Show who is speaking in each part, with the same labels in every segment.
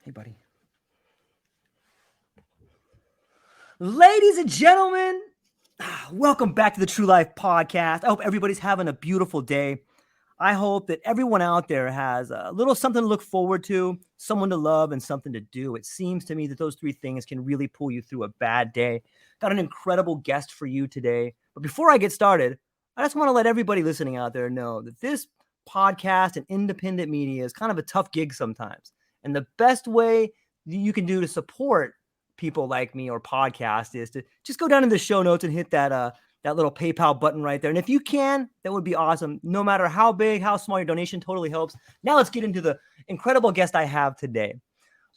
Speaker 1: Hey, buddy. Ladies and gentlemen, welcome back to the TrueLife podcast. I hope everybody's having a beautiful day. I hope that everyone out there has a little something to look forward to, someone to love, and something to do. It seems to me that those three things can really pull you through a bad day. Got an incredible guest for you today. But before I get started, I just want to let everybody listening out there know that this podcast and independent media is kind of a tough gig sometimes. And the best way you can do to support people like me or podcast is to just go down in the show notes and hit that little PayPal button right there. And if you can, that would be awesome. No matter how big, how small, your donation totally helps. Now let's get into the incredible guest I have today,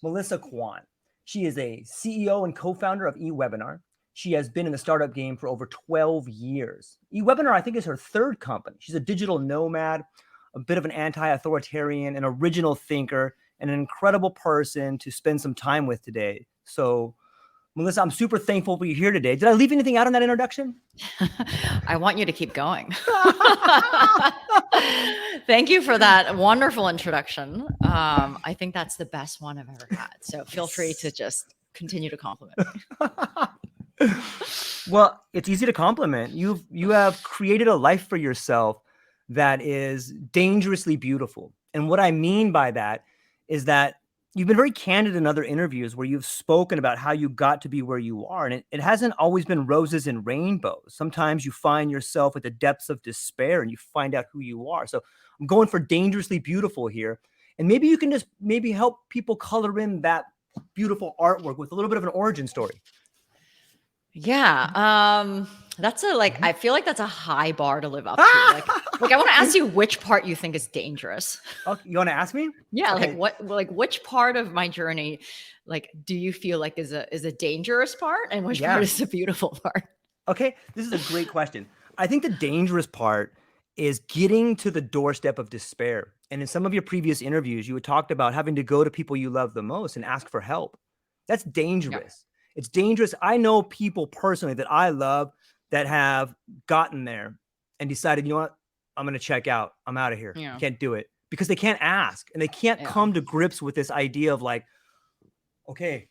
Speaker 1: Melissa Kwan. She is a CEO and co-founder of eWebinar. She has been in the startup game for over 12 years. eWebinar, I think, is her third company. She's a digital nomad, a bit of an anti-authoritarian, an original thinker, and an incredible person to spend some time with today. So, Melissa, I'm super thankful for you here today. Did I leave anything out in that introduction?
Speaker 2: I want you to keep going. Thank you for that wonderful introduction. I think that's the best one I've ever had. So feel free to just continue to compliment me.
Speaker 1: Well, it's easy to compliment. You have created a life for yourself that is dangerously beautiful. And what I mean by that is that you've been very candid in other interviews where you've spoken about how you got to be where you are. And it hasn't always been roses and rainbows. Sometimes you find yourself at the depths of despair and you find out who you are. So I'm going for dangerously beautiful here. And maybe you can just help people color in that beautiful artwork with a little bit of an origin story.
Speaker 2: Yeah. That's I feel like that's a high bar to live up to. Like I want to ask you which part you think is dangerous.
Speaker 1: Okay, you want to ask me?
Speaker 2: Yeah.
Speaker 1: Okay.
Speaker 2: Which part of my journey, do you feel like is a dangerous part, and which part is the beautiful part?
Speaker 1: Okay. This is a great question. I think the dangerous part is getting to the doorstep of despair. And in some of your previous interviews, you had talked about having to go to people you love the most and ask for help. That's dangerous. Yeah. It's dangerous. I know people personally that I love that have gotten there and decided, you know what, I'm going to check out. I'm out of here. I can't do it because they can't ask and they can't come to grips with this idea of like, okay,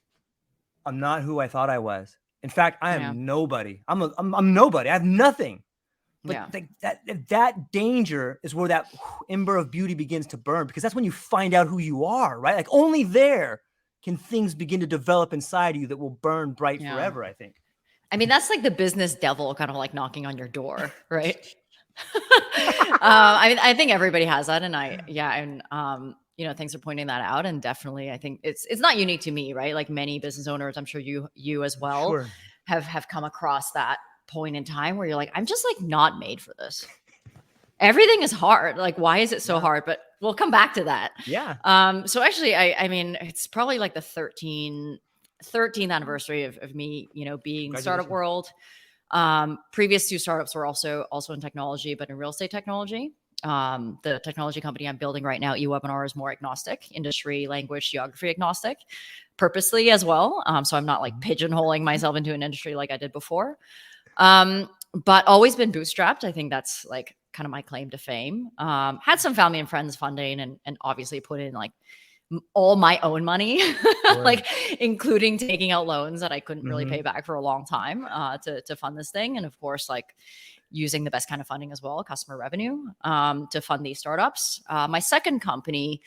Speaker 1: I'm not who I thought I was. In fact, I am nobody. I'm nobody. I have nothing. But that danger is where that ember of beauty begins to burn, because that's when you find out who you are, right? Like only there can things begin to develop inside you that will burn bright forever, I think.
Speaker 2: I mean, that's like the business devil kind of like knocking on your door, right? I think everybody has that. And thanks for pointing that out. And definitely, I think it's not unique to me, right? Like many business owners, I'm sure you as well have come across that point in time where you're like, I'm just like not made for this. Everything is hard. Like, why is it so hard? But we'll come back to that.
Speaker 1: Yeah.
Speaker 2: So actually, I mean, it's probably like the 13th anniversary of me, being in the startup world. Previous two startups were also in technology, but in real estate technology. The technology company I'm building right now, eWebinar, is more agnostic, industry, language, geography agnostic, purposely as well. So I'm not like pigeonholing myself into an industry like I did before. But always been bootstrapped. I think that's like kind of my claim to fame. Had some family and friends funding and obviously put in like all my own money, like including taking out loans that I couldn't really pay back for a long time to fund this thing. And of course, like using the best kind of funding as well, customer revenue, to fund these startups. My second company,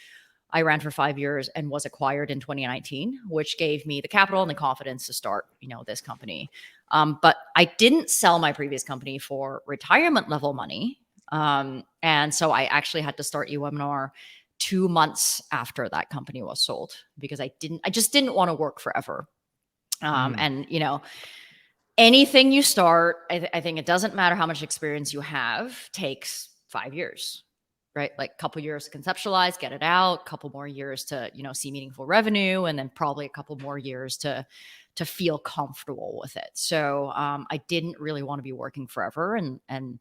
Speaker 2: I ran for 5 years and was acquired in 2019, which gave me the capital and the confidence to start, this company. But I didn't sell my previous company for retirement level money. And so I actually had to start eWebinar 2 months after that company was sold, because I just didn't want to work forever. And, anything you start, I think it doesn't matter how much experience you have, takes 5 years, right? Like a couple years to conceptualize, get it out, couple more years to, see meaningful revenue, and then probably a couple more years to feel comfortable with it. So I didn't really want to be working forever. And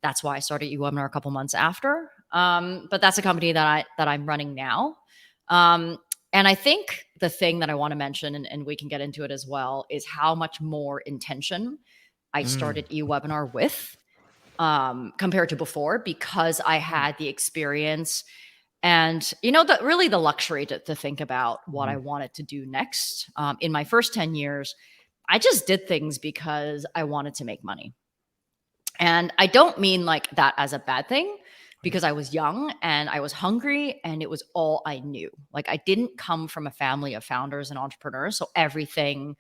Speaker 2: that's why I started eWebinar a couple months after. But that's a company that I'm running now. And I think the thing that I want to mention, and we can get into it as well, is how much more intention I started eWebinar with compared to before, because I had the experience And, really the luxury to think about what I wanted to do next. In my first 10 years, I just did things because I wanted to make money. And I don't mean like that as a bad thing, because I was young and I was hungry and it was all I knew. Like, I didn't come from a family of founders and entrepreneurs. So everything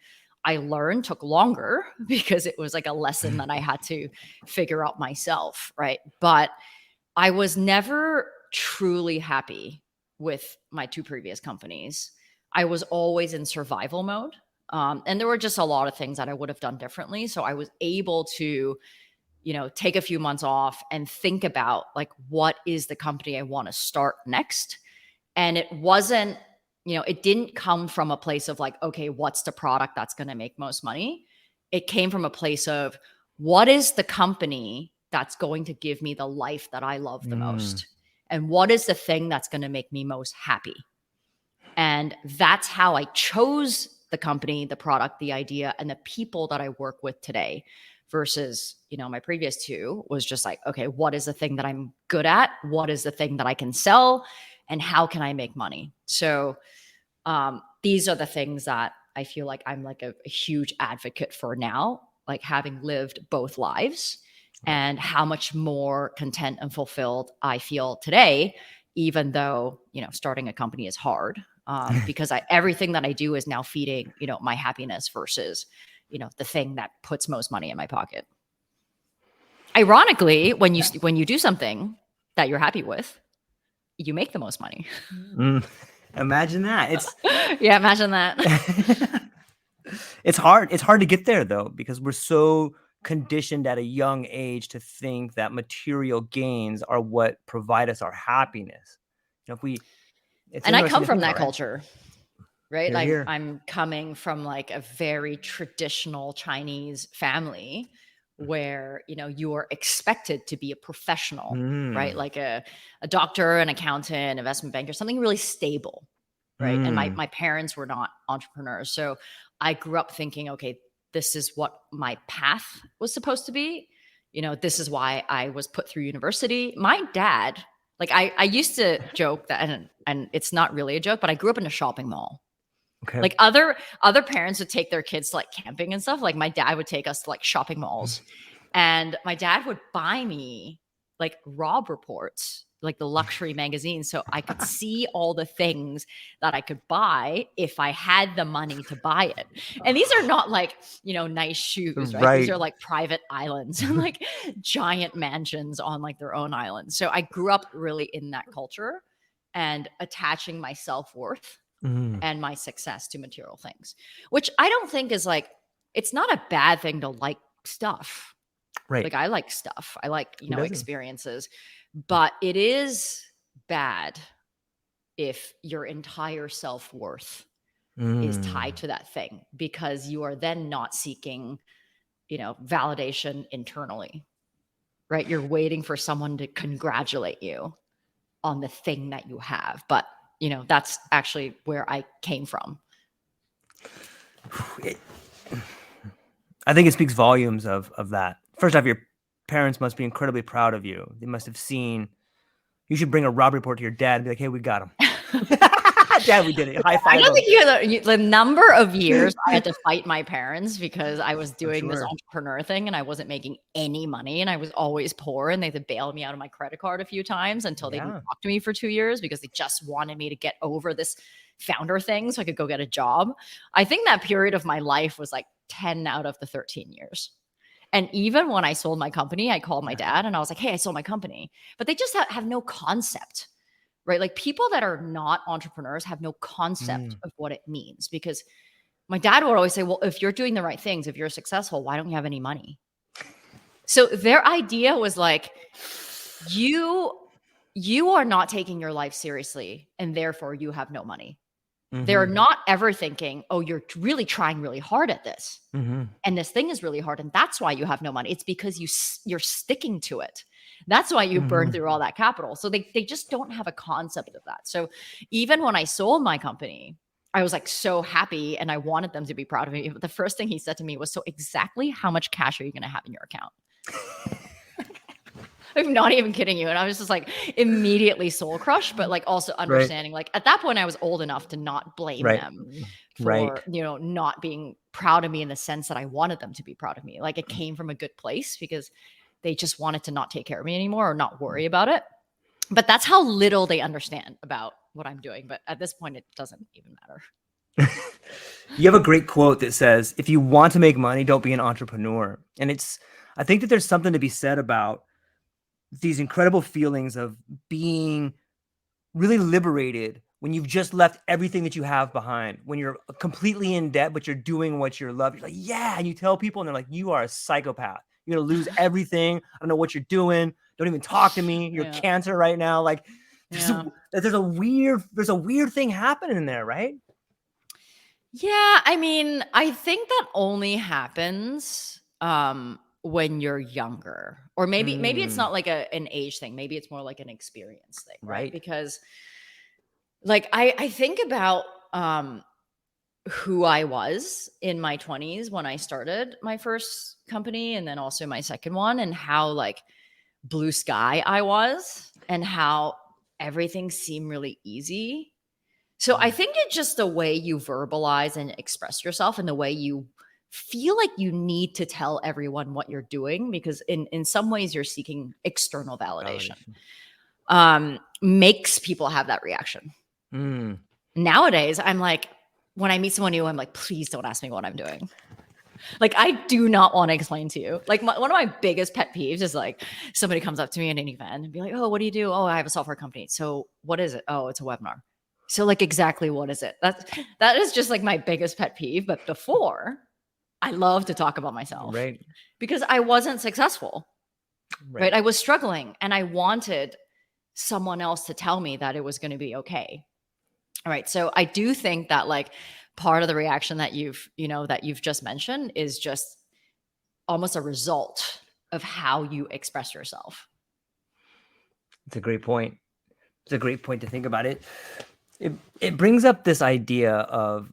Speaker 2: I learned took longer because it was like a lesson that I had to figure out myself. Right. But I was never truly happy with my 2 previous companies. I was always in survival mode. And there were just a lot of things that I would have done differently. So I was able to, take a few months off and think about like, what is the company I want to start next? And it wasn't, it didn't come from a place of like, okay, what's the product that's going to make most money? It came from a place of, what is the company that's going to give me the life that I love the most? And what is the thing that's going to make me most happy? And that's how I chose the company, the product, the idea, and the people that I work with today, versus, my previous 2 was just like, okay, what is the thing that I'm good at? What is the thing that I can sell? And how can I make money? So these are the things that I feel like I'm like a huge advocate for now, like having lived both lives, and how much more content and fulfilled I feel today, even though, starting a company is hard, because everything that I do is now feeding, my happiness versus, the thing that puts most money in my pocket. Ironically, when you do something that you're happy with, you make the most money.
Speaker 1: Imagine that.
Speaker 2: Yeah, imagine that.
Speaker 1: It's hard. It's hard to get there though, because we're so conditioned at a young age to think that material gains are what provide us our happiness.
Speaker 2: And I come from that culture, right?
Speaker 1: Here, here.
Speaker 2: I'm coming from like a very traditional Chinese family where, you are expected to be a professional, right? Like a doctor, an accountant, investment banker, something really stable, right? And my parents were not entrepreneurs. So I grew up thinking, okay, this is what my path was supposed to be. This is why I was put through university. My dad, like I used to joke that, and it's not really a joke, but I grew up in a shopping mall. Okay. Like other parents would take their kids to like camping and stuff. Like my dad would take us to like shopping malls, and my dad would buy me like Rob Reports, like the luxury magazine, so I could see all the things that I could buy if I had the money to buy it. And these are not like, nice shoes, right? These are like private islands and like giant mansions on like their own islands. So I grew up really in that culture and attaching my self-worth and my success to material things, which I don't think is like, it's not a bad thing to like stuff. Right. Like I like stuff. I like, experiences, but it is bad if your entire self-worth is tied to that thing, because you are then not seeking, validation internally, right? You're waiting for someone to congratulate you on the thing that you have. But that's actually where I came from.
Speaker 1: I think it speaks volumes of that. First off, your parents must be incredibly proud of you. They must have seen, you should bring a Rob report to your dad and be like, hey, we got him. Dad, we did it. High five.
Speaker 2: I don't think you had the number of years I had to fight my parents because I was doing this entrepreneur thing and I wasn't making any money and I was always poor, and they had to bail me out of my credit card a few times until they didn't talk to me for 2 years because they just wanted me to get over this founder thing so I could go get a job. I think that period of my life was like 10 out of the 13 years. And even when I sold my company, I called my dad and I was like, hey, I sold my company. But they just have no concept, right? Like people that are not entrepreneurs have no concept of what it means, because my dad would always say, well, if you're doing the right things, if you're successful, why don't you have any money? So their idea was like, you are not taking your life seriously and therefore you have no money. They're not ever thinking, oh, you're really trying really hard at this. And this thing is really hard. And that's why you have no money. It's because you're sticking to it. That's why you burn through all that capital. So they just don't have a concept of that. So even when I sold my company, I was like so happy and I wanted them to be proud of me. But the first thing he said to me was, so exactly how much cash are you going to have in your account? I'm not even kidding you. And I was just like immediately soul crushed, but like also understanding, like at that point I was old enough to not blame them for, not being proud of me in the sense that I wanted them to be proud of me. Like it came from a good place because they just wanted to not take care of me anymore or not worry about it. But that's how little they understand about what I'm doing. But at this point, it doesn't even matter.
Speaker 1: You have a great quote that says, if you want to make money, don't be an entrepreneur. And I think that there's something to be said about these incredible feelings of being really liberated when you've just left everything that you have behind, when you're completely in debt, but you're doing what you love. You're like, yeah. And you tell people and they're like, you are a psychopath. You're going to lose everything. I don't know what you're doing. Don't even talk to me. You're cancer right now. Like there's a weird thing happening in there, right?
Speaker 2: Yeah. I mean, I think that only happens when you're younger, or maybe it's not like an age thing. Maybe it's more like an experience thing, right? Because like I think about who I was in my 20s when I started my first company and then also my second one, and how like blue sky I was and how everything seemed really easy. So I think it's just the way you verbalize and express yourself and the way you feel like you need to tell everyone what you're doing, because in some ways you're seeking external validation. Makes people have that reaction. Nowadays, I'm like, when I meet someone new, I'm like, please don't ask me what I'm doing. Like, I do not want to explain to you. Like, one of my biggest pet peeves is like somebody comes up to me in an event and be like, oh, what do you do? Oh, I have a software company. So what is it? Oh, it's a webinar. So like, exactly what is it? That is just like my biggest pet peeve. But before, I love to talk about myself,
Speaker 1: right?
Speaker 2: Because I wasn't successful, right? I was struggling and I wanted someone else to tell me that it was going to be okay. All right. So I do think that like part of the reaction that you've just mentioned is just almost a result of how you express yourself.
Speaker 1: It's a great point. It's a great point to think about it. It brings up this idea of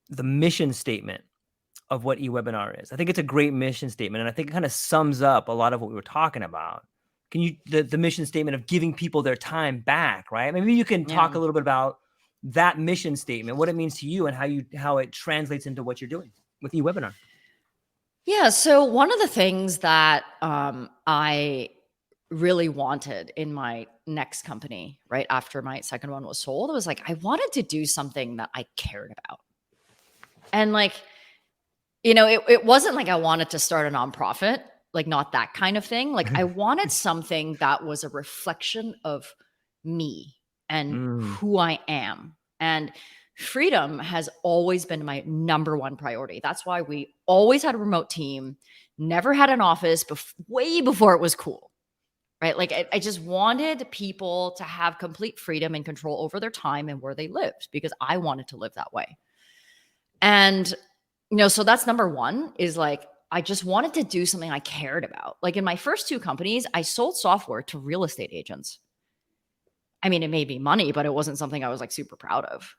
Speaker 1: the mission statement of what eWebinar is. I think it's a great mission statement, and I think it kind of sums up a lot of what we were talking about. Can you the mission statement of giving people their time back, right? Maybe you can talk a little bit about that mission statement, what it means to you, and how it translates into what you're doing with eWebinar.
Speaker 2: Yeah. So one of the things that I really wanted in my next company, right after my second one was sold, it was like, I wanted to do something that I cared about. And like, it wasn't like I wanted to start a nonprofit, like not that kind of thing. Like I wanted something that was a reflection of me and who I am. And freedom has always been my number one priority. That's why we always had a remote team, never had an office way before it was cool, right? Like I just wanted people to have complete freedom and control over their time and where they lived, because I wanted to live that way. And, so that's number one, is like, I just wanted to do something I cared about. Like in my first two companies, I sold software to real estate agents. I mean, it made me money, but it wasn't something I was like super proud of.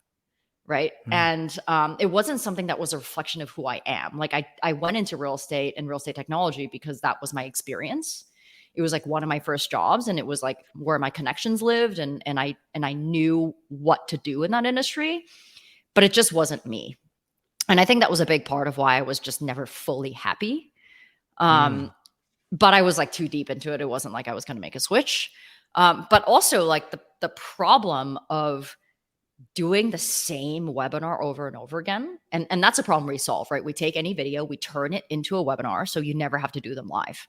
Speaker 2: Right. And it wasn't something that was a reflection of who I am. Like I went into real estate and real estate technology because that was my experience. It was like one of my first jobs, and it was like where my connections lived, and I knew what to do in that industry, but it just wasn't me. And I think that was a big part of why I was just never fully happy. But I was like too deep into it. It wasn't like I was going to make a switch. But also like the problem of doing the same webinar over and over again. And that's a problem we solve, right? We take any video, we turn it into a webinar, so you never have to do them live.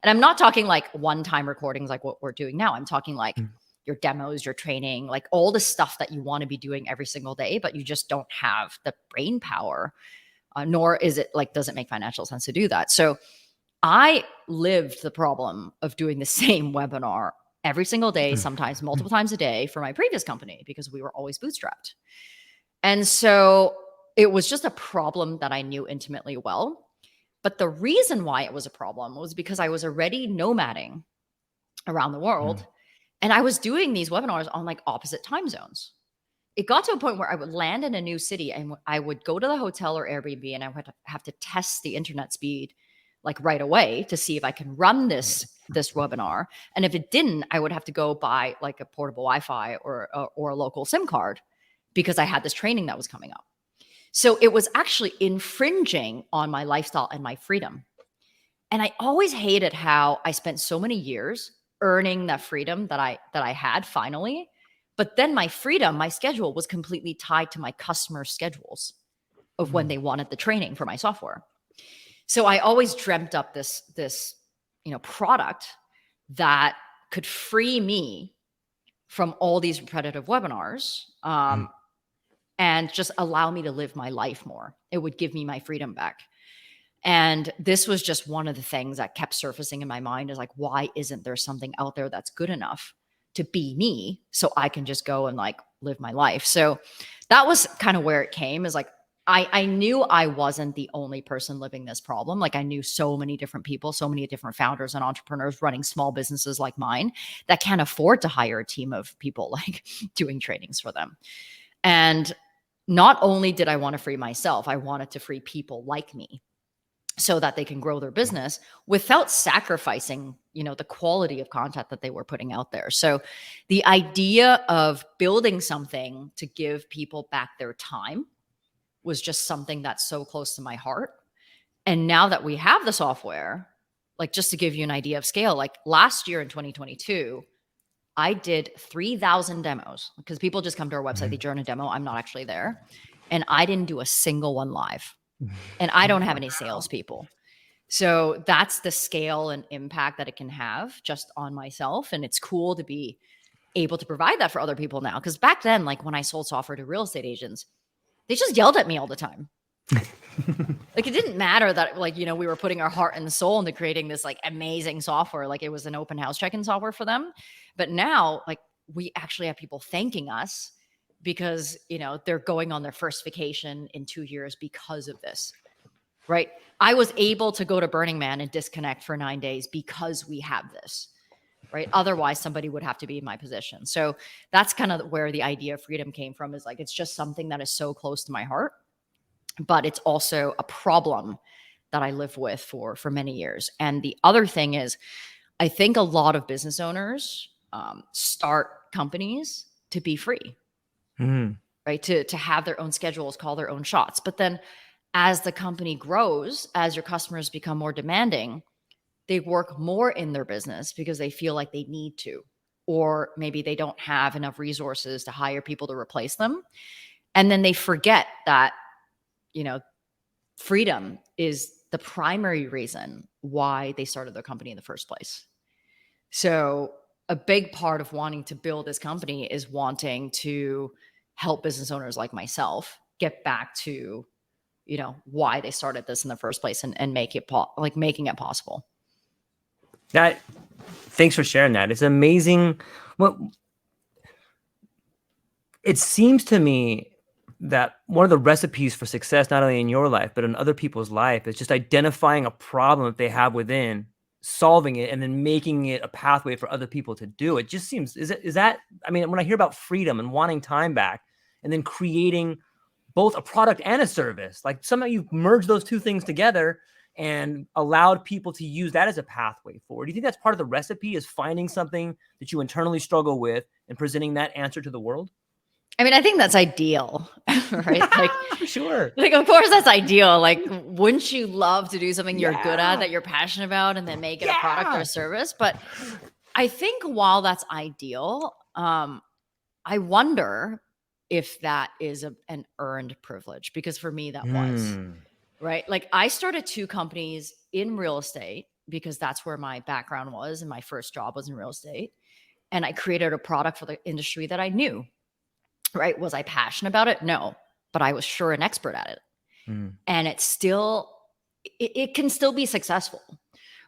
Speaker 2: And I'm not talking like one-time recordings like what we're doing now. I'm talking like your demos, your training, like all the stuff that you want to be doing every single day, but you just don't have the brain power, nor is it like, does it make financial sense to do that? So I lived the problem of doing the same webinar every single day, sometimes multiple times a day for my previous company, because we were always bootstrapped. And so it was just a problem that I knew intimately well. But the reason why it was a problem was because I was already nomading around the world. And I was doing these webinars on like opposite time zones. It got to a point where I would land in a new city and I would go to the hotel or Airbnb, and I would have to test the internet speed like right away to see if I can run this this webinar. And if it didn't, I would have to go buy like a portable Wi-Fi or a local SIM card because I had this training that was coming up. So it was actually infringing on my lifestyle and my freedom. And I always hated how I spent so many years earning that freedom that I had finally. But then my freedom, my schedule was completely tied to my customer schedules of when they wanted the training for my software. So I always dreamt up this product that could free me from all these repetitive webinars and just allow me to live my life more. It would give me my freedom back. And this was just one of the things that kept surfacing in my mind is like, why isn't there something out there that's good enough to be me so I can just go and like live my life? So that was kind of where it came, is like, I knew I wasn't the only person living this problem. Like I knew so many different people, so many different founders and entrepreneurs running small businesses like mine that can't afford to hire a team of people like doing trainings for them. And not only did I want to free myself, I wanted to free people like me so that they can grow their business without sacrificing, the quality of content that they were putting out there. So the idea of building something to give people back their time was just something that's so close to my heart. And now that we have the software, like just to give you an idea of scale, like last year in 2022, I did 3,000 demos because people just come to our website, they join a demo. I'm not actually there. And I didn't do a single one live. And I don't have any salespeople. So that's the scale and impact that it can have just on myself. And it's cool to be able to provide that for other people now. Because back then, like when I sold software to real estate agents, they just yelled at me all the time. Like it didn't matter that we were putting our heart and soul into creating this like amazing software. Like it was an open house check-in software for them. But now like we actually have people thanking us because, they're going on their first vacation in 2 years because of this, right? I was able to go to Burning Man and disconnect for 9 days because we have this, right? Otherwise somebody would have to be in my position. So that's kind of where the idea of freedom came from, is like, it's just something that is so close to my heart, but it's also a problem that I live with for many years. And the other thing is, I think a lot of business owners start companies to be free, right? To have their own schedules, call their own shots. But then as the company grows, as your customers become more demanding, they work more in their business because they feel like they need to, or maybe they don't have enough resources to hire people to replace them. And then they forget that, freedom is the primary reason why they started their company in the first place. So a big part of wanting to build this company is wanting to help business owners like myself get back to, why they started this in the first place and make it making it possible.
Speaker 1: Thanks for sharing that. It's amazing. Well, it seems to me that one of the recipes for success, not only in your life, but in other people's life, is just identifying a problem that they have within, solving it, and then making it a pathway for other people to do it. Just seems, is that, I mean, when I hear about freedom and wanting time back and then creating both a product and a service, like somehow you've merged those two things together and allowed people to use that as a pathway forward. Do you think that's part of the recipe, is finding something that you internally struggle with and presenting that answer to the world?
Speaker 2: I mean, I think that's ideal, right? Like,
Speaker 1: for sure.
Speaker 2: Like, of course, that's ideal. Like, wouldn't you love to do something you're good at, that you're passionate about, and then make it a product or a service? But I think while that's ideal, I wonder if that is an earned privilege, because for me, that was, right? Like, I started 2 companies in real estate because that's where my background was, and my first job was in real estate. And I created a product for the industry that I knew. Right? Was I passionate about it? No, but I was sure an expert at it. And it can still be successful,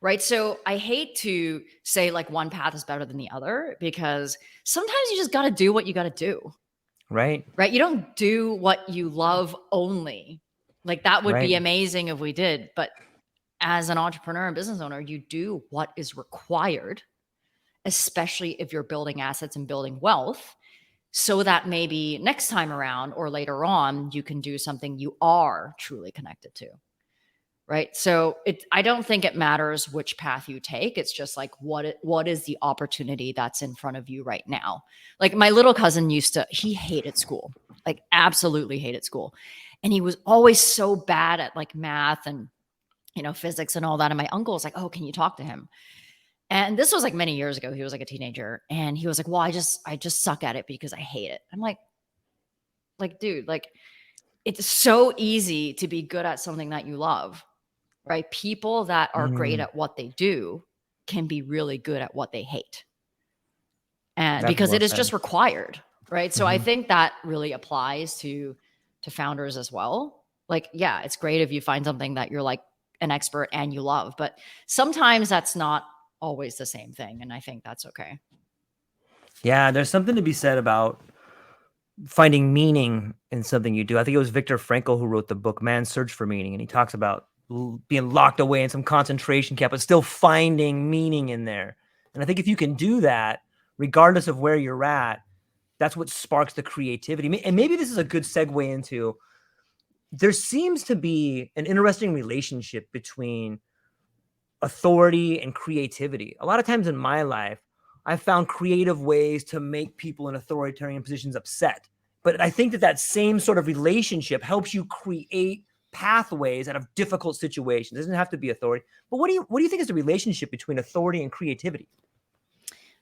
Speaker 2: right? So I hate to say like one path is better than the other, because sometimes you just got to do what you got to do. Right? You don't do what you love only. Like that would be amazing if we did. But as an entrepreneur and business owner, you do what is required, especially if you're building assets and building wealth, so that maybe next time around or later on, you can do something you are truly connected to. right? So I don't think it matters which path you take. It's just like, what is the opportunity that's in front of you right now? Like my little cousin he hated school, like absolutely hated school. And he was always so bad at like math and, physics and all that. And my uncle was like, oh, can you talk to him? And this was like many years ago. He was like a teenager and he was like, well, I just suck at it because I hate it. I'm like, dude, like it's so easy to be good at something that you love, right? People that are great at what they do can be really good at what they hate. And
Speaker 1: That's
Speaker 2: because
Speaker 1: well
Speaker 2: it is
Speaker 1: said.
Speaker 2: just required, right? So I think that really applies to founders as well. Like, yeah, it's great if you find something that you're like an expert and you love, but sometimes that's not always the same thing. And I think that's okay.
Speaker 1: Yeah, there's something to be said about finding meaning in something you do. I think it was Viktor Frankl who wrote the book Man's Search for Meaning, and he talks about being locked away in some concentration camp, but still finding meaning in there. And I think if you can do that, regardless of where you're at, that's what sparks the creativity. And maybe this is a good segue into, there seems to be an interesting relationship between authority and creativity. A lot of times in my life, I've found creative ways to make people in authoritarian positions upset. But I think that same sort of relationship helps you create pathways out of difficult situations. It doesn't have to be authority. But what do you think is the relationship between authority and creativity?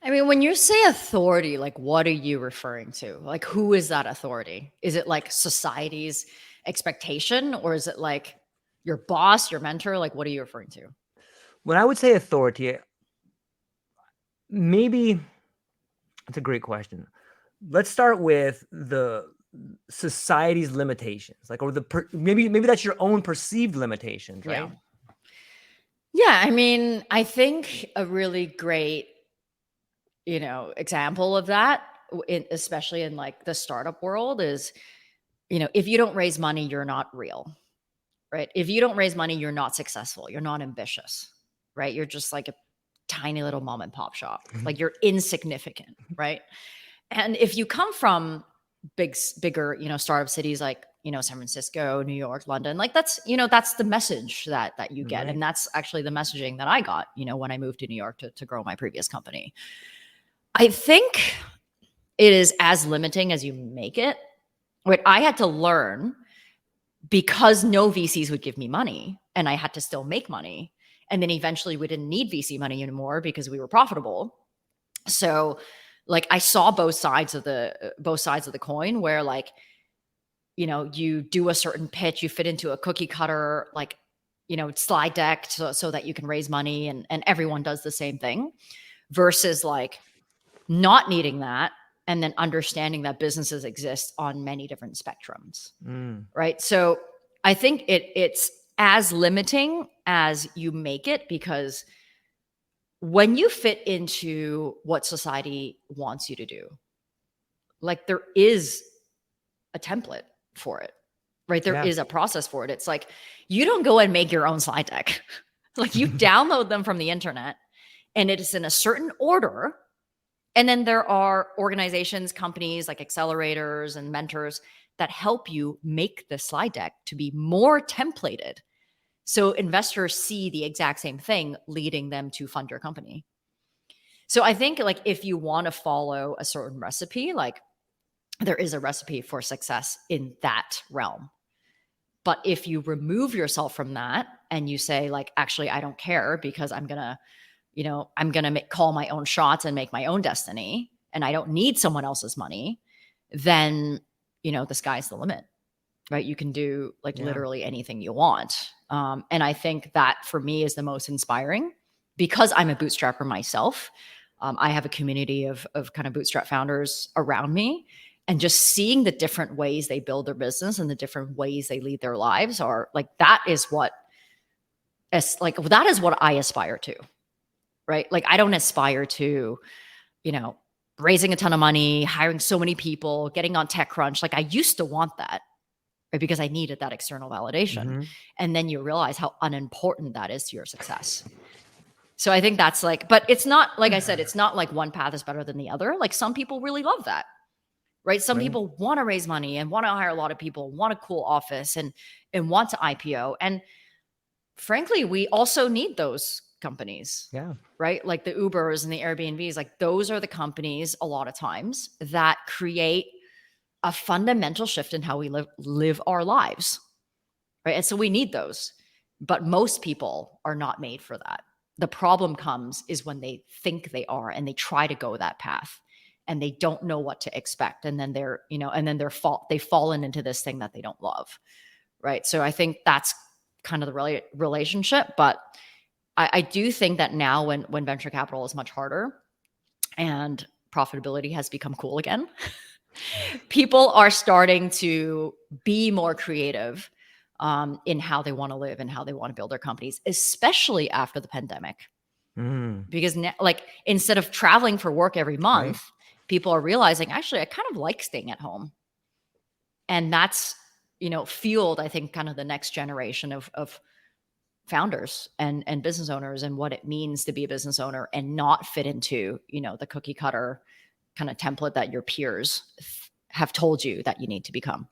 Speaker 2: I mean, when you say authority, like what are you referring to? Like who is that authority? Is it like society's expectation or is it like your boss, your mentor? Like what are you referring to?
Speaker 1: When I would say authority, maybe it's a great question. Let's start with the society's limitations, like, or maybe that's your own perceived limitations, right?
Speaker 2: Yeah. I mean, I think a really great, example of that, especially in like the startup world is, if you don't raise money, you're not real, right? If you don't raise money, you're not successful. You're not ambitious, right? You're just like a tiny little mom and pop shop. Like you're insignificant, right? And if you come from bigger, startup cities like, San Francisco, New York, London, like that's the message that you get.
Speaker 1: Right.
Speaker 2: And that's actually the messaging that I got, when I moved to New York to grow my previous company. I think it is as limiting as you make it. What I had to learn, because no VCs would give me money and I had to still make money. And then eventually we didn't need VC money anymore because we were profitable. So like I saw both sides of the coin where like, you do a certain pitch, you fit into a cookie cutter, like, slide deck so that you can raise money and everyone does the same thing versus like not needing that. And then understanding that businesses exist on many different spectrums, right? So I think it's as limiting as you make it, because when you fit into what society wants you to do, like there is a template for it, right? There is a process for it. It's like, you don't go and make your own slide deck. Like you download them from the internet and it is in a certain order. And then there are organizations, companies like accelerators and mentors that help you make the slide deck to be more templated. So investors see the exact same thing, leading them to fund your company. So I think like if you want to follow a certain recipe, like there is a recipe for success in that realm. But if you remove yourself from that and you say like, actually, I don't care because I'm going to call my own shots and make my own destiny, and I don't need someone else's money, then, the sky's the limit, right? You can do like literally anything you want. And I think that for me is the most inspiring because I'm a bootstrapper myself. I have a community of kind of bootstrap founders around me, and just seeing the different ways they build their business and the different ways they lead their lives are like, that is what I aspire to. Right? Like I don't aspire to, raising a ton of money, hiring so many people, getting on TechCrunch. Like I used to want that, right? Because I needed that external validation. And then you realize how unimportant that is to your success. So I think that's like, but it's not, like I said, it's not like one path is better than the other. Like some people really love that, right? Some people want to raise money and want to hire a lot of people, want a cool office and want to IPO. And frankly, we also need those companies.
Speaker 1: Yeah.
Speaker 2: Right? Like the Ubers and the Airbnbs, like those are the companies a lot of times that create a fundamental shift in how we live our lives. Right? And so we need those. But most people are not made for that. The problem comes is when they think they are and they try to go that path and they don't know what to expect. And then they've fallen into this thing that they don't love. Right. So I think that's kind of the relationship. But I do think that now when venture capital is much harder and profitability has become cool again, people are starting to be more creative in how they want to live and how they want to build their companies, especially after the pandemic. Because now, like, instead of traveling for work every month, people are realizing, actually, I kind of like staying at home. And that's, fueled, I think, kind of the next generation of founders and business owners and what it means to be a business owner and not fit into, the cookie cutter kind of template that your peers have told you that you need to become.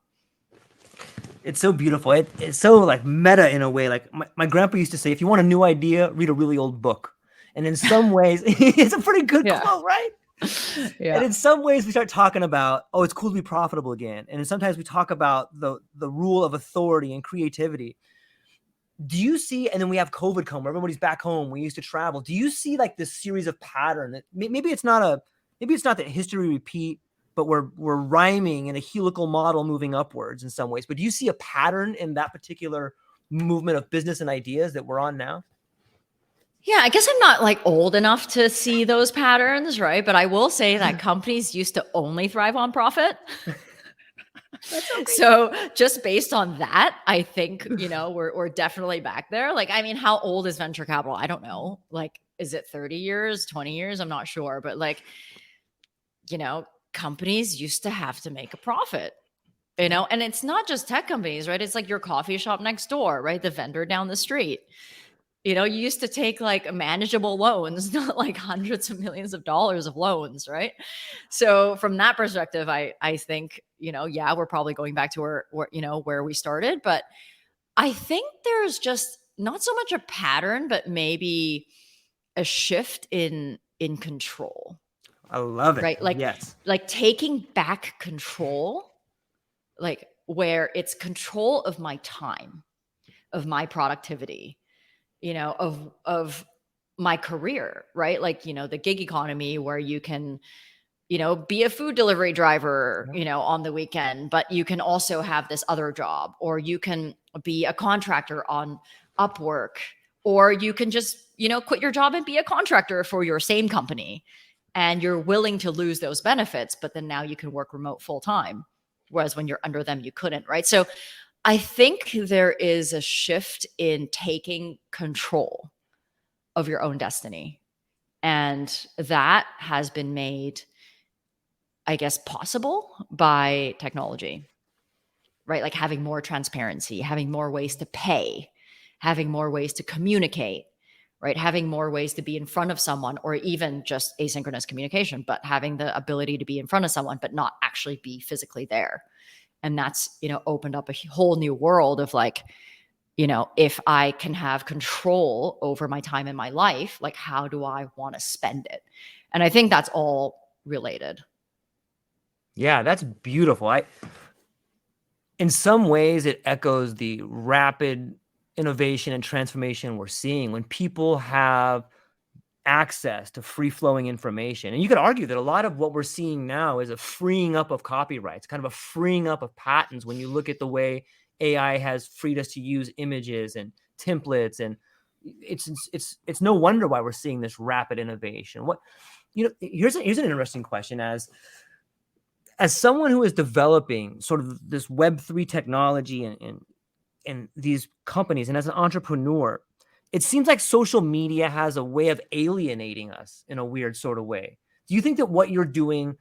Speaker 1: It's so beautiful. It's so like meta in a way. Like my grandpa used to say, if you want a new idea, read a really old book. And in some ways, it's a pretty good quote, right? Yeah. And in some ways, we start talking about, oh, it's cool to be profitable again. And then sometimes we talk about the rule of authority and creativity. Do you see, and then we have COVID come, where everybody's back home, we used to travel. Do you see like this series of pattern that maybe it's not that history repeat, but we're rhyming in a helical model moving upwards in some ways. But do you see a pattern in that particular movement of business and ideas that we're on now?
Speaker 2: Yeah, I guess I'm not like old enough to see those patterns, right? But I will say that companies used to only thrive on profit. So just based on that, I think, we're definitely back there. Like, I mean, how old is venture capital? I don't know. Like, is it 30 years, 20 years? I'm not sure. But like, companies used to have to make a profit, and it's not just tech companies, right? It's like your coffee shop next door, right? The vendor down the street. You used to take like manageable loans, not like hundreds of millions of dollars of loans, right? So from that perspective, I think, yeah, we're probably going back to where we started, but I think there's just not so much a pattern, but maybe a shift in control.
Speaker 1: I love it.
Speaker 2: Right? Like,
Speaker 1: yes.
Speaker 2: Like taking back control, like where it's control of my time, of my productivity, of my career, right? Like, the gig economy where you can, be a food delivery driver, on the weekend, but you can also have this other job, or you can be a contractor on Upwork, or you can just, quit your job and be a contractor for your same company. And you're willing to lose those benefits, but then now you can work remote full time. Whereas when you're under them, you couldn't, right? So I think there is a shift in taking control of your own destiny. And that has been made, I guess, possible by technology, right? Like having more transparency, having more ways to pay, having more ways to communicate, right? Having more ways to be in front of someone, or even just asynchronous communication, but having the ability to be in front of someone, but not actually be physically there. And that's, opened up a whole new world of like, if I can have control over my time in my life, like how do I want to spend it? And I think that's all related.
Speaker 1: Yeah, that's beautiful. In some ways, it echoes the rapid innovation and transformation we're seeing when people have access to free-flowing information. And you could argue that a lot of what we're seeing now is a freeing up of copyrights, kind of a freeing up of patents when you look at the way AI has freed us to use images and templates. And it's no wonder why we're seeing this rapid innovation. Here's an interesting question. As someone who is developing sort of this Web3 technology and these companies, and as an entrepreneur, it seems like social media has a way of alienating us in a weird sort of way. Do you think that what you're doing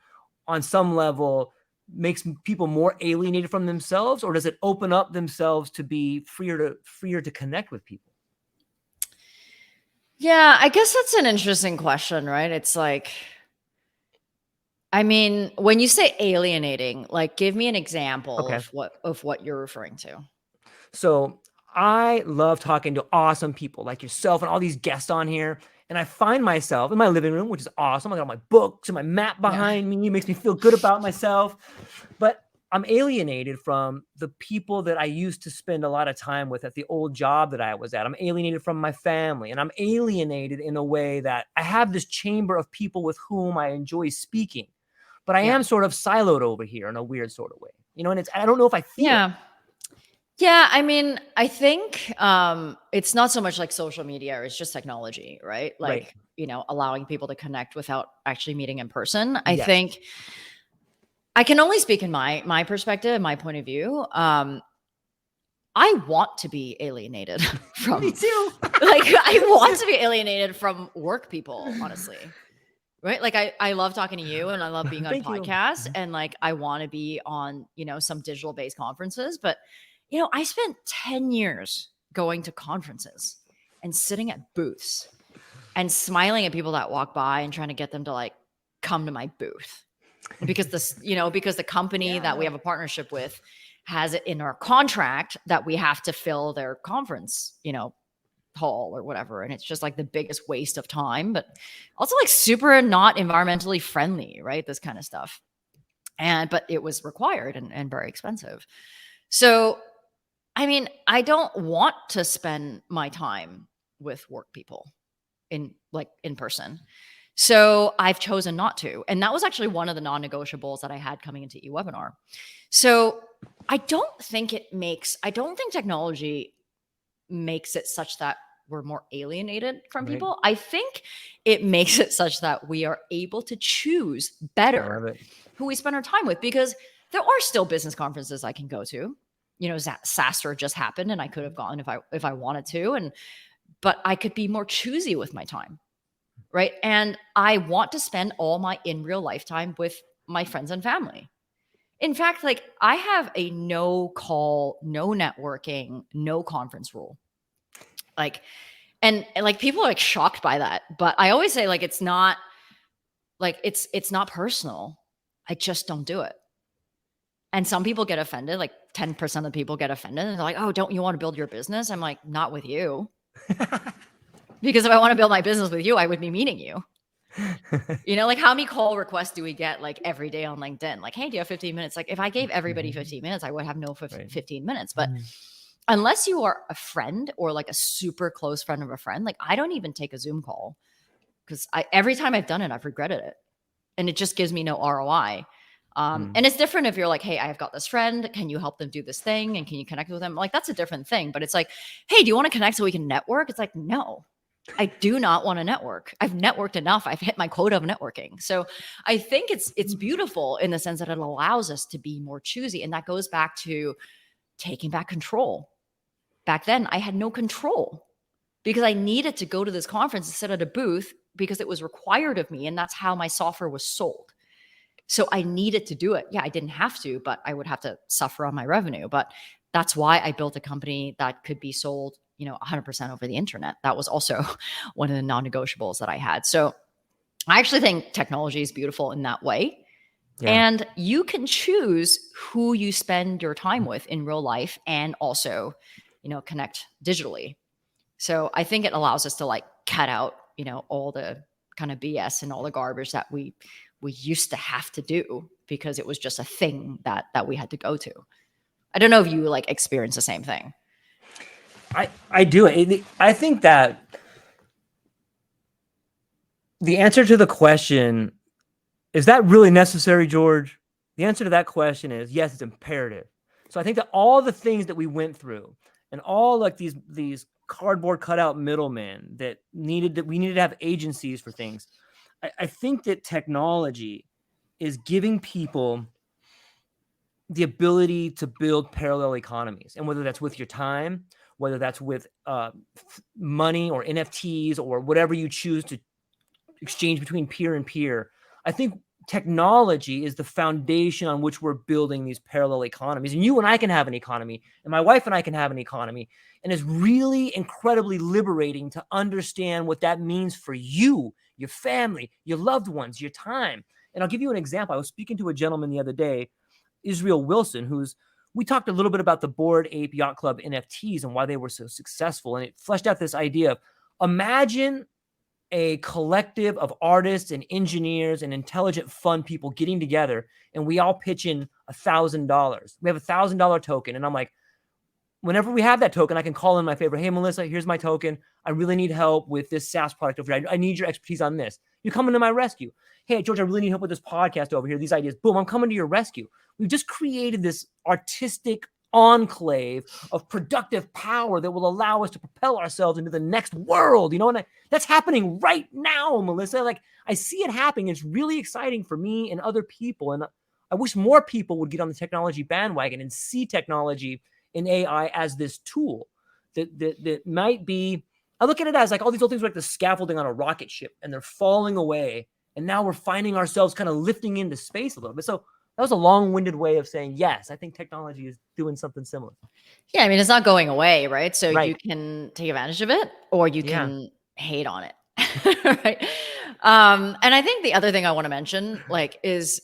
Speaker 1: on some level makes people more alienated from themselves, or does it open up themselves to be freer to connect with people?
Speaker 2: Yeah, I guess that's an interesting question, right? It's like, I mean, when you say alienating, like give me an example of what you're referring to.
Speaker 1: So I love talking to awesome people like yourself and all these guests on here. And I find myself in my living room, which is awesome. I got all my books and my map behind me. It makes me feel good about myself. But I'm alienated from the people that I used to spend a lot of time with at the old job that I was at. I'm alienated from my family, and I'm alienated in a way that I have this chamber of people with whom I enjoy speaking, but I am sort of siloed over here in a weird sort of way, and I don't know if I feel it.
Speaker 2: Yeah, I mean, I think it's not so much like social media, it's just technology, right? Like, allowing people to connect without actually meeting in person. I think I can only speak in my perspective, my point of view. I want to be alienated from
Speaker 1: Me too.
Speaker 2: I want to be alienated from work people, honestly. Right? Like I love talking to you and I love being on podcasts and like I want to be on, some digital based conferences, but I spent 10 years going to conferences and sitting at booths and smiling at people that walk by and trying to get them to like come to my booth. Because because the company that we have a partnership with has it in our contract that we have to fill their conference, hall or whatever. And it's just like the biggest waste of time, but also like super not environmentally friendly, right? This kind of stuff. But it was required and very expensive. So, I mean, I don't want to spend my time with work people in person. So I've chosen not to. And that was actually one of the non-negotiables that I had coming into eWebinar. So I don't think technology makes it such that we're more alienated from people. I think it makes it such that we are able to choose better who we spend our time with, because there are still business conferences I can go to. SaaStr just happened and I could have gone if I wanted to. But I could be more choosy with my time. Right. And I want to spend all my in real lifetime with my friends and family. In fact, like I have a no call, no networking, no conference rule. And people are like shocked by that. But I always say like, it's not personal. I just don't do it. And some people get offended, like 10% of people get offended. And they're like, oh, don't you want to build your business? I'm like, not with you. Because if I want to build my business with you, I would be meeting you. Like how many call requests do we get like every day on LinkedIn? Like, hey, do you have 15 minutes? Like if I gave everybody 15 minutes, I would have no 15 minutes. But unless you are a friend or like a super close friend of a friend, like I don't even take a Zoom call because every time I've done it, I've regretted it. And it just gives me no ROI. And it's different if you're like, hey, I've got this friend. Can you help them do this thing? And can you connect with them? Like, that's a different thing. But it's like, hey, do you want to connect so we can network? It's like, no, I do not want to network. I've networked enough. I've hit my quota of networking. So I think it's beautiful in the sense that it allows us to be more choosy. And that goes back to taking back control. Back then, I had no control because I needed to go to this conference and sit at a booth because it was required of me. And that's how my software was sold. So I needed to do it. Yeah, I didn't have to, but I would have to suffer on my revenue. But that's why I built a company that could be sold, 100% over the internet. That was also one of the non-negotiables that I had. So I actually think technology is beautiful in that way. Yeah. And you can choose who you spend your time with in real life and also, connect digitally. So I think it allows us to like cut out, all the kind of BS and all the garbage that we used to have to do because it was just a thing that we had to go to. I don't know if you like experience the same thing.
Speaker 1: I do. I think that the answer to the question, is that really necessary, George? The answer to that question is yes, it's imperative. So I think that all the things that we went through and all like these cardboard cutout middlemen that we needed to have agencies for things. I think that technology is giving people the ability to build parallel economies. And whether that's with your time, whether that's with money or NFTs or whatever you choose to exchange between peer and peer, I think technology is the foundation on which we're building these parallel economies. And you and I can have an economy, and my wife and I can have an economy. And it's really incredibly liberating to understand what that means for you, your family, your loved ones, your time. And I'll give you an example. I was speaking to a gentleman the other day, Israel Wilson, who's we talked a little bit about the Bored Ape Yacht Club NFTs and why they were so successful. And it fleshed out this idea of, imagine a collective of artists and engineers and intelligent, fun people getting together, and we all pitch in $1,000. We have $1,000 token. And I'm like, whenever we have that token, I can call in my favorite. Hey, Melissa, here's my token. I really need help with this SaaS product over here. I need your expertise on this. You come into my rescue. Hey, George, I really need help with this podcast over here. These ideas. Boom, I'm coming to your rescue. We've just created this artistic enclave of productive power that will allow us to propel ourselves into the next world. And that's happening right now, Melissa. Like, I see it happening. It's really exciting for me and other people. And I wish more people would get on the technology bandwagon and see technology in AI as this tool that might be, I look at it as like all these little things like the scaffolding on a rocket ship, and they're falling away. And now we're finding ourselves kind of lifting into space a little bit. So that was a long-winded way of saying, yes, I think technology is doing something similar.
Speaker 2: Yeah, I mean, it's not going away, right? So you can take advantage of it, or you can hate on it, right? And I think the other thing I want to mention, is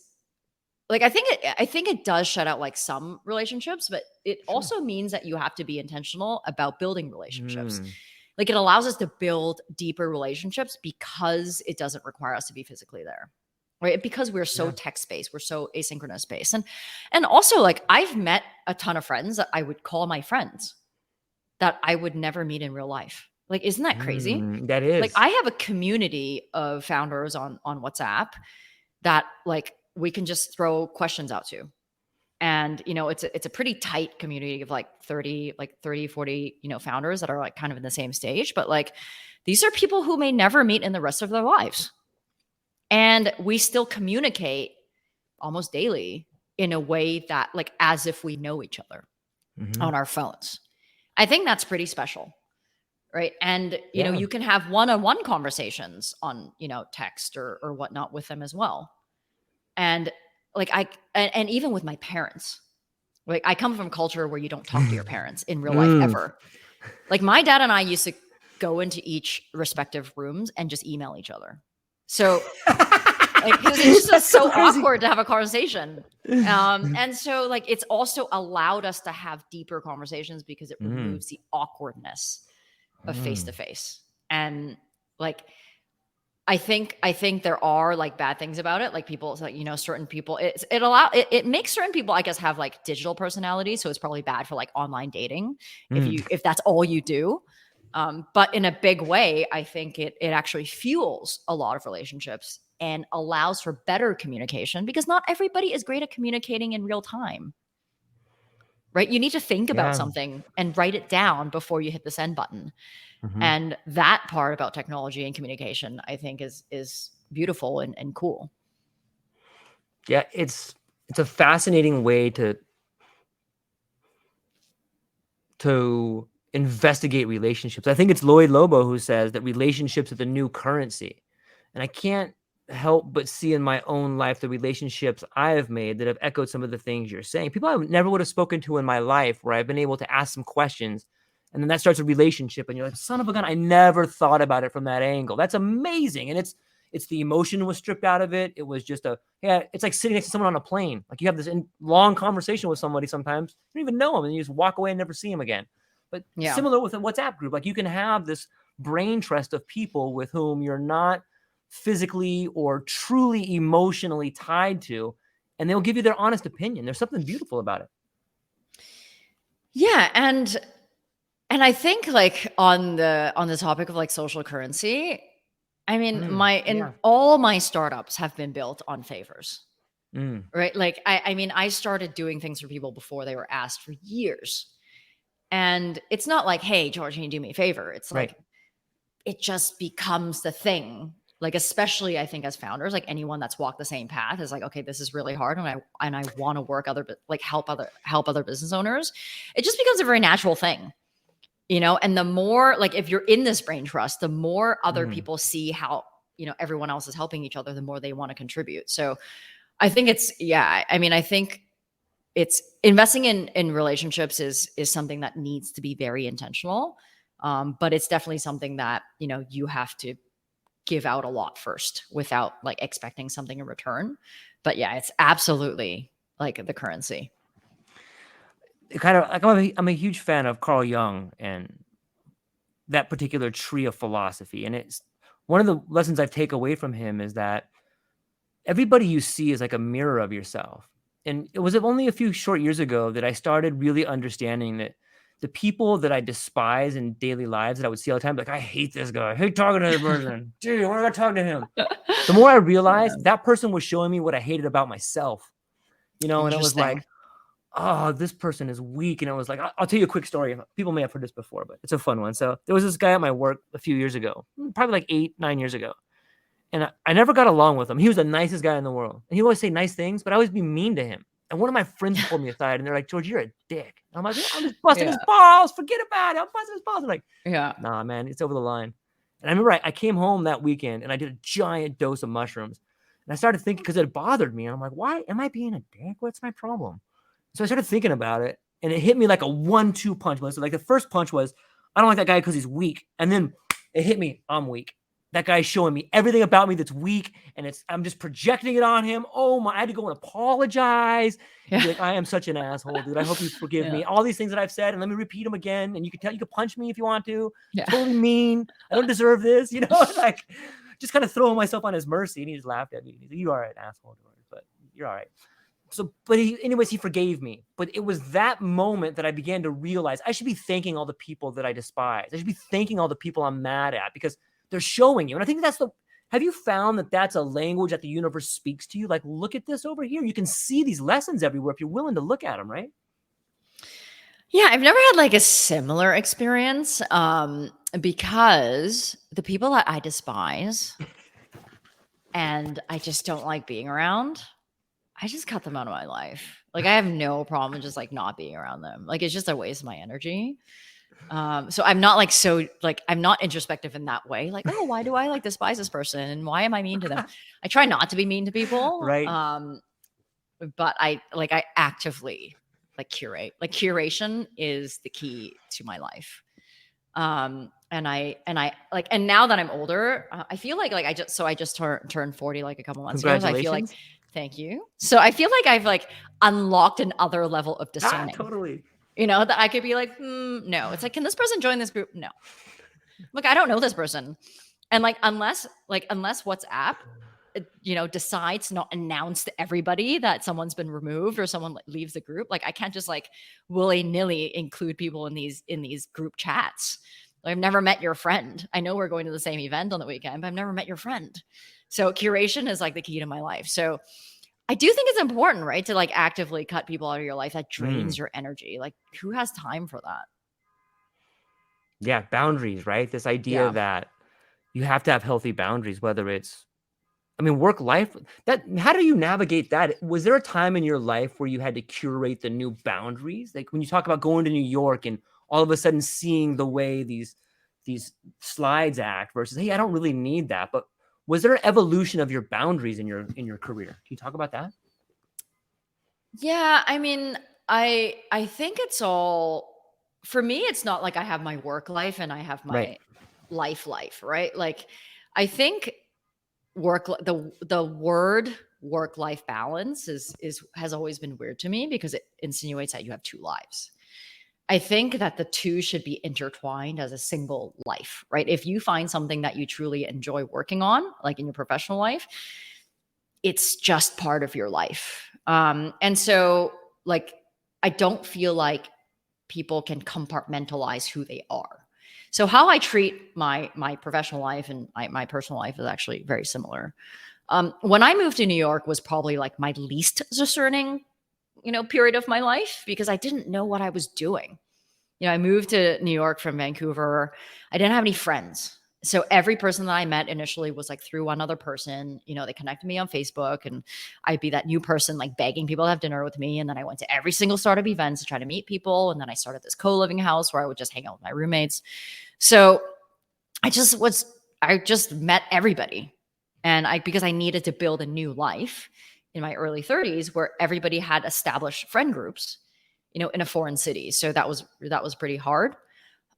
Speaker 2: I think it does shut out some relationships, but it also means that you have to be intentional about building relationships. It allows us to build deeper relationships because it doesn't require us to be physically there. Right. Because we're so text-based, we're so asynchronous based. And also I've met a ton of friends that I would call my friends that I would never meet in real life. Isn't that crazy?
Speaker 1: That is.
Speaker 2: I have a community of founders on WhatsApp that we can just throw questions out to. And, it's a pretty tight community of 30, 40, founders that are kind of in the same stage. But these are people who may never meet in the rest of their lives. And we still communicate almost daily in a way that as if we know each other on our phones. I think that's pretty special. Right. And, you can have one-on-one conversations on, text or whatnot with them as well. And and even with my parents, I come from a culture where you don't talk to your parents in real life ever. My dad and I used to go into each respective rooms and just email each other. So because it's just so awkward to have a conversation. And so it's also allowed us to have deeper conversations because it removes the awkwardness of face-to-face. And I think there are like bad things about it. Like people, like, you know, certain people, it makes certain people, I guess, have like digital personalities. So it's probably bad for like online dating if that's all you do. But in a big way, I think it actually fuels a lot of relationships and allows for better communication, because not everybody is great at communicating in real time. Right? You need to think about something and write it down before you hit the send button. And that part about technology and communication, I think, is beautiful and cool.
Speaker 1: Yeah, it's a fascinating way to investigate relationships. I think it's Lloyd Lobo who says that relationships are the new currency. And I can't help but see in my own life the relationships I have made that have echoed some of the things you're saying. People I never would have spoken to in my life, where I've been able to ask some questions, and then that starts a relationship, and you're like, son of a gun, I never thought about it from that angle. That's amazing. And it's the emotion was stripped out of it. It was just it's like sitting next to someone on a plane. Like you have this long conversation with somebody sometimes. You don't even know them, and you just walk away and never see them again. But similar with a WhatsApp group, like you can have this brain trust of people with whom you're not physically or truly emotionally tied to, and they'll give you their honest opinion. There's something beautiful about it.
Speaker 2: Yeah. And I think like on the topic of like social currency, I mean, all my startups have been built on favors, right? Like, I mean, I started doing things for people before they were asked for years. And it's not like, hey, George, can you do me a favor? It's like, it just becomes the thing. Like, especially I think as founders, like anyone that's walked the same path is like, okay, this is really hard. And I want to work help other business owners. It just becomes a very natural thing. You know, and the more, like, if you're in this brain trust, the more other people see how, you know, everyone else is helping each other, the more they want to contribute. So I think I think it's investing in relationships is something that needs to be very intentional. But it's definitely something that, you know, you have to give out a lot first without like expecting something in return. But yeah, it's absolutely like the currency.
Speaker 1: kind of like I'm a huge fan of Carl Jung and that particular tree of philosophy. And it's one of the lessons I've taken away from him is that everybody you see is like a mirror of yourself. And it was only a few short years ago that I started really understanding that the people that I despise in daily lives that I would see all the time, like, I hate this guy. I hate talking to this person. Dude, why do I talk to him? The more I realized that person was showing me what I hated about myself, and it was like, oh, this person is weak. And it was like, I'll tell you a quick story. People may have heard this before, but it's a fun one. So there was this guy at my work a few years ago, probably like 8-9 years ago. And I never got along with him. He was the nicest guy in the world. And he always say nice things, but I always be mean to him. And one of my friends pulled me aside and they're like, George, you're a dick. And I'm like, I'm just busting his balls. Forget about it. I'm busting his balls. I'm like, nah, man, it's over the line. And I remember I came home that weekend and I did a giant dose of mushrooms. And I started thinking, because it bothered me. And I'm like, why am I being a dick? What's my problem? So I started thinking about it. And it hit me like a 1-2 punch. So like the first punch was, I don't like that guy because he's weak. And then it hit me, I'm weak. That guy's showing me everything about me that's weak, and I'm just projecting it on him. Oh my! I had to go and apologize. Be like, I am such an asshole, dude. I hope you forgive me. All these things that I've said, and let me repeat them again. And you can punch me if you want to. Totally mean. I don't deserve this. Like just kind of throwing myself on his mercy. And he just laughed at me. He's like, you are an asshole, but you're all right. So, but he forgave me. But it was that moment that I began to realize I should be thanking all the people that I despise. I should be thanking all the people I'm mad at because they're showing you. And I think have you found that that's a language that the universe speaks to you? Like, look at this over here. You can see these lessons everywhere if you're willing to look at them, right?
Speaker 2: Yeah, I've never had like a similar experience because the people that I despise and I just don't like being around, I just cut them out of my life. Like, I have no problem just like not being around them. Like, it's just a waste of my energy. So I'm not I'm not introspective in that way. Like, oh, why do I like despise this person? And why am I mean to them? I try not to be mean to people.
Speaker 1: Right.
Speaker 2: But I actively curate. Like, curation is the key to my life. And now that I'm older, I feel like I just turned 40 like a couple months ago. So I feel like, thank you. So I feel like I've unlocked another level of discerning.
Speaker 1: Totally.
Speaker 2: That I could be like, no. It's like, can this person join this group? No. Look, I don't know this person. And unless WhatsApp, decides to not announce to everybody that someone's been removed or someone leaves the group, I can't just willy-nilly include people in these group chats. I've never met your friend. I know we're going to the same event on the weekend, but I've never met your friend. So curation is the key to my life. So I do think it's important, right? To actively cut people out of your life that drains your energy. Who has time for that?
Speaker 1: Yeah. Boundaries, right? This idea that you have to have healthy boundaries, whether it's, work life. How do you navigate that? Was there a time in your life where you had to curate the new boundaries? Like when you talk about going to New York and all of a sudden seeing the way these slides act versus, hey, I don't really need that. But was there an evolution of your boundaries in your career? Can you talk about that?
Speaker 2: Yeah, I think it's all, for me, it's not like I have my work life and I have my life, right? I think the word work-life balance has always been weird to me because it insinuates that you have two lives. I think that the two should be intertwined as a single life, right? If you find something that you truly enjoy working on, like in your professional life, it's just part of your life. And so I don't feel like people can compartmentalize who they are. So how I treat my professional life and my personal life is actually very similar. When I moved to New York was probably my least discerning, period of my life because I didn't know what I was doing. I moved to New York from Vancouver. I didn't have any friends. So every person that I met initially was through one other person. They connected me on Facebook and I'd be that new person begging people to have dinner with me. And then I went to every single startup event to try to meet people. And then I started this co-living house where I would just hang out with my roommates. So I just met everybody. And because I needed to build a new life in my early 30s where everybody had established friend groups, in a foreign city. So that was pretty hard.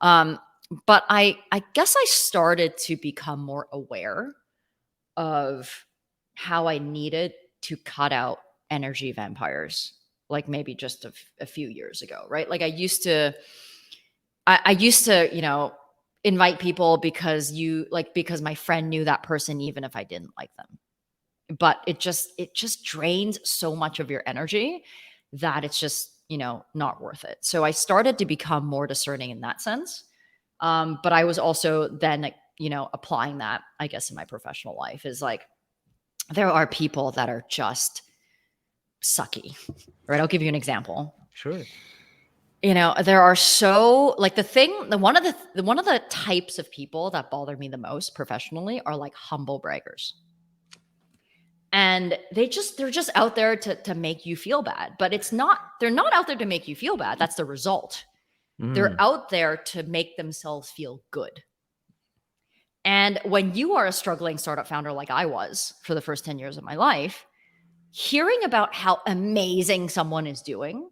Speaker 2: But I guess I started to become more aware of how I needed to cut out energy vampires like maybe just a few years ago, right? Like I used to, you know, invite people because because my friend knew that person, even if I didn't like them. But it just drains so much of your energy that it's just, you know, not worth it. So I started to become more discerning in that sense. But I was also then, you know, applying that, I guess, in my professional life is like, there are people that are just sucky, right? I'll give you an example.
Speaker 1: Sure.
Speaker 2: You know, there are so like one of the types of people that bother me the most professionally are like humble braggers. And they're just out there to make you feel bad, but they're not out there to make you feel bad. That's the result. They're out there to make themselves feel good. And when you are a struggling startup founder like I was for the first 10 years of my life, hearing about how amazing someone is doing,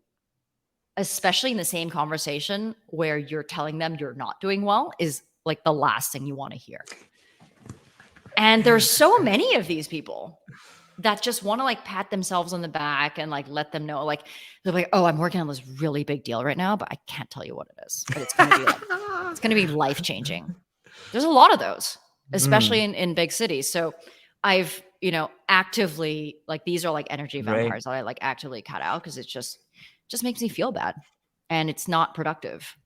Speaker 2: especially in the same conversation where you're telling them you're not doing well, is like the last thing you want to hear. And there's so many of these people that just want to like pat themselves on the back and like let them know, like they're like, oh, I'm working on this really big deal right now, but I can't tell you what it is. But it's going to be life changing. There's a lot of those, especially in big cities. So I've, you know, actively, like these are like energy vampires that I like actively cut out because it just makes me feel bad and it's not productive.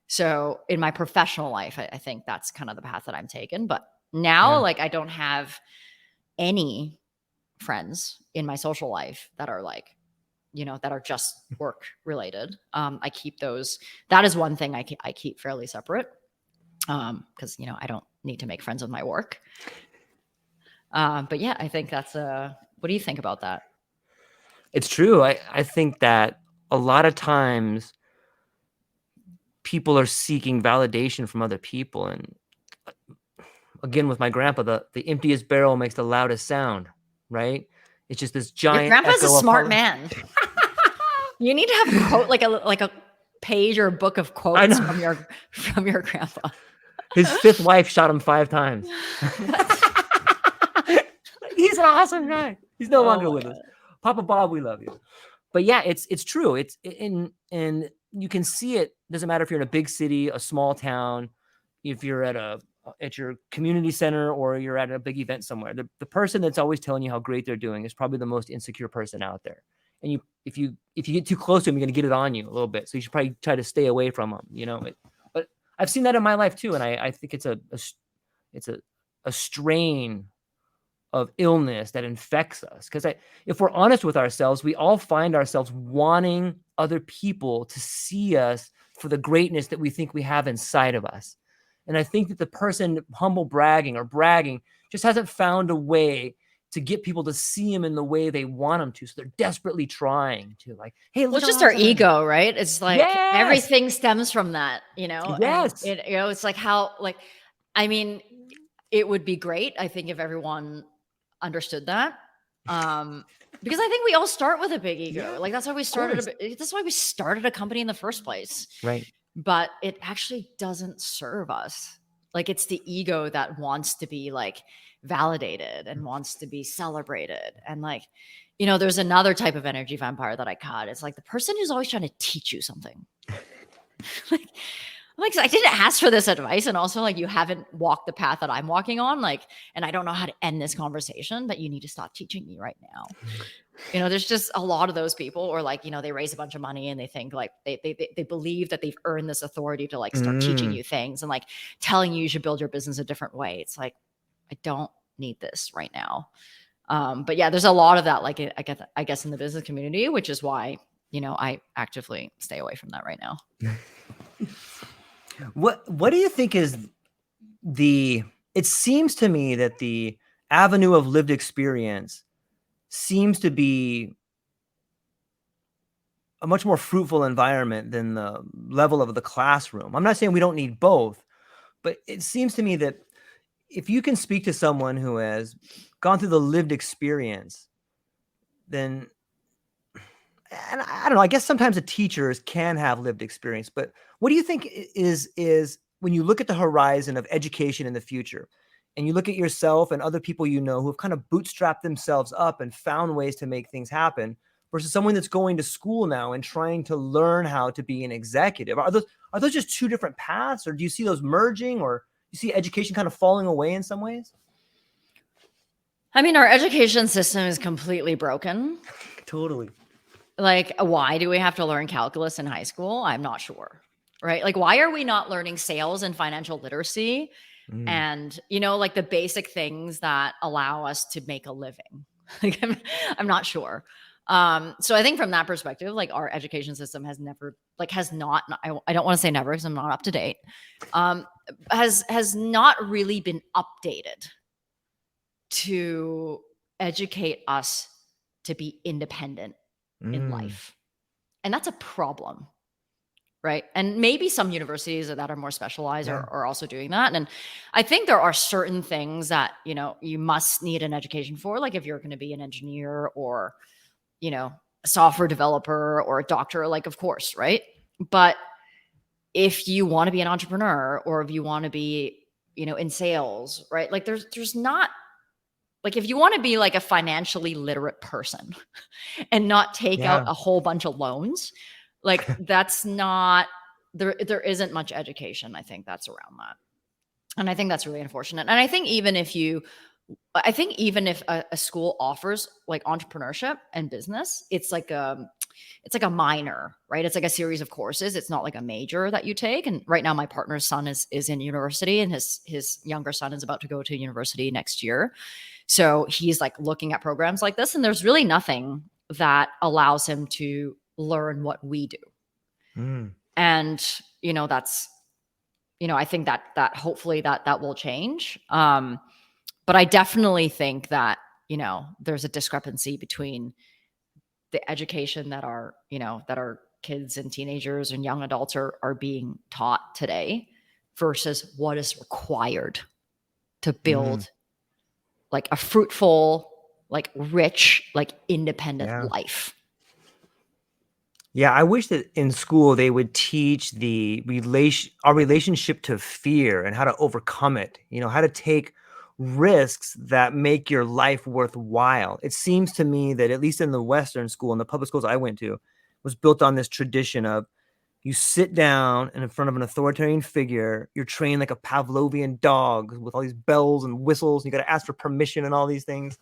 Speaker 2: So in my professional life, I think that's kind of the path that I'm taking. But now, like I don't have any friends in my social life that are like, you know, that are just work related. I keep those. That is one thing I keep fairly separate because, you know, I don't need to make friends with my work. But yeah, I think that's what do you think about that?
Speaker 1: It's true. I think that a lot of times people are seeking validation from other people. And again, with my grandpa, the emptiest barrel makes the loudest sound, right? It's just this giant.
Speaker 2: Your grandpa's a smart man. You need to have a quote, like a page or a book of quotes from your grandpa.
Speaker 1: His fifth wife shot him 5 times. He's an awesome guy. He's no longer with us. Papa Bob, we love you. But yeah, it's true. It's and you can see it. Doesn't matter if you're in a big city, a small town, if you're at your community center or you're at a big event somewhere. The person that's always telling you how great they're doing is probably the most insecure person out there. And if you get too close to him, you're going to get it on you a little bit. So you should probably try to stay away from him, you know. But I've seen that in my life too, and I think it's a strain of illness that infects us. Because if we're honest with ourselves, we all find ourselves wanting other people to see us for the greatness that we think we have inside of us. And I think that the person humble bragging just hasn't found a way to get people to see him in the way they want them to. So they're desperately trying to, like, hey,
Speaker 2: well, it's just our ego, right? It's like everything stems from that, you know?
Speaker 1: Yes.
Speaker 2: And you know, it's like how, like, I mean, it would be great, I think, if everyone understood that. Because I think we all start with a big ego. Like that's why we started. That's why we started a company in the first place.
Speaker 1: Right.
Speaker 2: But it actually doesn't serve us. Like it's the ego that wants to be like validated and wants to be celebrated. And like, you know, there's another type of energy vampire that I caught. It's like the person who's always trying to teach you something. Like, I didn't ask for this advice. And also like, you haven't walked the path that I'm walking on. Like, and I don't know how to end this conversation, but you need to stop teaching me right now. You know, there's just a lot of those people, or like, you know, they raise a bunch of money and they think like they believe that they've earned this authority to like start teaching you things and like telling you should build your business a different way. It's like, I don't need this right now. But yeah, there's a lot of that, like I guess in the business community, which is why, you know, I actively stay away from that right now.
Speaker 1: What do you think is it seems to me that the avenue of lived experience seems to be a much more fruitful environment than the level of the classroom. I'm not saying we don't need both, but it seems to me that if you can speak to someone who has gone through the lived experience, then, and I don't know, I guess sometimes the teachers can have lived experience, but what do you think is when you look at the horizon of education in the future and you look at yourself and other people, you know, who have kind of bootstrapped themselves up and found ways to make things happen, versus someone that's going to school now and trying to learn how to be an executive? Are those just two different paths, or do you see those merging, or you see education kind of falling away in some ways?
Speaker 2: I mean, our education system is completely broken.
Speaker 1: Totally.
Speaker 2: Like, why do we have to learn calculus in high school? I'm not sure. Right? Like, why are we not learning sales and financial literacy and, like the basic things that allow us to make a living? Like, I'm not sure. So I think from that perspective, like our education system has never, like, has not, I don't want to say never because I'm not up to date, has not really been updated to educate us to be independent in life. And that's a problem, right? And maybe some universities that are more specialized are also doing that. And I think there are certain things that, you must need an education for, like if you're going to be an engineer or, a software developer or a doctor, like, of course, right? But if you want to be an entrepreneur or if you want to be, in sales, right? Like there's not, like, if you want to be like a financially literate person and not take out a whole bunch of loans, like that's not, there isn't much education. I think that's around that. And I think that's really unfortunate. And I think even if a school offers like entrepreneurship and business, it's like a minor, right? It's like a series of courses. It's not like a major that you take. And right now my partner's son is in university, and his younger son is about to go to university next year. So he's like looking at programs like this, and there's really nothing that allows him to learn what we do. And, that's, I think that hopefully that will change. But I definitely think that, there's a discrepancy between the education that our kids and teenagers and young adults are being taught today versus what is required to build like a fruitful, like rich, like independent life.
Speaker 1: Yeah, I wish that in school they would teach our relationship to fear and how to overcome it. How to take risks that make your life worthwhile. It seems to me that at least in the Western school and the public schools I went to was built on this tradition of you sit down and in front of an authoritarian figure, you're trained like a Pavlovian dog with all these bells and whistles. And you got to ask for permission and all these things.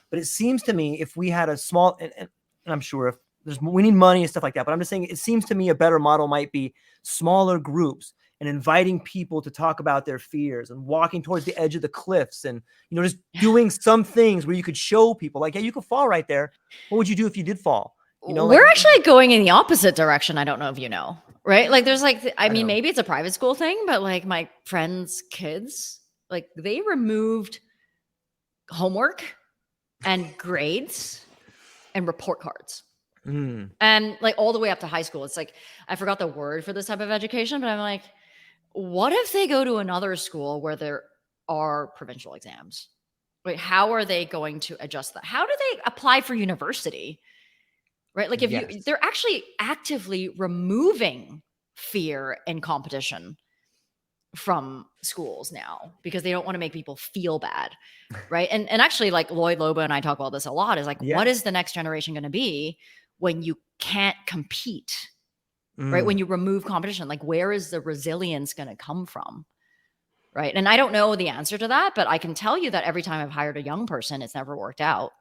Speaker 1: But it seems to me if we had a small, and I'm sure if we need money and stuff like that, but I'm just saying it seems to me a better model might be smaller groups and inviting people to talk about their fears and walking towards the edge of the cliffs and, just doing some things where you could show people like, hey, you could fall right there. What would you do if you did fall?
Speaker 2: We're actually going in the opposite direction. I don't know if you know, right? Like there's like, I mean, maybe it's a private school thing, but like my friends' kids, like they removed homework and grades and report cards. And like all the way up to high school. It's like, I forgot the word for this type of education, but I'm like, what if they go to another school where there are provincial exams? Like, how are they going to adjust that? How do they apply for university? Right? Like if they're actually actively removing fear and competition from schools now because they don't want to make people feel bad. Right. And actually like Lloyd Loba and I talk about this a lot is like, what is the next generation going to be when you can't compete, right? When you remove competition, like where is the resilience going to come from? Right. And I don't know the answer to that, but I can tell you that every time I've hired a young person, it's never worked out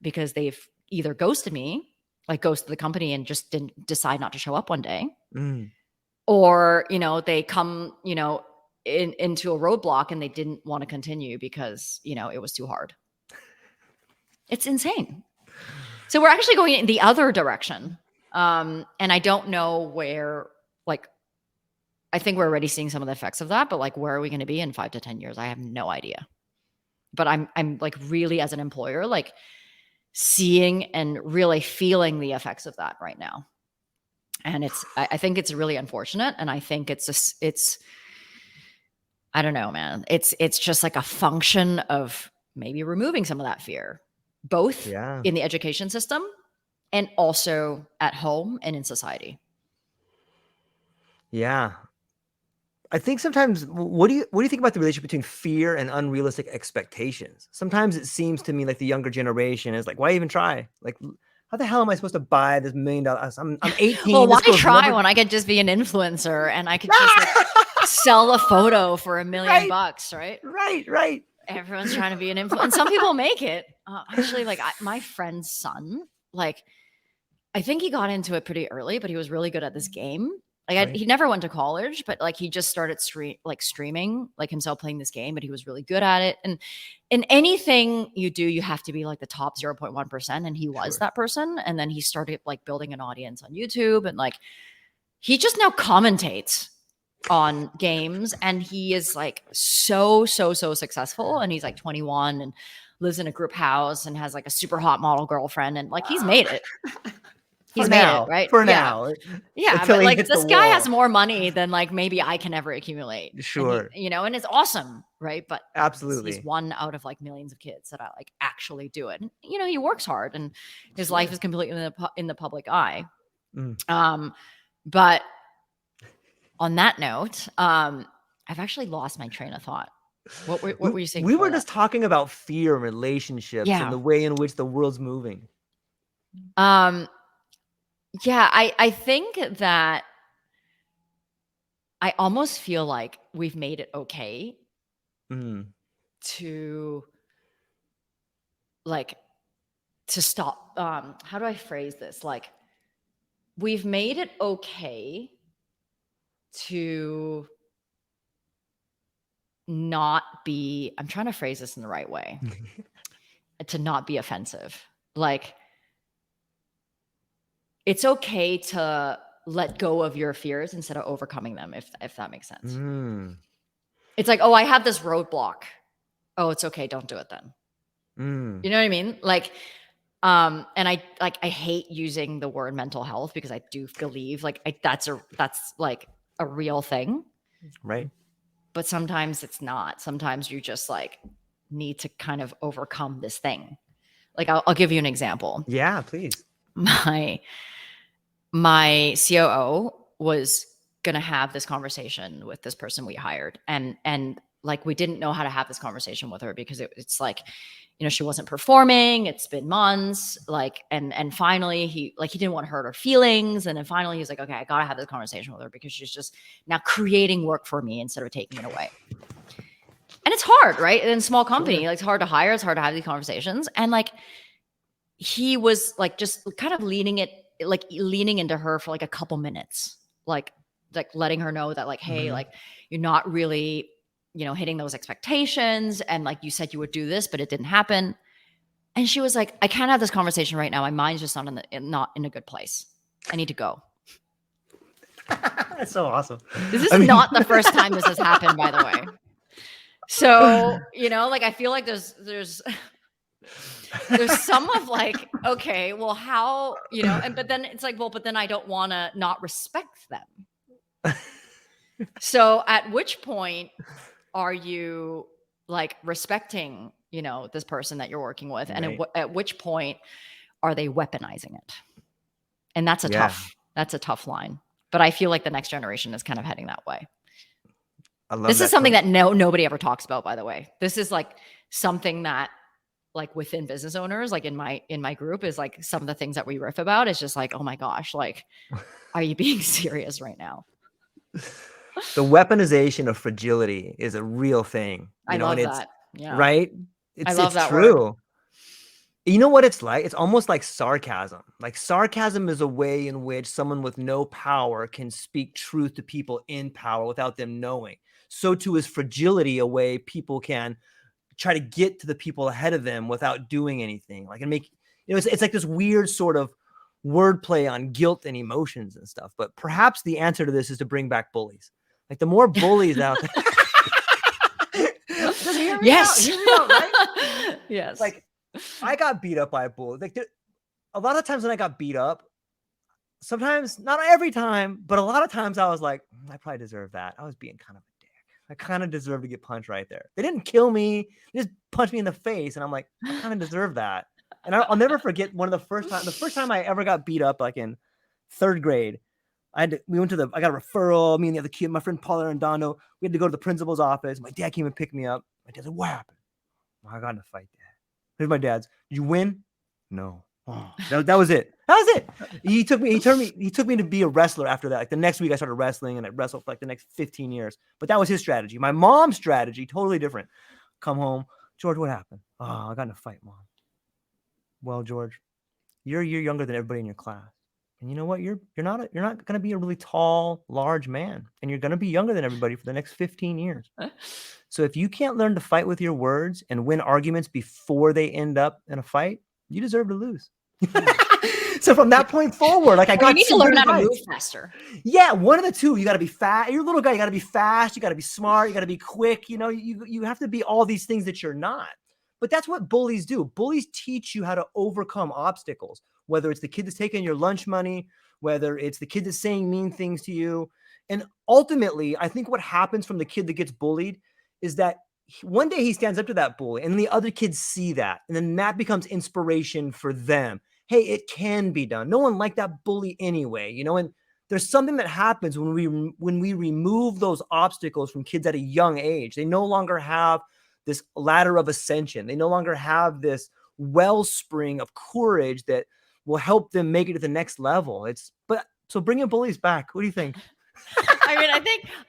Speaker 2: because they've either ghosted me, like ghosted the company and just didn't decide not to show up one day. Or, they come, into a roadblock and they didn't want to continue because, it was too hard. It's insane. So we're actually going in the other direction. And I don't know where, like, I think we're already seeing some of the effects of that, but like, where are we going to be in 5 to 10 years? I have no idea. But I'm like really as an employer, like seeing and really feeling the effects of that right now. And I think it's really unfortunate. And I think it's I don't know, man. It's just like a function of maybe removing some of that fear, both in the education system and also at home and in society.
Speaker 1: Yeah. I think sometimes, what do you think about the relationship between fear and unrealistic expectations? Sometimes it seems to me like the younger generation is like, why even try? Like, how the hell am I supposed to buy this $1 million? I'm 18.
Speaker 2: Well, why
Speaker 1: This girl's
Speaker 2: try
Speaker 1: never...
Speaker 2: when I could just be an influencer and I could just like sell a photo for $1 million, right?
Speaker 1: Right.
Speaker 2: Everyone's trying to be an influencer. And some people make it. Actually, like my friend's son, like I think he got into it pretty early, but he was really good at this game. Like he never went to college, but like he just started streaming like himself playing this game, but he was really good at it. And in anything you do, you have to be like the top 0.1%. And he was that person. And then he started like building an audience on YouTube, and like he just now commentates on games, and he is like so successful. And he's like 21 and lives in a group house and has like a super hot model girlfriend, and like he's made it. He's made it, right?
Speaker 1: For now.
Speaker 2: Yeah, but like this guy has more money than like maybe I can ever accumulate.
Speaker 1: Sure.
Speaker 2: And he, and it's awesome, right? But
Speaker 1: absolutely,
Speaker 2: he's one out of like millions of kids that I like actually do it. And he works hard, and his life is completely in the public eye. But on that note, I've actually lost my train of thought. What were you saying?
Speaker 1: We were just talking about fear and relationships and the way in which the world's moving.
Speaker 2: Yeah, I think that I almost feel like we've made it okay to stop. How do I phrase this? Like, we've made it okay to not be, I'm trying to phrase this in the right way, to not be offensive. Like, it's okay to let go of your fears instead of overcoming them, if that makes sense. It's like, oh, I have this roadblock. Oh, it's okay. Don't do it then. You know what I mean? Like, and I hate using the word mental health, because I do believe like that's like a real thing.
Speaker 1: Right.
Speaker 2: But sometimes it's not. Sometimes you just like need to kind of overcome this thing. Like I'll give you an example.
Speaker 1: Yeah, please.
Speaker 2: My COO was going to have this conversation with this person we hired. And like, we didn't know how to have this conversation with her, because it's like, she wasn't performing. It's been months. Like, and finally he didn't want to hurt her feelings. And then finally he was like, okay, I got to have this conversation with her, because she's just now creating work for me instead of taking it away. And it's hard, right? In a small company, like it's hard to hire. It's hard to have these conversations. And like, he was like, just kind of leaning into her for like a couple minutes, like letting her know that like, hey, like you're not really, hitting those expectations. And like, you said you would do this, but it didn't happen. And she was like, I can't have this conversation right now. My mind's just not in a good place. I need to go.
Speaker 1: That's so awesome.
Speaker 2: This is not the first time this has happened, by the way. So, like, I feel like there's some of like, okay, well, how, but then it's like, well, but then I don't want to not respect them. So at which point are you like respecting, this person that you're working with? And at which point are they weaponizing it? And that's a tough line. But I feel like the next generation is kind of heading that way. This is something that nobody ever talks about, by the way. This is like something that, like within business owners, like in my group, is like some of the things that we riff about is just like, oh my gosh, like, are you being serious right now?
Speaker 1: The weaponization of fragility is a real thing.
Speaker 2: I love that. Yeah.
Speaker 1: Right?
Speaker 2: I love that
Speaker 1: true.
Speaker 2: word.
Speaker 1: You know what it's like? It's almost like sarcasm. Like sarcasm is a way in which someone with no power can speak truth to people in power without them knowing. So too is fragility a way people can try to get to the people ahead of them without doing anything. Like, and make, it's like this weird sort of wordplay on guilt and emotions and stuff. But perhaps the answer to this is to bring back bullies. Like, the more bullies out there. Just hear me out. Hear me out, right?
Speaker 2: Yes.
Speaker 1: Like, I got beat up by a bully. Like, a lot of times when I got beat up, sometimes, not every time, but a lot of times I was like, I probably deserve that. I was being kind of a dick. I kind of deserve to get punched right there. They didn't kill me. They just punched me in the face. And I'm like, I kind of deserve that. And I'll never forget the first time I ever got beat up, like in 3rd grade. I got a referral. Me and the other kid, my friend Paula and Dondo, we had to go to the principal's office. My dad came and picked me up. My dad said, what happened? Well, I got in a fight, Dad. Here's my dad's. Did you win? No. Oh, that was it. That was it. He took me to be a wrestler after that. Like the next week I started wrestling and I wrestled for like the next 15 years. But that was his strategy. My mom's strategy, totally different. Come home. George, what happened? Oh, I got in a fight, Mom. Well, George, you're a year younger than everybody in your class. And you know what? You're not going to be a really tall, large man. And you're going to be younger than everybody for the next 15 years. So if you can't learn to fight with your words and win arguments before they end up in a fight, you deserve to lose. So from that point forward, like I got
Speaker 2: you need to learn how to move faster.
Speaker 1: Yeah, one of the two. You got to be fast. You're a little guy. You got to be fast. You got to be smart. You got to be quick. You know, you have to be all these things that you're not. But that's what bullies do. Bullies teach you how to overcome obstacles, whether it's the kid that's taking your lunch money, whether it's the kid that's saying mean things to you. And ultimately, I think what happens from the kid that gets bullied is that one day he stands up to that bully and the other kids see that. And then that becomes inspiration for them. Hey, it can be done. No one liked that bully anyway, you know, and there's something that happens when we remove those obstacles from kids at a young age. They no longer have this ladder of ascension. They no longer have this wellspring of courage that will help them make it to the next level. So bringing bullies back. What do you think?
Speaker 2: I mean,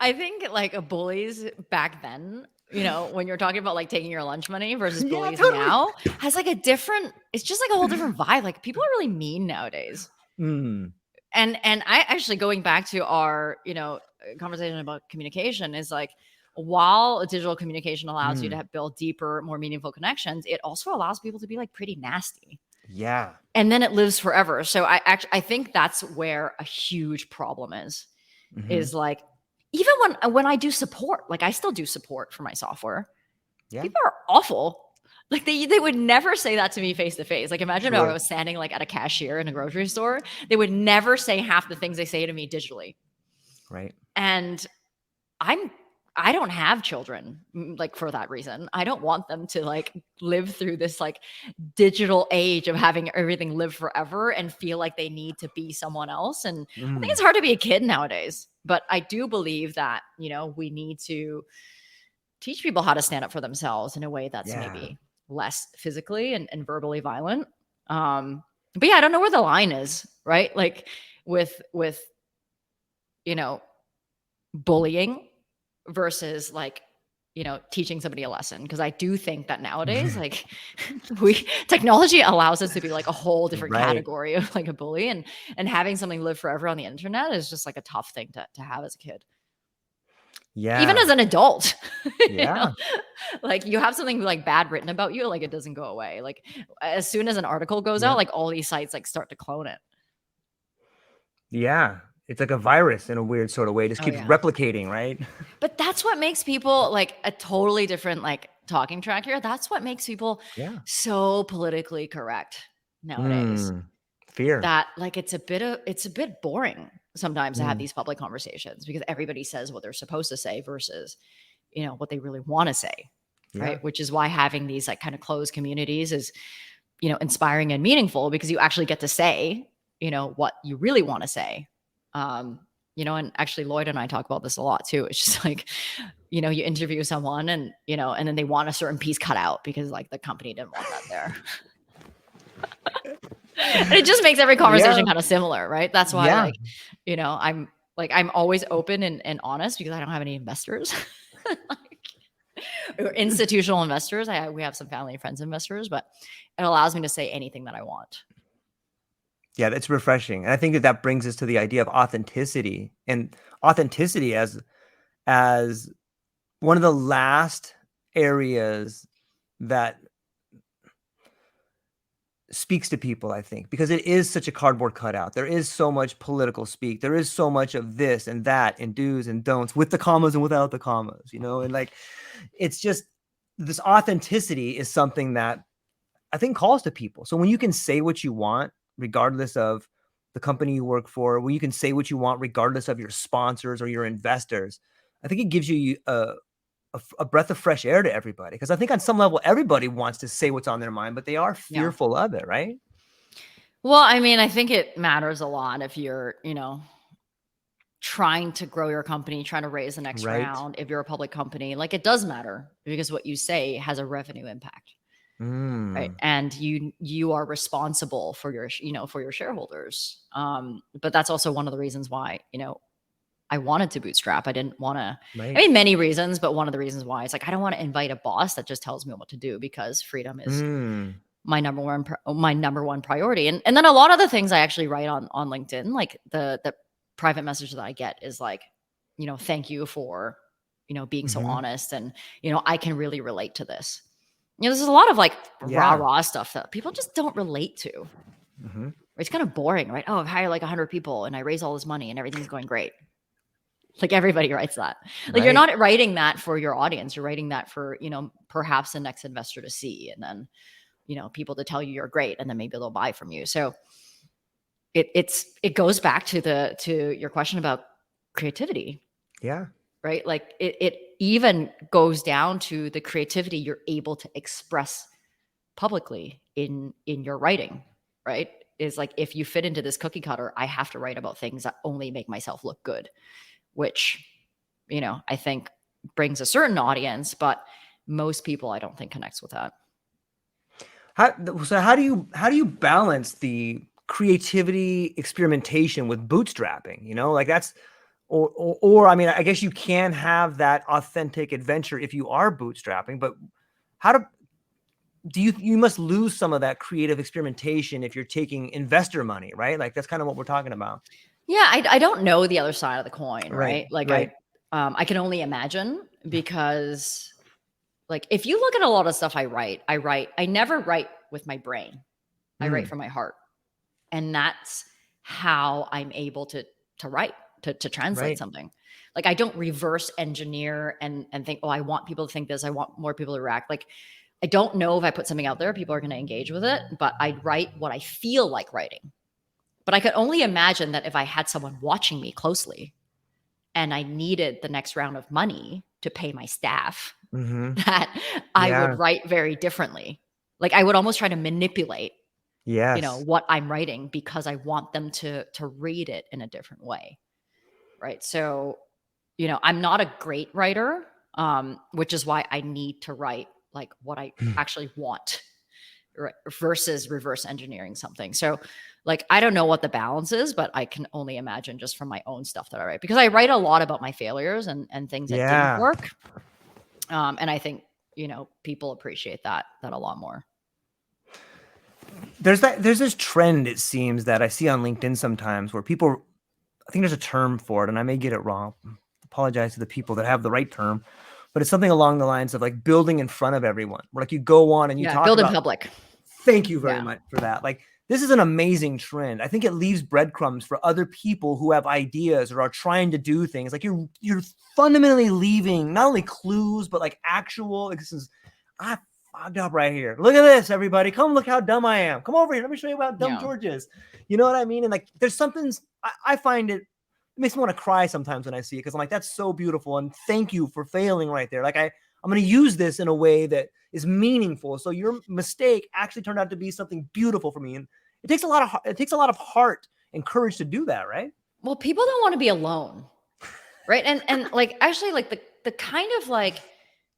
Speaker 2: I think like bullies back then, you know, when you're talking about like taking your lunch money versus bullies now, has like it's just like a whole different vibe. Like people are really mean nowadays. And I actually, going back to our, you know, conversation about communication, is like, while digital communication allows you to build deeper, more meaningful connections, it also allows people to be like pretty nasty.
Speaker 1: Yeah.
Speaker 2: And then it lives forever. So I think that's where a huge problem is like, even when I do support, like I still do support for my software. Yeah. People are awful. Like they would never say that to me face to face. Like imagine if I was standing like at a cashier in a grocery store, they would never say half the things they say to me digitally.
Speaker 1: Right.
Speaker 2: And I don't have children like for that reason. I don't want them to like live through this like digital age of having everything live forever and feel like they need to be someone else. And I think it's hard to be a kid nowadays, but I do believe that, you know, we need to teach people how to stand up for themselves in a way that's maybe less physically and verbally violent. But yeah, I don't know where the line is, right? Like with, you know, bullying versus like, you know, teaching somebody a lesson. Because I do think that nowadays, like technology allows us to be like a whole different category of like a bully, and having something live forever on the internet is just like a tough thing to have as a kid. Yeah. Even as an adult. Yeah. You know? Like you have something like bad written about you, like it doesn't go away. Like as soon as an article goes out, like all these sites like start to clone it.
Speaker 1: Yeah. It's like a virus in a weird sort of way. It just keeps replicating, right?
Speaker 2: But that's what makes people like a totally different like talking track here. That's what makes people so politically correct nowadays.
Speaker 1: Fear.
Speaker 2: That like it's a bit boring sometimes to have these public conversations because everybody says what they're supposed to say versus, you know, what they really want to say. Right. Which is why having these like kind of closed communities is, you know, inspiring and meaningful because you actually get to say, you know, what you really want to say. You know, and actually Lloyd and I talk about this a lot too. It's just like, you know, you interview someone and, you know, and then they want a certain piece cut out because like the company didn't want that there. And it just makes every conversation kind of similar, right? That's why like, you know, I'm always open and honest because I don't have any investors. Or institutional investors. We have some family and friends investors, but it allows me to say anything that I want.
Speaker 1: Yeah, that's refreshing. And I think that brings us to the idea of authenticity, and authenticity as one of the last areas that speaks to people, I think, because it is such a cardboard cutout. There is so much political speak. There is so much of this and that and do's and don'ts with the commas and without the commas, you know, and like, it's just this authenticity is something that I think calls to people. So when you can say what you want, regardless of the company you work for, when you can say what you want, regardless of your sponsors or your investors, I think it gives you a breath of fresh air to everybody. Because I think on some level, everybody wants to say what's on their mind, but they are fearful of it, right?
Speaker 2: Well, I mean, I think it matters a lot if you're, you know, trying to grow your company, trying to raise the next round. If you're a public company, like it does matter because what you say has a revenue impact. right? And you are responsible for your, for your shareholders. But that's also one of the reasons why, I wanted to bootstrap. I didn't want to,
Speaker 1: Right.
Speaker 2: I mean, many reasons, but one of the reasons why it's like, I don't want to invite a boss that just tells me what to do, because freedom is my number one priority. And then a lot of the things I actually write on LinkedIn, like the private message that I get is like, thank you for, being so honest. And, I can really relate to this. There's a lot of like rah stuff that people just don't relate to. It's kind of boring, right? Oh, I've hired like 100 people and I raise all this money and everything's going great. Like everybody writes that. Like you're not writing that for your audience. You're writing that for, perhaps the next investor to see, and then, people to tell you you're great, and then maybe they'll buy from you. So it goes back to your question about creativity.
Speaker 1: Yeah.
Speaker 2: Right. Like it even goes down to the creativity you're able to express publicly in your writing, right? Is like, if you fit into this cookie cutter, I have to write about things that only make myself look good, which, I think brings a certain audience, but most people I don't think connects with that.
Speaker 1: So how do you balance the creativity experimentation with bootstrapping? Like that's, or I mean, I guess you can have that authentic adventure if you are bootstrapping, but how do you must lose some of that creative experimentation if you're taking investor money, right? Like that's kind of what we're talking about.
Speaker 2: Yeah, I don't know the other side of the coin, right? Like
Speaker 1: right.
Speaker 2: I can only imagine, because like if you look at a lot of stuff I never write with my brain. I write from my heart. And that's how I'm able to write, to translate something. Like I don't reverse engineer and think, oh, I want people to think this, I want more people to react. Like I don't know if I put something out there, people are going to engage with it, but I write what I feel like writing. But I could only imagine that if I had someone watching me closely and I needed the next round of money to pay my staff, that I would write very differently. Like I would almost try to manipulate, what I'm writing, because I want them to read it in a different way. Right. So, I'm not a great writer, which is why I need to write like what I actually want, right, versus reverse engineering something. So like, I don't know what the balance is, but I can only imagine just from my own stuff that I write, because I write a lot about my failures and things that didn't work. And I think, people appreciate that a lot more.
Speaker 1: There's this trend, it seems, that I see on LinkedIn sometimes where people, I think there's a term for it and I may get it wrong. Apologize to the people that have the right term, but it's something along the lines of like building in front of everyone, where like you go on and you talk
Speaker 2: build
Speaker 1: about,
Speaker 2: in public.
Speaker 1: Thank you very much for that. Like this is an amazing trend. I think it leaves breadcrumbs for other people who have ideas or are trying to do things. Like you're fundamentally leaving not only clues, but like actual, like this is, I fogged up right here. Look at this, everybody. Come look how dumb I am. Come over here. Let me show you how dumb George is. You know what I mean? And like, there's something, I find it makes me want to cry sometimes when I see it, because I'm like, that's so beautiful. And thank you for failing right there. Like I'm going to use this in a way that is meaningful. So your mistake actually turned out to be something beautiful for me. And it takes a lot of heart and courage to do that. Right.
Speaker 2: Well, people don't want to be alone. Right. And like, actually like the kind of like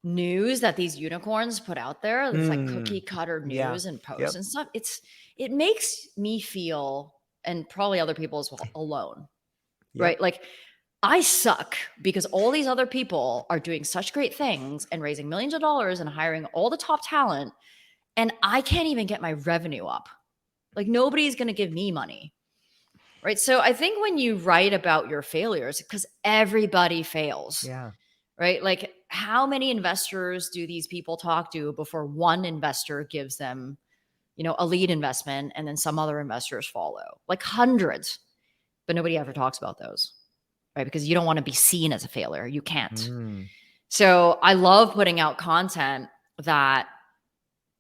Speaker 2: news that these unicorns put out there, it's like cookie cutter news and posts and stuff. It makes me feel, and probably other people as well, alone. Right. Like I suck because all these other people are doing such great things and raising millions of dollars and hiring all the top talent. And I can't even get my revenue up. Like nobody's going to give me money. Right. So I think when you write about your failures, because everybody fails.
Speaker 1: Yeah.
Speaker 2: Right. Like how many investors do these people talk to before one investor gives them, a lead investment, and then some other investors follow? Like hundreds, but nobody ever talks about those. Right. Because you don't want to be seen as a failure. You can't. So I love putting out content that,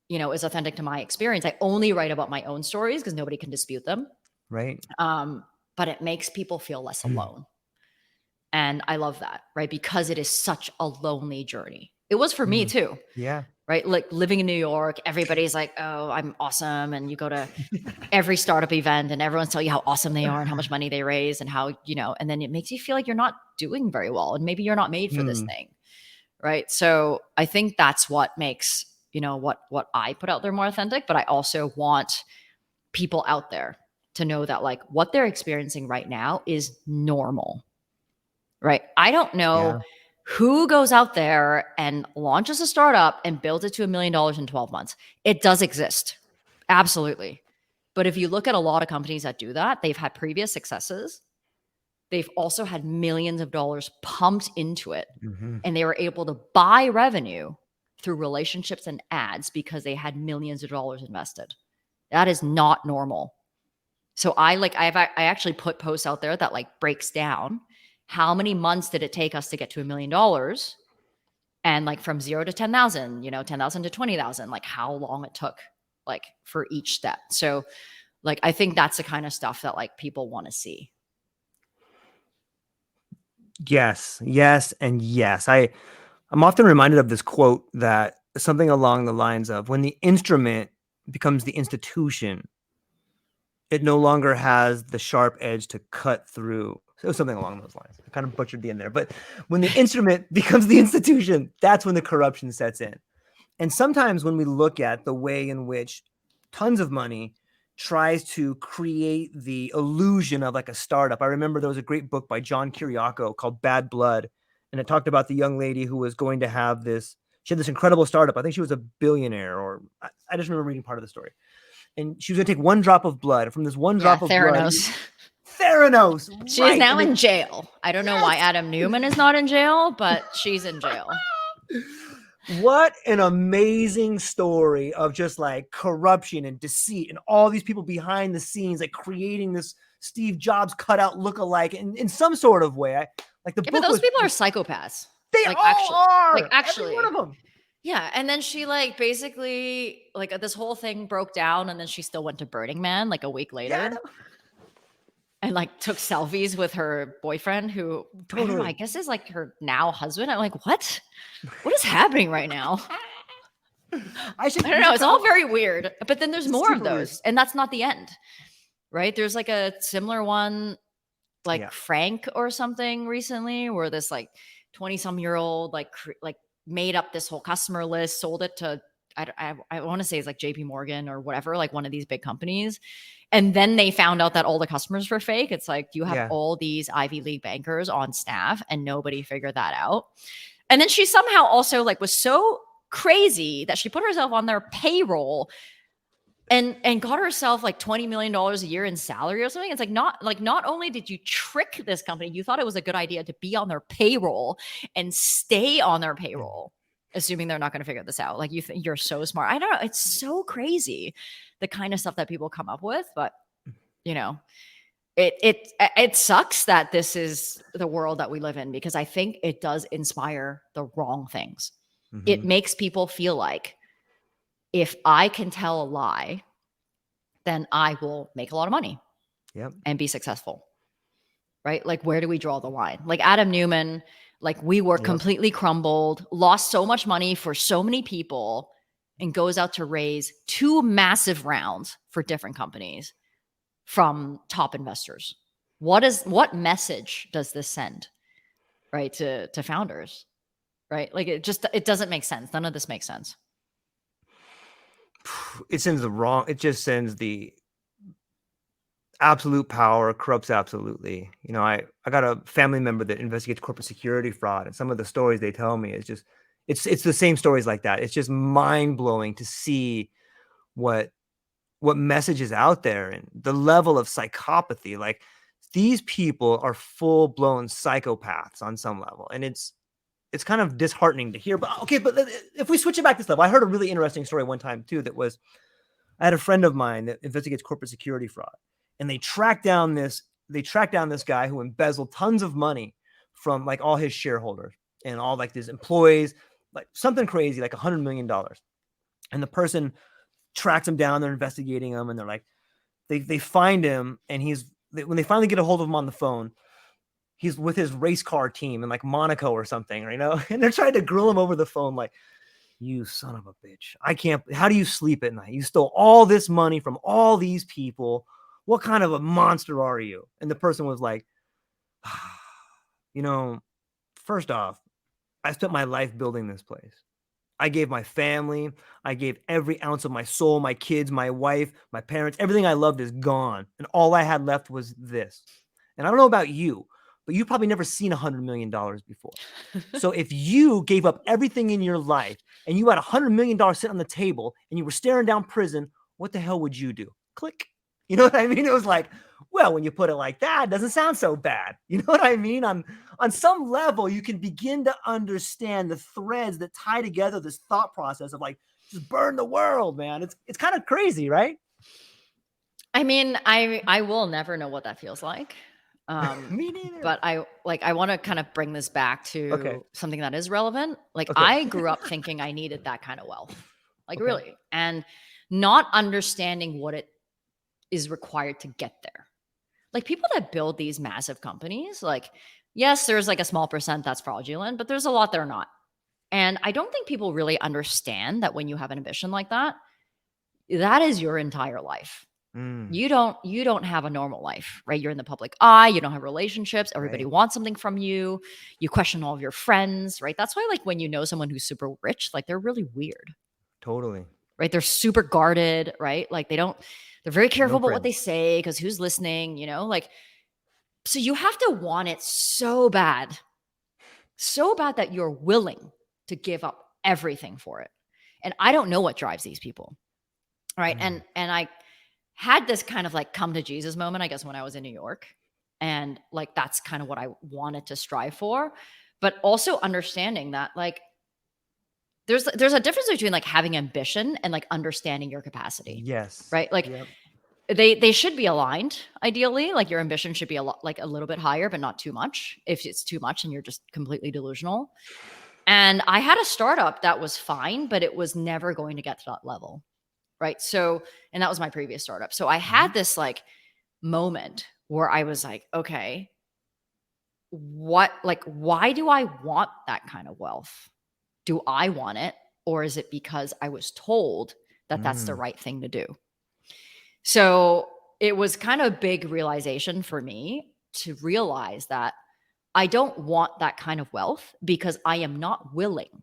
Speaker 2: is authentic to my experience. I only write about my own stories because nobody can dispute them.
Speaker 1: Right.
Speaker 2: But it makes people feel less alone. And I love that, right? Because it is such a lonely journey. It was for me too.
Speaker 1: Yeah.
Speaker 2: Right. Like living in New York, everybody's like, oh, I'm awesome. And you go to every startup event and everyone's telling you how awesome they are and how much money they raise and how, and then it makes you feel like you're not doing very well. And maybe you're not made for this thing. Right. So I think that's what makes what I put out there more authentic, but I also want people out there to know that like what they're experiencing right now is normal, right? I don't know who goes out there and launches a startup and builds it to $1 million in 12 months. It does exist. Absolutely. But if you look at a lot of companies that do that, they've had previous successes. They've also had millions of dollars pumped into it. And they were able to buy revenue through relationships and ads because they had millions of dollars invested. That is not normal. So I actually put posts out there that like breaks down how many months did it take us to get to $1 million, and like from 0 to 10,000, 10,000 to 20,000, like how long it took like for each step. So like, I think that's the kind of stuff that like people want to see.
Speaker 1: Yes, yes, and yes. I'm often reminded of this quote that something along the lines of, when the instrument becomes the institution, it no longer has the sharp edge to cut through. So something along those lines. I kind of butchered the end there. But when the instrument becomes the institution, that's when the corruption sets in. And sometimes when we look at the way in which tons of money tries to create the illusion of like a startup. I remember there was a great book by John Kiriakou called Bad Blood. And it talked about the young lady who was going to have she had this incredible startup. I think she was a billionaire, or I just remember reading part of the story. And she was going to take one drop of blood. From this one drop of
Speaker 2: Theranos.
Speaker 1: blood. Theranos.
Speaker 2: She is now in jail. I don't know why Adam Newman is not in jail, but she's in jail.
Speaker 1: What an amazing story of just like corruption and deceit and all these people behind the scenes, like creating this Steve Jobs cutout lookalike in some sort of way. But
Speaker 2: those people are psychopaths.
Speaker 1: They
Speaker 2: like,
Speaker 1: all are.
Speaker 2: Like actually,
Speaker 1: every one of them.
Speaker 2: Yeah, and then she like basically like this whole thing broke down, and then she still went to Burning Man like a week later, and like took selfies with her boyfriend, who I guess is like her now husband. I'm like, what is happening right now? I don't know. It's all very weird. But then there's more of those, weird. And that's not the end, right? There's like a similar one, like Frank or something recently, where this like 20-some-year-old like made up this whole customer list, sold it to, I want to say it's like JP Morgan or whatever, like one of these big companies. And then they found out that all the customers were fake. It's like, you have all these Ivy League bankers on staff and nobody figured that out. And then she somehow also like was so crazy that she put herself on their payroll and got herself like $20 million a year in salary or something. It's like, not only did you trick this company, you thought it was a good idea to be on their payroll and stay on their payroll, assuming they're not going to figure this out. Like, you think you're so smart. I don't know. It's so crazy, the kind of stuff that people come up with, but it sucks that this is the world that we live in, because I think it does inspire the wrong things. Mm-hmm. It makes people feel like, if I can tell a lie, then I will make a lot of money and be successful, right? Like, where do we draw the line? Like Adam Newman, like we were completely crumbled, lost so much money for so many people, and goes out to raise 2 massive rounds for different companies from top investors. What message does this send, right, to founders, right? Like, it doesn't make sense. None of this makes sense.
Speaker 1: It just sends the absolute power, corrupts absolutely. I got a family member that investigates corporate security fraud, and some of the stories they tell me is just, it's the same stories like that. It's just mind blowing to see what message is out there and the level of psychopathy. Like, these people are full blown psychopaths on some level, and it's kind of disheartening to hear. But if we switch it back to stuff, I heard a really interesting story one time too. I had a friend of mine that investigates corporate security fraud, and they tracked down this guy who embezzled tons of money from like all his shareholders and all like his employees, like something crazy, like $100 million. And the person tracks him down. They're investigating him, and they're like, they find him, and when they finally get a hold of him on the phone, he's with his race car team in like Monaco or something, and they're trying to grill him over the phone. Like, you son of a bitch. How do you sleep at night? You stole all this money from all these people. What kind of a monster are you? And the person was like, first off, I spent my life building this place. I gave my family, I gave every ounce of my soul, my kids, my wife, my parents, everything I loved is gone. And all I had left was this. And I don't know about you, but you've probably never seen $100 million before. So if you gave up everything in your life and you had $100 million sitting on the table and you were staring down prison, what the hell would you do? Click. You know what I mean? It was like, well, when you put it like that, it doesn't sound so bad. You know what I mean? On some level, you can begin to understand the threads that tie together this thought process of like, just burn the world, man. It's kind of crazy, right?
Speaker 2: I mean, I will never know what that feels like.
Speaker 1: Me neither.
Speaker 2: But I want to kind of bring this back to
Speaker 1: Okay.
Speaker 2: something that is relevant. Like
Speaker 1: Okay.
Speaker 2: I grew up thinking I needed that kind of wealth, like
Speaker 1: Okay.
Speaker 2: really, and not understanding what it is required to get there. Like people that build these massive companies, like yes, there's like a small percent that's fraudulent, but there's a lot that are not. And I don't think people really understand that when you have an ambition like that, that is your entire life. You don't have a normal life, right? You're in the public eye, you don't have relationships, everybody
Speaker 1: Right.
Speaker 2: wants something from you. You question all of your friends, right? That's why like when you know someone who's super rich, like they're really weird.
Speaker 1: Totally.
Speaker 2: Right? They're super guarded, right? Like they're very careful
Speaker 1: No
Speaker 2: about what they
Speaker 1: friends.
Speaker 2: say because who's listening, like so you have to want it so bad that you're willing to give up everything for it. And I don't know what drives these people. Right? And I had this kind of like come to Jesus moment, I guess, when I was in New York. And like, that's kind of what I wanted to strive for. But also understanding that like, there's a difference between like having ambition and like understanding your capacity.
Speaker 1: Yes.
Speaker 2: Right. Like
Speaker 1: Yep.
Speaker 2: they should be aligned ideally. Like your ambition should be like a little bit higher, but not too much. If it's too much and you're just completely delusional. And I had a startup that was fine, but it was never going to get to that level. Right. So, and that was my previous startup. So I had this like moment where I was like, okay, why do I want that kind of wealth? Do I want it? Or is it because I was told that that's the right thing to do? So it was kind of a big realization for me to realize that I don't want that kind of wealth because I am not willing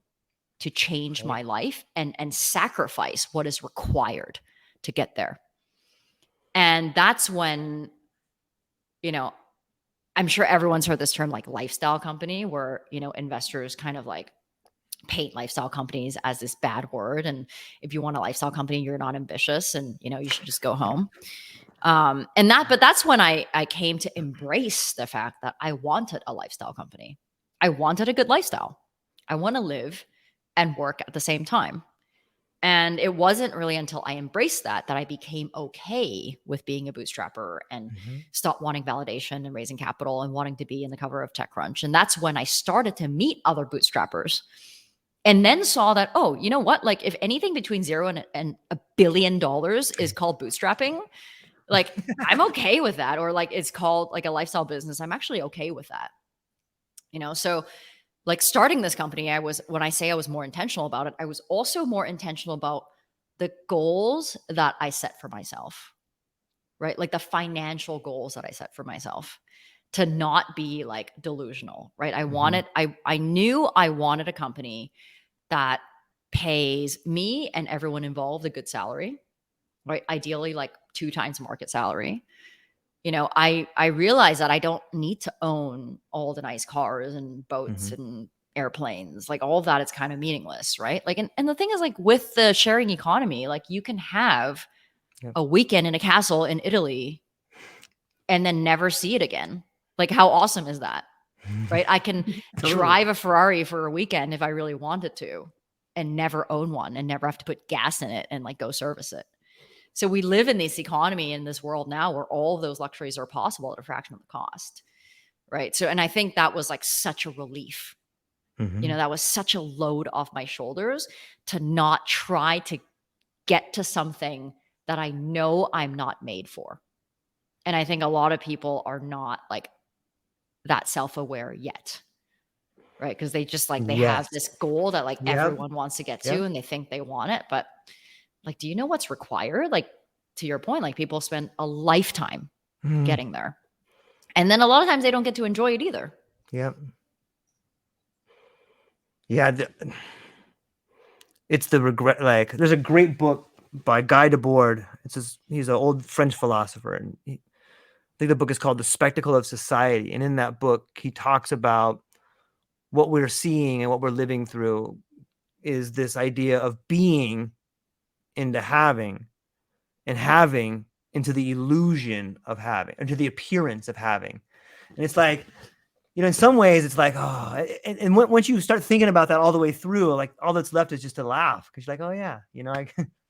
Speaker 2: to change my life and sacrifice what is required to get there. And that's when, I'm sure everyone's heard this term like lifestyle company, where, investors kind of like paint lifestyle companies as this bad word. And if you want a lifestyle company, you're not ambitious and, you should just go home. But that's when I came to embrace the fact that I wanted a lifestyle company. I wanted a good lifestyle. I want to live and work at the same time. And it wasn't really until I embraced that I became okay with being a bootstrapper and stopped wanting validation and raising capital and wanting to be in the cover of TechCrunch. And that's when I started to meet other bootstrappers and then saw that, oh, you know what? Like if anything between $0 and $1 billion is called bootstrapping, like I'm okay with that. Or like it's called like a lifestyle business. I'm actually okay with that. So like starting this company, when I say I was more intentional about it, I was also more intentional about the goals that I set for myself, right? Like the financial goals that I set for myself to not be like delusional, right? I knew I wanted a company that pays me and everyone involved a good salary, right? Ideally like 2 times market salary. I realize that I don't need to own all the nice cars and boats and airplanes. Like all of that is kind of meaningless, right? Like, and the thing is like with the sharing economy, like you can have a weekend in a castle in Italy and then never see it again. Like how awesome is that? Right? I can drive a Ferrari for a weekend if I really wanted to and never own one and never have to put gas in it and like go service it. So we live in this economy in this world now where all of those luxuries are possible at a fraction of the cost. Right. So, and I think that was like such a relief. That was such a load off my shoulders to not try to get to something that I know I'm not made for. And I think a lot of people are not like that self-aware yet. Right. Because they just like, they have this goal that like everyone wants to get to and they think they want it. But like, do you know what's required? Like, to your point, like people spend a lifetime getting there. And then a lot of times they don't get to enjoy it either.
Speaker 1: Yep. Yeah. it's the regret. Like, there's a great book by Guy Debord. He's an old French philosopher, and I think the book is called The Spectacle of Society. And in that book, he talks about what we're seeing and what we're living through is this idea of being into having, and having into the illusion of having, into the appearance of having. And it's like, in some ways it's like, oh, and once you start thinking about that all the way through, like, all that's left is just to laugh, because you're like, oh yeah,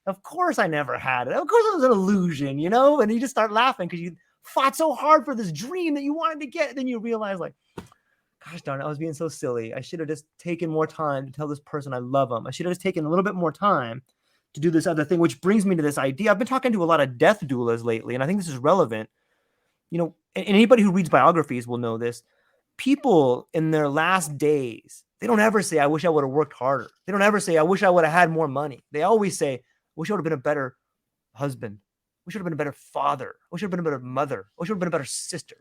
Speaker 1: of course I never had it. Of course it was an illusion, and you just start laughing because you fought so hard for this dream that you wanted to get. And then you realize, like, gosh darn it, I was being so silly. I should have just taken more time to tell this person I love them. I should have just taken a little bit more time to do this other thing, which brings me to this idea. I've been talking to a lot of death doulas lately, and I think this is relevant. And anybody who reads biographies will know this. People in their last days, they don't ever say, I wish I would have worked harder. They don't ever say, I wish I would have had more money. They always say, I wish I would have been a better husband. I wish I would have been a better father. I wish I would have been a better mother. I wish I would have been a better sister.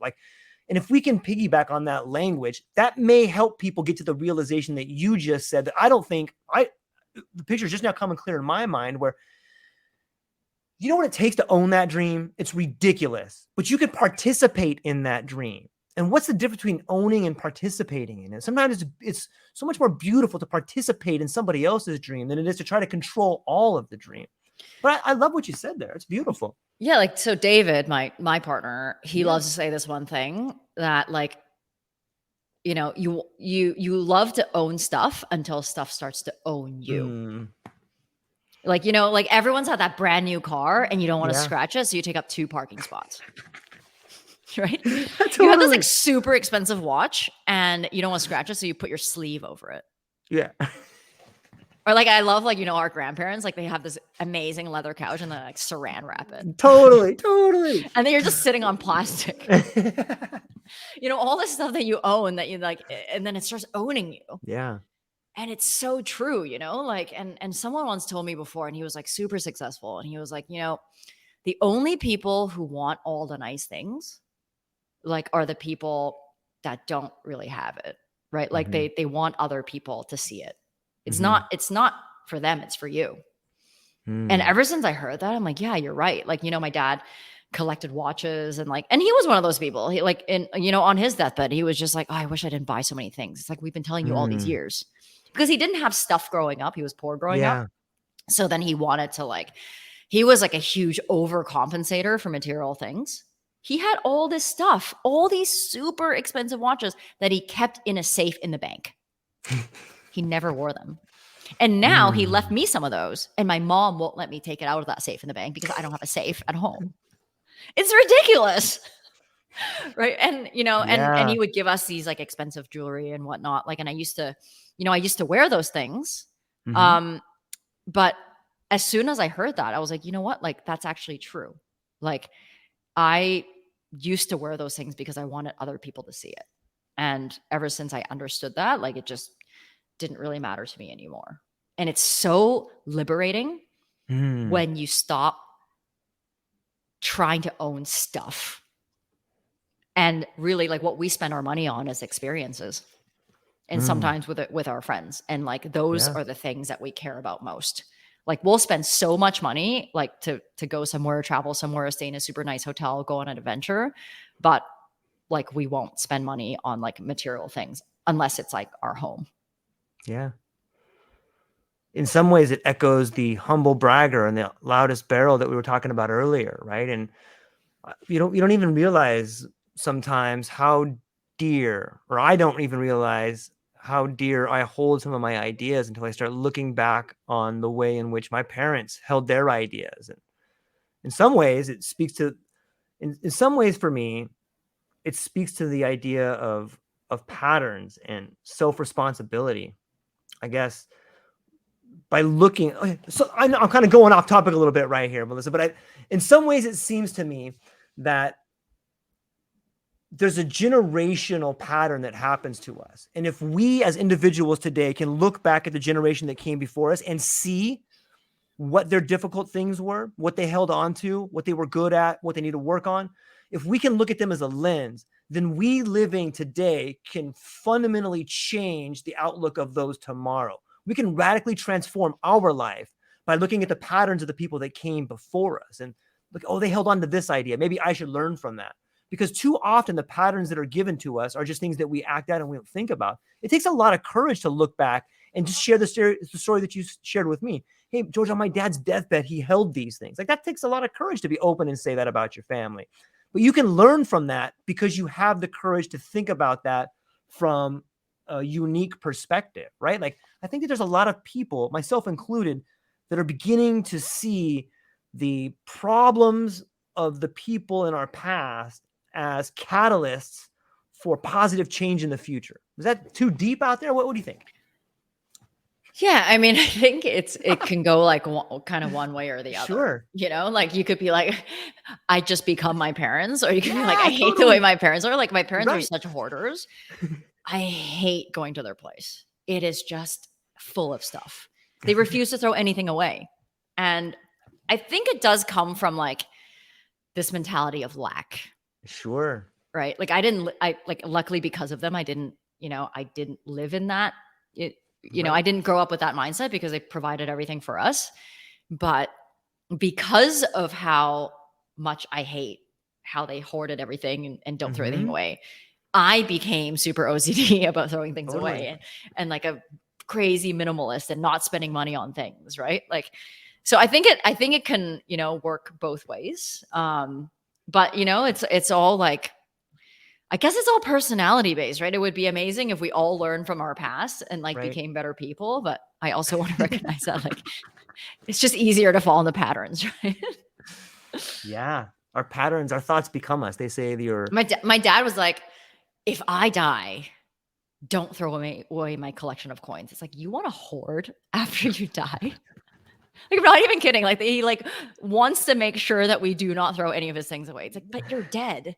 Speaker 1: And if we can piggyback on that language, that may help people get to the realization that you just said, that I don't think the picture is just now coming clear in my mind, where you know what it takes to own that dream? It's ridiculous, but you can participate in that dream. And what's the difference between owning and participating in it? Sometimes it's so much more beautiful to participate in somebody else's dream than it is to try to control all of the dream. But I love what you said there. It's beautiful.
Speaker 2: Yeah. Like, so David, my partner, he loves to say this one thing, that like, you love to own stuff until stuff starts to own you. Like, like everyone's had that brand new car and you don't want to scratch it. So you take up 2 parking spots. Right? Totally. You have this like super expensive watch and you don't want to scratch it. So you put your sleeve over it.
Speaker 1: Yeah.
Speaker 2: Or like, I love, like, our grandparents, like, they have this amazing leather couch and they like saran wrap it.
Speaker 1: Totally.
Speaker 2: And then you're just sitting on plastic. All this stuff that you own that you like, and then it starts owning you.
Speaker 1: Yeah.
Speaker 2: And it's so true, like, and someone once told me before, and he was like super successful. And he was like, the only people who want all the nice things, like, are the people that don't really have it. Right. Like they want other people to see it. It's not for them. It's for you. And ever since I heard that, I'm like, yeah, you're right. Like, my dad collected watches and he was one of those people. He like, on his deathbed, he was just like, oh, I wish I didn't buy so many things. It's like, we've been telling you all these years, because he didn't have stuff growing up. He was poor growing up. So then he wanted to he was like a huge overcompensator for material things. He had all this stuff, all these super expensive watches that he kept in a safe in the bank. He never wore them. And now he left me some of those, and my mom won't let me take it out of that safe in the bank because I don't have a safe at home. It's ridiculous. Right. And, and he would give us these like expensive jewelry and whatnot. Like, and I used to wear those things. But as soon as I heard that, I was like, you know what? Like, that's actually true. Like, I used to wear those things because I wanted other people to see it. And ever since I understood that, like, it just didn't really matter to me anymore. And it's so liberating when you stop trying to own stuff. And really, like, what we spend our money on is experiences. And sometimes with our friends. And like, those are the things that we care about most. Like, we'll spend so much money, like, to go somewhere, travel somewhere, stay in a super nice hotel, go on an adventure. But like, we won't spend money on like material things unless it's like our home.
Speaker 1: Yeah. In some ways, it echoes the humble bragger and the loudest barrel that we were talking about earlier, right? And you don't even realize sometimes how dear, or I don't even realize how dear I hold some of my ideas until I start looking back on the way in which my parents held their ideas. And in some ways, it speaks to, in some ways for me, it speaks to the idea of patterns and self-responsibility. I guess by looking, so I'm kind of going off topic a little bit right here, Melissa, but in some ways it seems to me that there's a generational pattern that happens to us. And if we as individuals today can look back at the generation that came before us and see what their difficult things were, what they held on to, what they were good at, what they need to work on, if we can look at them as a lens, then we living today can fundamentally change the outlook of those tomorrow. we can radically transform our life by looking at the patterns of the people that came before us and look, oh, they held on to this idea. Maybe I should learn from that. Because too often the patterns that are given to us are just things that we act out and we don't think about. It takes a lot of courage to look back and just share the story that you shared with me. Hey, George, on my dad's deathbed, he held these things. Like, that takes a lot of courage to be open and say that about your family. But you can learn from that because you have the courage to think about that from a unique perspective, right? Like, I think that there's a lot of people, myself included, that are beginning to see the problems of the people in our past as catalysts for positive change in the future. Is that too deep out there? What do you think?
Speaker 2: Yeah, I mean, I think it can go like kind of one way or the other.
Speaker 1: Sure.
Speaker 2: You know, like you could be like, I just become my parents, or you could be like, I hate the
Speaker 1: totally.
Speaker 2: way my parents are. Like, my parents are
Speaker 1: Right.
Speaker 2: such hoarders. I hate going to their place. It is just full of stuff. They refuse to throw anything away. And I think it does come from like this mentality of lack.
Speaker 1: Sure.
Speaker 2: Right. Like, luckily because of them, I didn't live in that. I didn't grow up with that mindset because they provided everything for us. But because of how much I hate how they hoarded everything and don't throw anything away, I became super OCD about throwing things away and like a crazy minimalist and not spending money on things. Right. Like, so I think it can, work both ways. But it's all like, I guess it's all personality based, right? It would be amazing if we all learned from our past and like became better people. But I also want to recognize that like it's just easier to fall into patterns, right?
Speaker 1: Yeah. Our patterns, our thoughts become us. They say
Speaker 2: my dad was like, if I die, don't throw away my collection of coins. It's like, you want to hoard after you die? Like, I'm not even kidding. Like, he like wants to make sure that we do not throw any of his things away. It's like, but you're dead.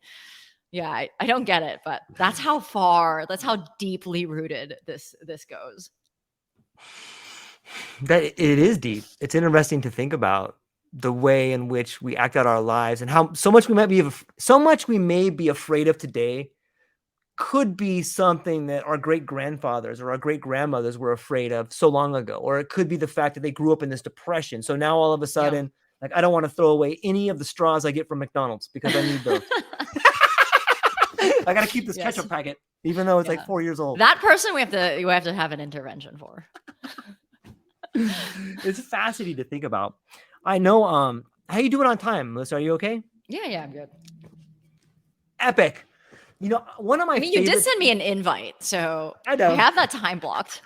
Speaker 2: Yeah, I don't get it, but that's how deeply rooted this goes.
Speaker 1: That it is deep. It's interesting to think about the way in which we act out our lives and how so much we may be afraid of today could be something that our great grandfathers or our great grandmothers were afraid of so long ago. Or it could be the fact that they grew up in this depression. So now all of a sudden, like, I don't want to throw away any of the straws I get from McDonald's because I need those. I got to keep this ketchup packet, even though it's like 4 years old.
Speaker 2: That person we have to have an intervention for.
Speaker 1: It's fascinating to think about. I know. How you doing on time, Melissa? Are you okay?
Speaker 2: Yeah, I'm good.
Speaker 1: Epic. One of my
Speaker 2: you did send me an invite, so I know I have that time blocked.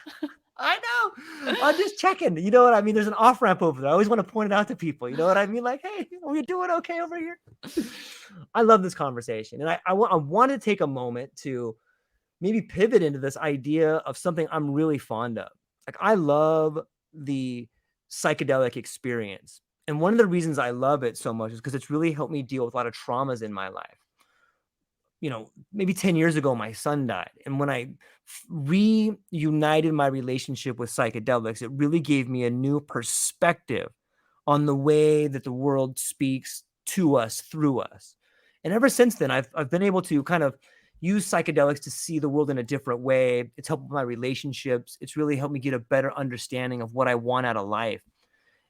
Speaker 1: I know. I'm just checking. You know what I mean? There's an off ramp over there. I always want to point it out to people. You know what I mean? Like, hey, are we doing okay over here? I love this conversation. And I want to take a moment to maybe pivot into this idea of something I'm really fond of. Like, I love the psychedelic experience. And one of the reasons I love it so much is because it's really helped me deal with a lot of traumas in my life. Maybe 10 years ago, my son died. And when I reunited my relationship with psychedelics, it really gave me a new perspective on the way that the world speaks to us, through us. And ever since then, I've been able to kind of use psychedelics to see the world in a different way. It's helped with my relationships. It's really helped me get a better understanding of what I want out of life.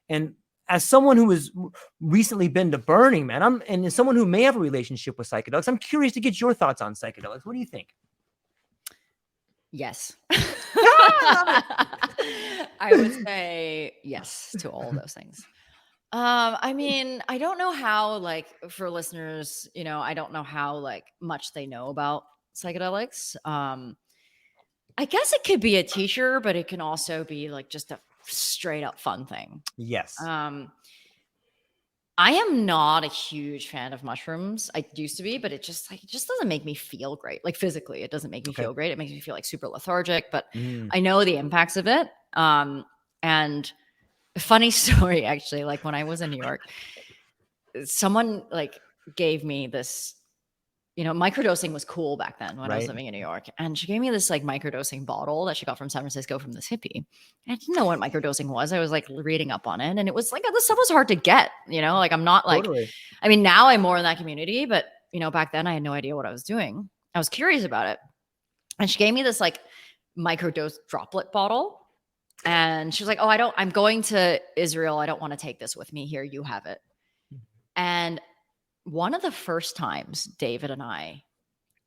Speaker 1: And as someone who has recently been to Burning Man, and as someone who may have a relationship with psychedelics, I'm curious to get your thoughts on psychedelics. What do you think?
Speaker 2: Yes. I would say yes to all those things. I mean, I don't know how, like, for listeners, I don't know how like much they know about psychedelics. I guess it could be a teacher, but it can also be like just a straight up fun thing.
Speaker 1: Yes.
Speaker 2: I am not a huge fan of mushrooms. I used to be, but it just doesn't make me feel great. Like, physically, it doesn't make me feel great. It makes me feel like super lethargic, but I know the impacts of it. And a funny story, actually, like when I was in New York, someone like gave me this, microdosing was cool back then when I was living in New York. And she gave me this like microdosing bottle that she got from San Francisco from this hippie. I didn't know what microdosing was. I was like reading up on it, and it was like, this stuff was hard to get, like, I'm not like, I mean, now I'm more in that community, but back then I had no idea what I was doing. I was curious about it. And she gave me this like microdose droplet bottle. And she was like, oh, I'm going to Israel. I don't want to take this with me here. You have it. And one of the first times David and I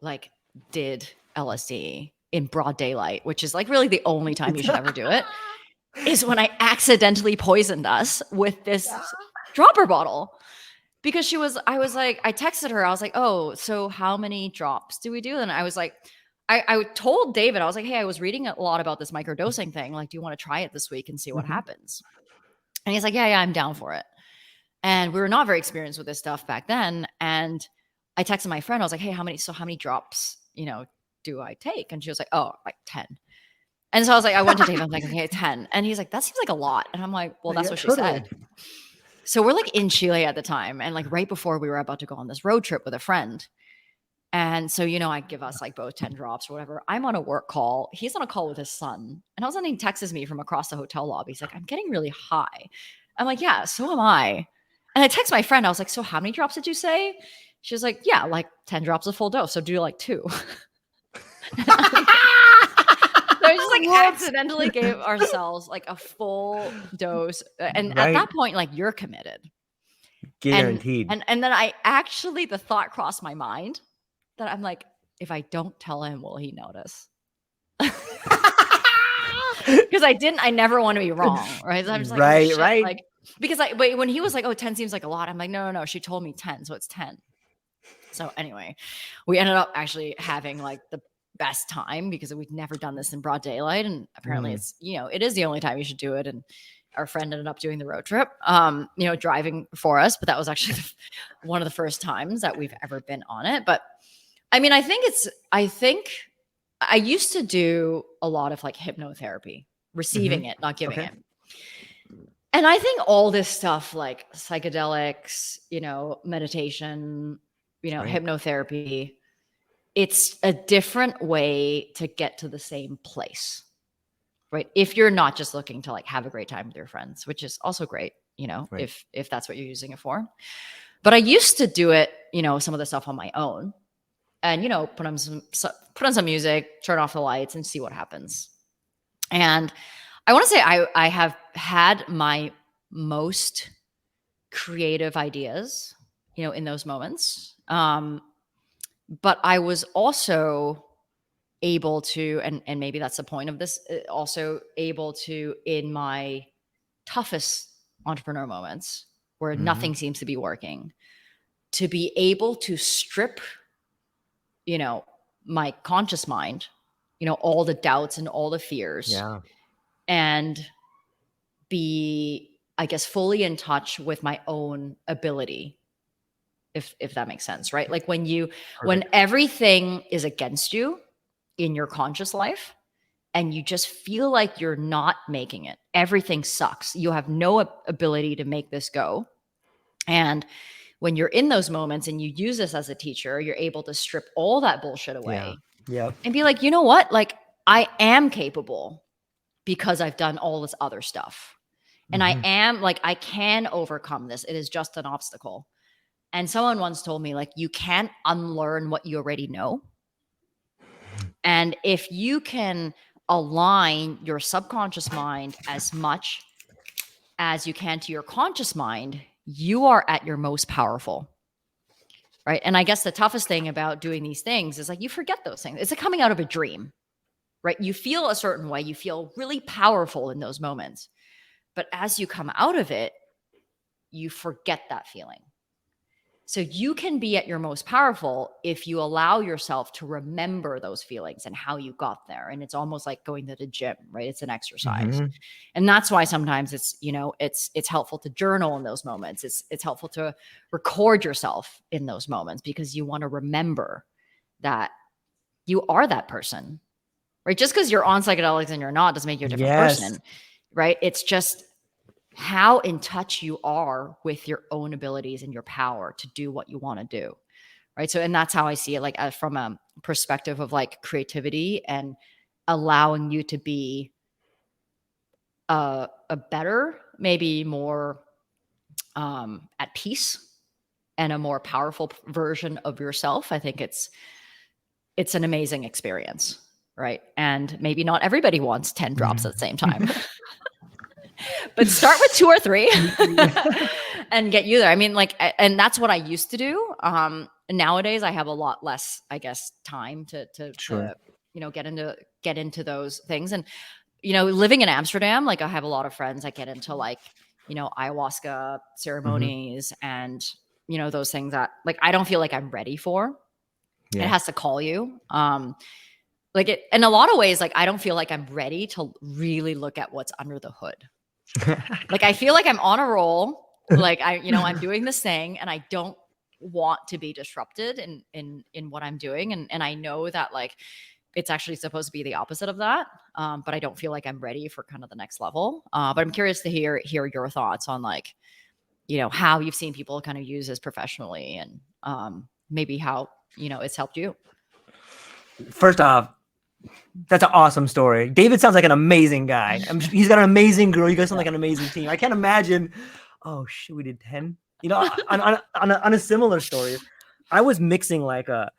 Speaker 2: like did LSD in broad daylight, which is like really the only time you should ever do it, is when I accidentally poisoned us with this dropper bottle. Because I texted her, I was like, oh, so how many drops do we do? And I was like, I told David, I was like, hey, I was reading a lot about this microdosing thing. Like, do you want to try it this week and see what happens? And he's like, yeah, I'm down for it. And we were not very experienced with this stuff back then. And I texted my friend, I was like, hey, how many drops, do I take? And she was like, oh, like 10. And so I was like, I went to David, I'm like, okay, 10. And he's like, that seems like a lot. And I'm like, well, that's what she said. So we're like in Chile at the time. And like right before we were about to go on this road trip with a friend. And so, I give us like both 10 drops or whatever. I'm on a work call. He's on a call with his son. And all of a sudden he texts me from across the hotel lobby. He's like, I'm getting really high. I'm like, yeah, so am I. And I text my friend. I was like, so how many drops did you say? She was like, yeah, like 10 drops of full dose. So do like 2. So we just like accidentally gave ourselves like a full dose. And at that point, like you're committed.
Speaker 1: Guaranteed.
Speaker 2: And then the thought crossed my mind that I'm like, if I don't tell him, will he notice? Because I never want to be wrong, right? So I'm just like,
Speaker 1: right.
Speaker 2: Like, because but when he was like, oh, 10 seems like a lot. I'm like, no. She told me 10. So it's 10. So anyway, we ended up actually having like the best time because we'd never done this in broad daylight. And apparently it's, it is the only time you should do it. And our friend ended up doing the road trip, driving for us. But that was actually one of the first times that we've ever been on it. But I mean, I think I used to do a lot of like hypnotherapy, receiving it, not giving it. And I think all this stuff like psychedelics, meditation, hypnotherapy, it's a different way to get to the same place, right? If you're not just looking to like have a great time with your friends, which is also great, if that's what you're using it for. But I used to do it, some of the stuff on my own and, put on some music, turn off the lights and see what happens. And I want to say I have had my most creative ideas, in those moments. But I was also able to, and maybe that's the point of this, also able to, in my toughest entrepreneur moments where nothing seems to be working, to be able to strip, my conscious mind, all the doubts and all the fears, and be, I guess, fully in touch with my own ability, if that makes sense, right? Like when everything is against you in your conscious life and you just feel like you're not making it, everything sucks. You have no ability to make this go. And when you're in those moments and you use this as a teacher, you're able to strip all that bullshit away and be like, you know what? Like I am capable because I've done all this other stuff. And I am like, I can overcome this. It is just an obstacle. And someone once told me, like, you can't unlearn what you already know. And if you can align your subconscious mind as much as you can to your conscious mind, you are at your most powerful. Right. And I guess the toughest thing about doing these things is like you forget those things. It's like coming out of a dream, right? You feel a certain way. You feel really powerful in those moments. But as you come out of it, you forget that feeling. So you can be at your most powerful if you allow yourself to remember those feelings and how you got there. And it's almost like going to the gym, right? It's an exercise. And that's why sometimes it's, it's helpful to journal in those moments. It's helpful to record yourself in those moments because you want to remember that you are that person, right? Just because you're on psychedelics and you're not doesn't make you a different person, right? It's just how in touch you are with your own abilities and your power to do what you want to do. Right. So, and that's how I see it, like from a perspective of like creativity and allowing you to be a better, maybe more at peace and a more powerful version of yourself. I think it's an amazing experience. right? And maybe not everybody wants 10 drops at the same time. But start with 2 or 3 and get you there. I mean, like, and that's what I used to do. Nowadays I have a lot less, I guess, time to get into those things. And, living in Amsterdam, like I have a lot of friends that get into like, ayahuasca ceremonies and, those things that like, I don't feel like I'm ready for. It has to call you. Like it, in a lot of ways, like, I don't feel like I'm ready to really look at what's under the hood. Like, I feel like I'm on a roll. Like I'm doing this thing and I don't want to be disrupted in what I'm doing. And I know that like, it's actually supposed to be the opposite of that. But I don't feel like I'm ready for kind of the next level. But I'm curious to hear your thoughts on like, how you've seen people kind of use this professionally and maybe how, it's helped you.
Speaker 1: First off, that's an awesome story. David sounds like an amazing guy. He's got an amazing girl. You guys sound like an amazing team. I can't imagine. Oh shit, we did 10. On a similar story, I was mixing like a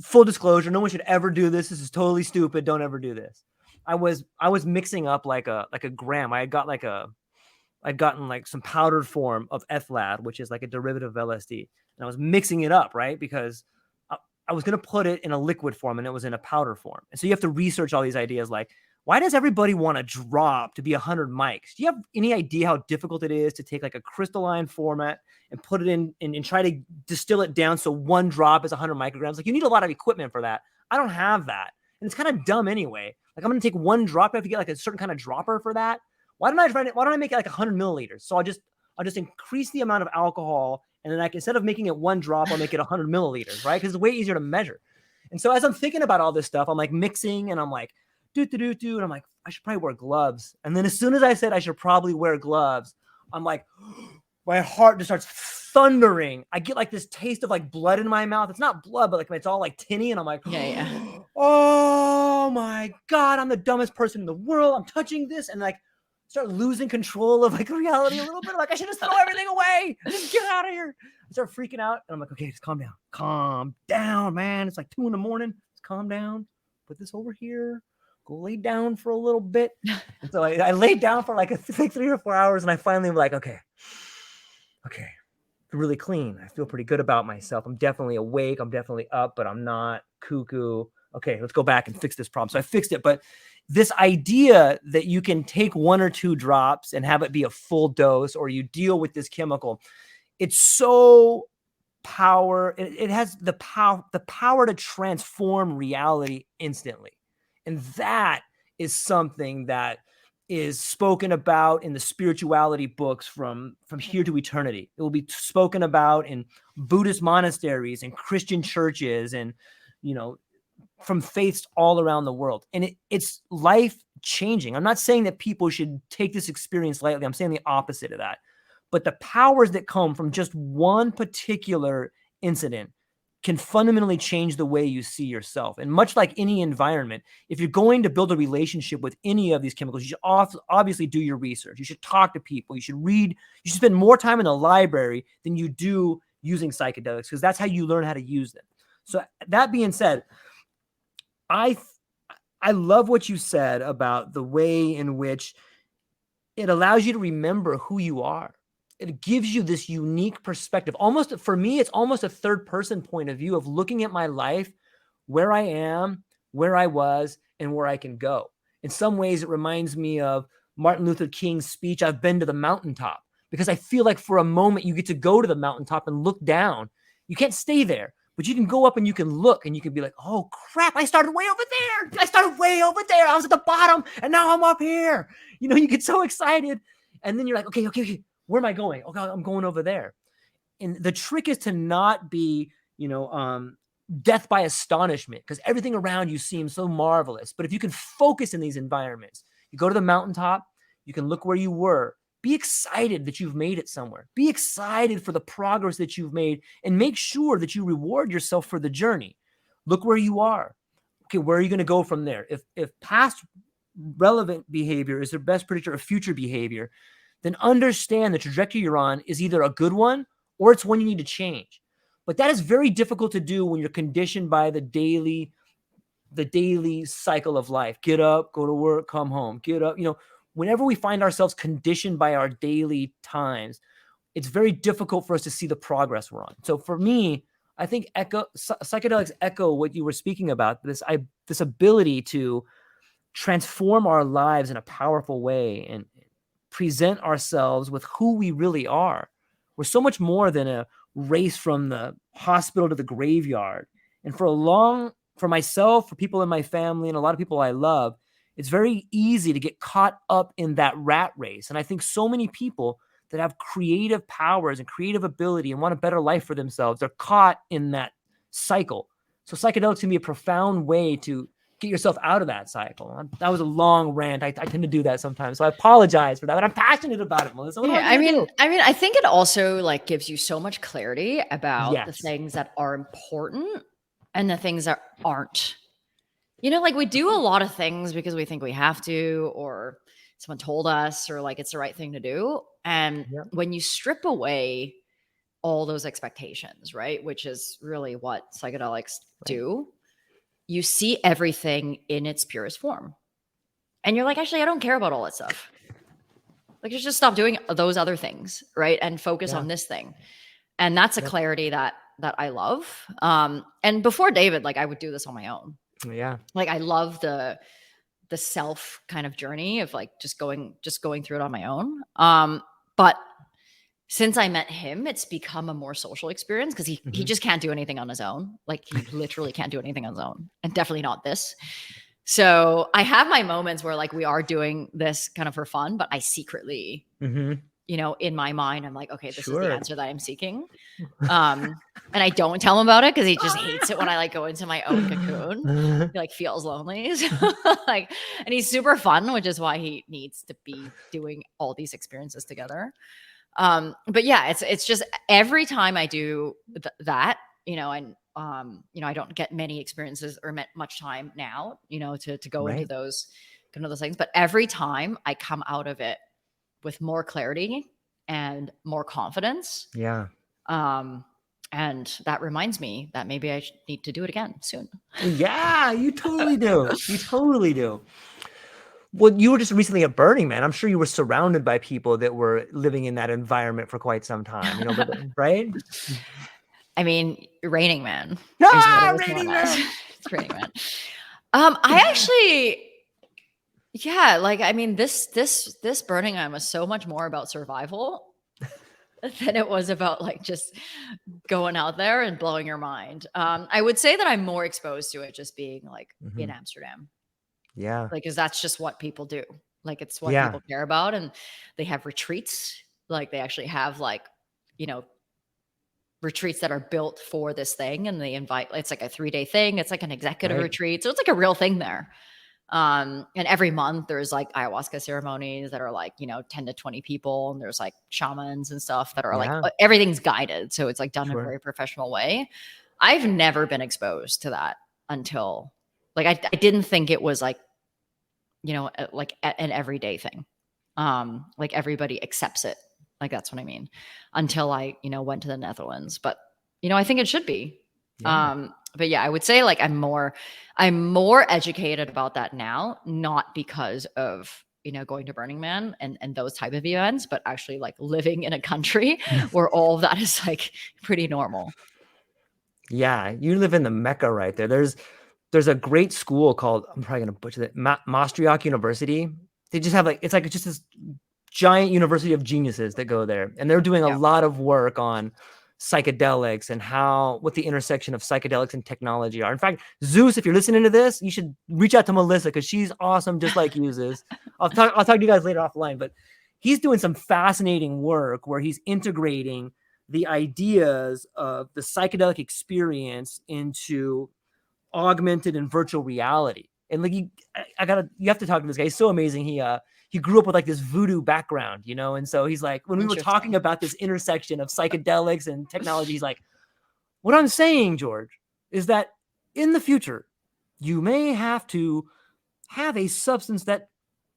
Speaker 1: full disclosure. No one should ever do this. This is totally stupid. Don't ever do this. I was mixing up like a gram. I'd gotten like some powdered form of ethlad, which is like a derivative of LSD, and I was mixing it up, right? Because I was going to put it in a liquid form and it was in a powder form. And so you have to research all these ideas. Like, why does everybody want a drop to be 100 mics? Do you have any idea how difficult it is to take like a crystalline format and put it in and try to distill it down so one drop is 100 micrograms? Like, you need a lot of equipment for that. I don't have that. And it's kind of dumb anyway. Like, I'm going to take one drop. I have to get like a certain kind of dropper for that. Why don't I make it like 100 milliliters? So I'll just increase the amount of alcohol. And then instead of making it one drop, I'll make it 100 milliliters, right? Because it's way easier to measure. And so as I'm thinking about all this stuff, I'm like mixing and I'm like, and I'm like, I should probably wear gloves. And then as soon as I said I should probably wear gloves, I'm like, my heart just starts thundering. I get like this taste of like blood in my mouth. It's not blood, but like it's all like tinny. And I'm like, oh my God, I'm the dumbest person in the world. I'm touching this. And like, start losing control of like reality a little bit. I'm like, I should just throw everything away. Just get out of here. I start freaking out. And I'm like, okay, just calm down. Calm down, man. It's like 2 a.m. Just calm down. Put this over here. Go lay down for a little bit. And so I laid down for like 3 or 4 hours. And I finally was like, okay. Really clean. I feel pretty good about myself. I'm definitely awake. I'm definitely up, but I'm not cuckoo. Okay, let's go back and fix this problem. So I fixed it. But this idea that you can take 1 or 2 drops and have it be a full dose, or you deal with this chemical, it's so it has the power to transform reality instantly. And that is something that is spoken about in the spirituality books from here to eternity. It will be spoken about in Buddhist monasteries and Christian churches and, from faiths all around the world. And it's life changing. I'm not saying that people should take this experience lightly. I'm saying the opposite of that. But the powers that come from just one particular incident can fundamentally change the way you see yourself. And much like any environment, if you're going to build a relationship with any of these chemicals, you should obviously do your research. You should talk to people. You should read. You should spend more time in the library than you do using psychedelics, because that's how you learn how to use them. So that being said, I love what you said about the way in which it allows you to remember who you are. It gives you this unique perspective. Almost, for me, it's almost a third person point of view of looking at my life, where I am, where I was, and where I can go. In some ways, it reminds me of Martin Luther King's speech, "I've been to the mountaintop," because I feel like for a moment you get to go to the mountaintop and look down. You can't stay there, but you can go up and you can look and you can be like, oh crap, I started way over there. I was at the bottom and now I'm up here. You get so excited. And then you're like, okay. Where am I going? Okay, I'm going over there. And the trick is to not be, death by astonishment, because everything around you seems so marvelous. But if you can focus in these environments, you go to the mountaintop, you can look where you were. Be excited that you've made it somewhere. Be excited for the progress that you've made, and make sure that you reward yourself for the journey. Look where you are. Okay, where are you going to go from there? If past relevant behavior is the best predictor of future behavior, then understand the trajectory you're on is either a good one or it's one you need to change. But that is very difficult to do when you're conditioned by the daily the daily cycle of life. Get up, go to work, come home, get up. Whenever we find ourselves conditioned by our daily times, it's very difficult for us to see the progress we're on. So for me, I think psychedelics echo what you were speaking about, this ability to transform our lives in a powerful way and present ourselves with who we really are. We're so much more than a race from the hospital to the graveyard. And for myself, for people in my family, and a lot of people I love, it's very easy to get caught up in that rat race. And I think so many people that have creative powers and creative ability and want a better life for themselves, they're caught in that cycle. So psychedelics can be a profound way to get yourself out of that cycle. That was a long rant. I tend to do that sometimes, so I apologize for that. But I'm passionate about it, Melissa.
Speaker 2: I think it also like gives you so much clarity about the
Speaker 1: Yes.
Speaker 2: things that are important and the things that aren't. Like we do a lot of things because we think we have to, or someone told us, or like it's the right thing to do. And when you strip away all those expectations, right, which is really what psychedelics do, you see everything in its purest form. And you're like, actually, I don't care about all that stuff. Like, just stop doing those other things, right? And focus on this thing. And that's a clarity that I love. And before David, like I would do this on my own.
Speaker 1: Yeah.
Speaker 2: Like I love the self kind of journey of like just going through it on my own. But since I met him, it's become a more social experience because he just can't do anything on his own. Like he literally can't do anything on his own, and definitely not this. So I have my moments where like we are doing this kind of for fun, but I secretly, in my mind, I'm like, okay, this is the answer that I'm seeking. And I don't tell him about it because he just hates it when I like go into my own cocoon. He like feels lonely. So, like, and he's super fun, which is why he needs to be doing all these experiences together. But yeah, it's just every time I do that, and I don't get many experiences or much time now, to go into those kind of those things. But every time I come out of it with more clarity and more confidence.
Speaker 1: Yeah.
Speaker 2: And that reminds me that maybe I need to do it again soon.
Speaker 1: Yeah, you totally do. You totally do. Well, you were just recently at Burning Man. I'm sure you were surrounded by people that were living in that environment for quite some time, right?
Speaker 2: I mean, Raining Man.
Speaker 1: Raining Man.
Speaker 2: It's Raining Man. I actually, like, I mean, this Burning Man was so much more about survival than it was about like just going out there and blowing your mind. I would say that I'm more exposed to it just being like in Amsterdam.
Speaker 1: Yeah.
Speaker 2: Like, cause that's just what people do. Like, it's what people care about. And they have retreats. Like they actually have like, retreats that are built for this thing. And they invite, it's like a 3-day thing. It's like an executive retreat. So it's like a real thing there. And every month there's like ayahuasca ceremonies that are like, 10 to 20 people. And there's like shamans and stuff that are like, everything's guided. So it's like done in a very professional way. I've never been exposed to that until like, I didn't think it was like, like an everyday thing. Like everybody accepts it. Like, that's what I mean, until I, went to the Netherlands, but, I think it should be. But yeah, I would say like I'm more educated about that now, not because of, going to Burning Man and those type of events, but actually like living in a country where all of that is like pretty normal.
Speaker 1: Yeah. You live in the Mecca right there. There's a great school called, I'm probably going to butcher that, Maastricht University. They just have it's just this giant university of geniuses that go there. And they're doing a lot of work on psychedelics and what the intersection of psychedelics and technology are. In fact, Zeus, if you're listening to this, you should reach out to Melissa because she's awesome, just like you, Zeus. I'll talk to you guys later offline, but he's doing some fascinating work where he's integrating the ideas of the psychedelic experience into augmented and virtual reality. And like you have to talk to this guy. He's so amazing. He grew up with like this voodoo background, and so he's like, when we were talking about this intersection of psychedelics and technology, he's like, what I'm saying, George, is that in the future, you may have to have a substance that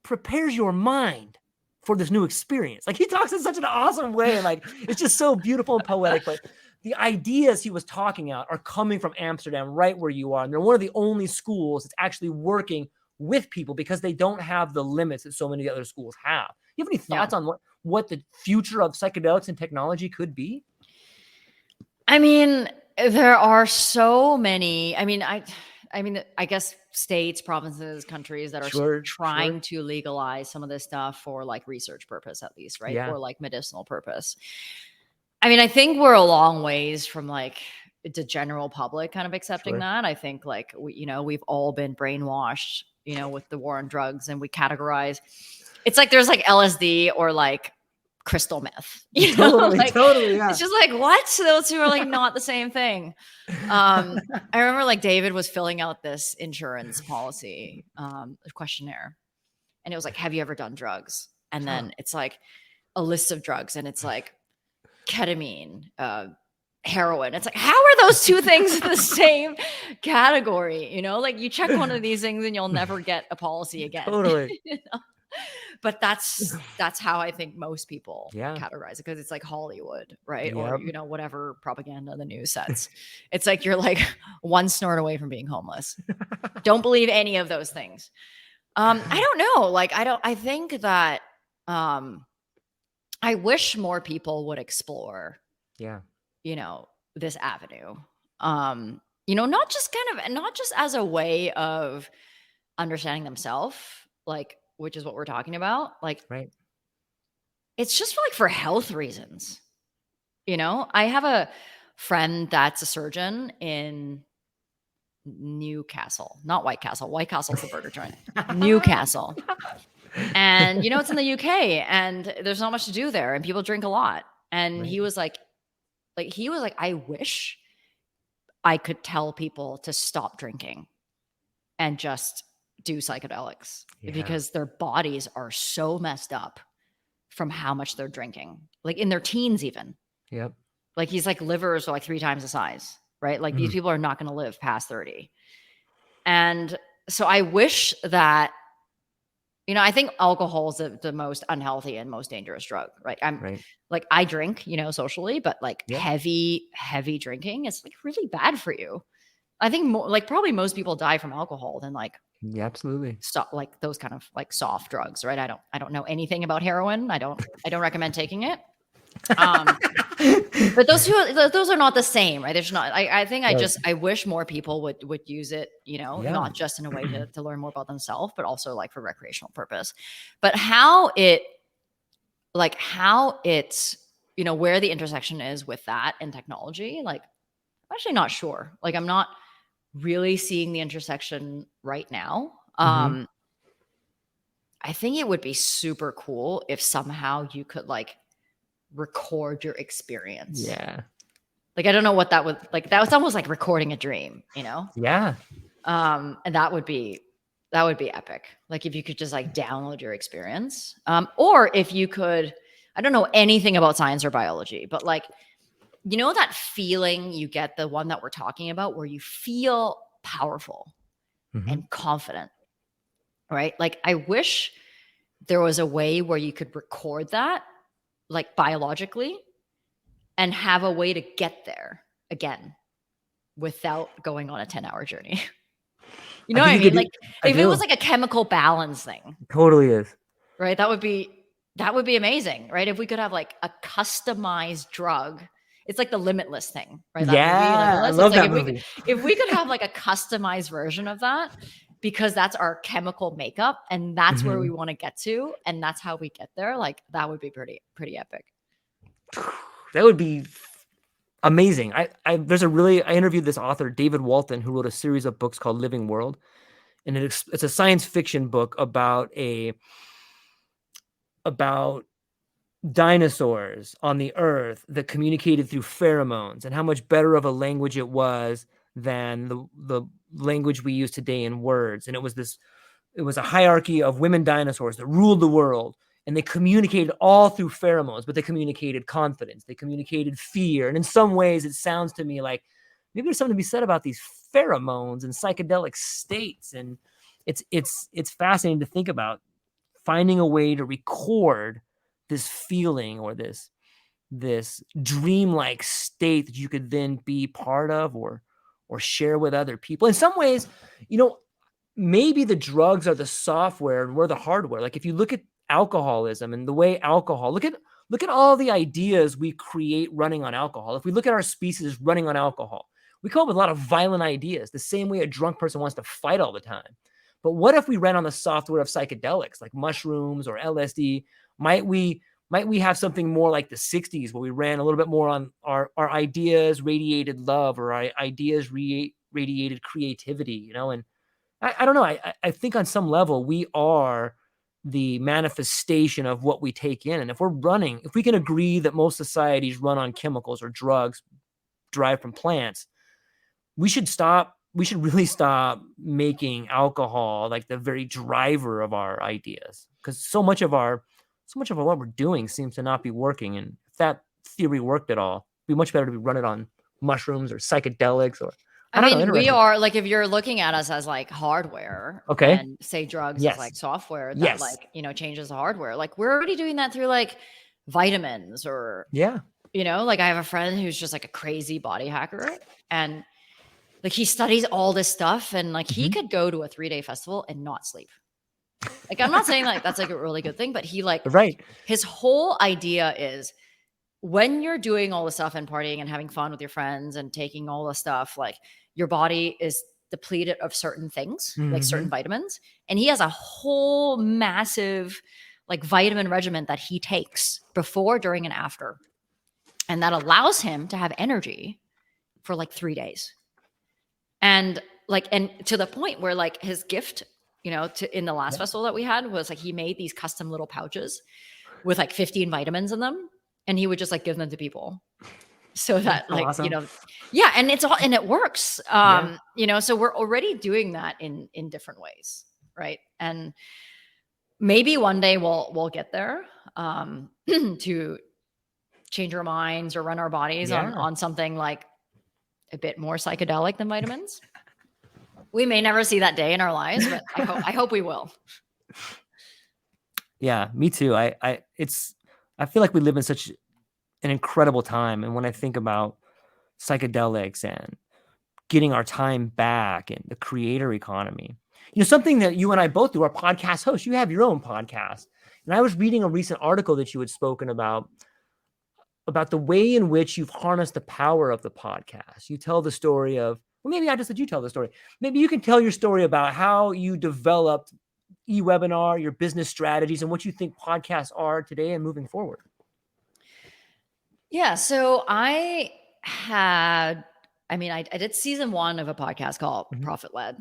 Speaker 1: prepares your mind for this new experience. Like he talks in such an awesome way. And like, it's just so beautiful and poetic, but the ideas he was talking about are coming from Amsterdam, right where you are. And they're one of the only schools that's actually working with people because they don't have the limits that so many other schools have. You have any thoughts on what the future of psychedelics and technology could be?
Speaker 2: I mean, there are so many. I mean, I guess states, provinces, countries that are trying to legalize some of this stuff for like research purpose, at least, right?
Speaker 1: Yeah.
Speaker 2: Or like medicinal purpose. I mean, I think we're a long ways from like the general public kind of accepting that. I think like we've all been brainwashed, with the war on drugs, and we categorize. It's like there's like LSD or like crystal meth.
Speaker 1: Totally. Yeah.
Speaker 2: It's just like, what? Those two are like not the same thing. I remember like David was filling out this insurance policy questionnaire, and it was like, have you ever done drugs? And then it's like a list of drugs, and it's like ketamine, heroin. It's like, how are those two things in the same category? Like you check one of these things and you'll never get a policy again.
Speaker 1: Totally.
Speaker 2: But that's how I think most people categorize it, because it's like Hollywood, right? Or whatever propaganda the news sets. It's like you're like one snort away from being homeless. Don't believe any of those things. I don't know. Like I think that I wish more people would explore this avenue. Not just as a way of understanding themselves, like, which is what we're talking about. Like, it's just for health reasons. I have a friend that's a surgeon in Newcastle, not White Castle. White Castle's the burger joint. Newcastle. And it's in the UK, and there's not much to do there, and people drink a lot. And he was like, I wish I could tell people to stop drinking and just do psychedelics because their bodies are so messed up from how much they're drinking, like in their teens even.
Speaker 1: Yep.
Speaker 2: Like he's like livers are like 3 times the size, right? Like these people are not going to live past 30. And so I wish that, I think alcohol is the most unhealthy and most dangerous drug, right? Like I drink, socially, but like heavy drinking is like really bad for you. I think probably most people die from alcohol than like
Speaker 1: absolutely
Speaker 2: like those kind of like soft drugs, right? I don't know anything about heroin. I don't recommend taking it. But those are not the same, right? There's not. I think I wish more people would use it, not just in a way to learn more about themselves, but also like for recreational purpose. But how it's, where the intersection is with that and technology, like I'm actually not sure. Like I'm not really seeing the intersection right now. I think it would be super cool if somehow you could like record your experience.
Speaker 1: Yeah.
Speaker 2: Like I don't know what that would like. That was almost like recording a dream,
Speaker 1: Yeah.
Speaker 2: And that would be epic. Like if you could just like download your experience. Or if you could, I don't know anything about science or biology, but like that feeling you get, the one that we're talking about, where you feel powerful and confident, right? Like I wish there was a way where you could record that, like biologically, and have a way to get there again without going on a 10-hour journey. You know what I mean? Like if it was like a chemical balance thing.
Speaker 1: Totally is.
Speaker 2: Right? That would be amazing, right? If we could have like a customized drug. It's like the Limitless thing, right? That movie,
Speaker 1: I love that movie.
Speaker 2: If we could have like a customized version of that, because that's our chemical makeup and that's where we want to get to, and that's how we get there, like that would be pretty epic.
Speaker 1: That would be amazing. I interviewed this author, David Walton, who wrote a series of books called Living World. And it's a science fiction book about dinosaurs on the earth that communicated through pheromones, and how much better of a language it was than the language we use today in words. And it was a hierarchy of women dinosaurs that ruled the world, and they communicated all through pheromones, but they communicated confidence, they communicated fear. And in some ways it sounds to me like maybe there's something to be said about these pheromones and psychedelic states. And it's fascinating to think about finding a way to record this feeling or this this dreamlike state that you could then be part of or share with other people. In some ways, maybe the drugs are the software and we're the hardware. Like if you look at alcoholism and the way alcohol, look at all the ideas we create running on alcohol. If we look at our species running on alcohol, we come up with a lot of violent ideas, the same way a drunk person wants to fight all the time. But what if we ran on the software of psychedelics like mushrooms or LSD? Might we have something more like the 60s where we ran a little bit more on our ideas radiated love or our ideas radiated creativity, and I don't know. I think on some level we are the manifestation of what we take in. And if we can agree that most societies run on chemicals or drugs derived from plants, we should really stop making alcohol like the very driver of our ideas. Because so much of what we're doing seems to not be working. And if that theory worked at all, it'd be much better to run it on mushrooms or psychedelics or
Speaker 2: I mean, we are like, if you're looking at us as like hardware,
Speaker 1: okay,
Speaker 2: and say drugs is like software that like, changes the hardware. Like we're already doing that through like vitamins or, like I have a friend who's just like a crazy body hacker and like he studies all this stuff and like he could go to a 3-day festival and not sleep. Like, I'm not saying like that's like a really good thing, but he like, his whole idea is when you're doing all the stuff and partying and having fun with your friends and taking all the stuff, like your body is depleted of certain things, like certain vitamins. And he has a whole massive like vitamin regimen that he takes before, during, and after. And that allows him to have energy for like 3 days. And like, and to the point where like his gift, in the last festival that we had was like, he made these custom little pouches with like 15 vitamins in them. And he would just like give them to people so that like,
Speaker 1: awesome.
Speaker 2: And it works. So we're already doing that in different ways. Right. And maybe one day we'll get there to change our minds or run our bodies on something like a bit more psychedelic than vitamins. We may never see that day in our lives, but I hope we will.
Speaker 1: Yeah, me too. I feel like we live in such an incredible time. And when I think about psychedelics and getting our time back and the creator economy, something that you and I both do, are podcast hosts. You have your own podcast. And I was reading a recent article that you had spoken about the way in which you've harnessed the power of the podcast. You tell the story of, well, maybe I just let you tell the story. Maybe you can tell your story about how you developed eWebinar, your business strategies, and what you think podcasts are today and moving forward.
Speaker 2: Yeah. So I did season 1 of a podcast called Profit Led.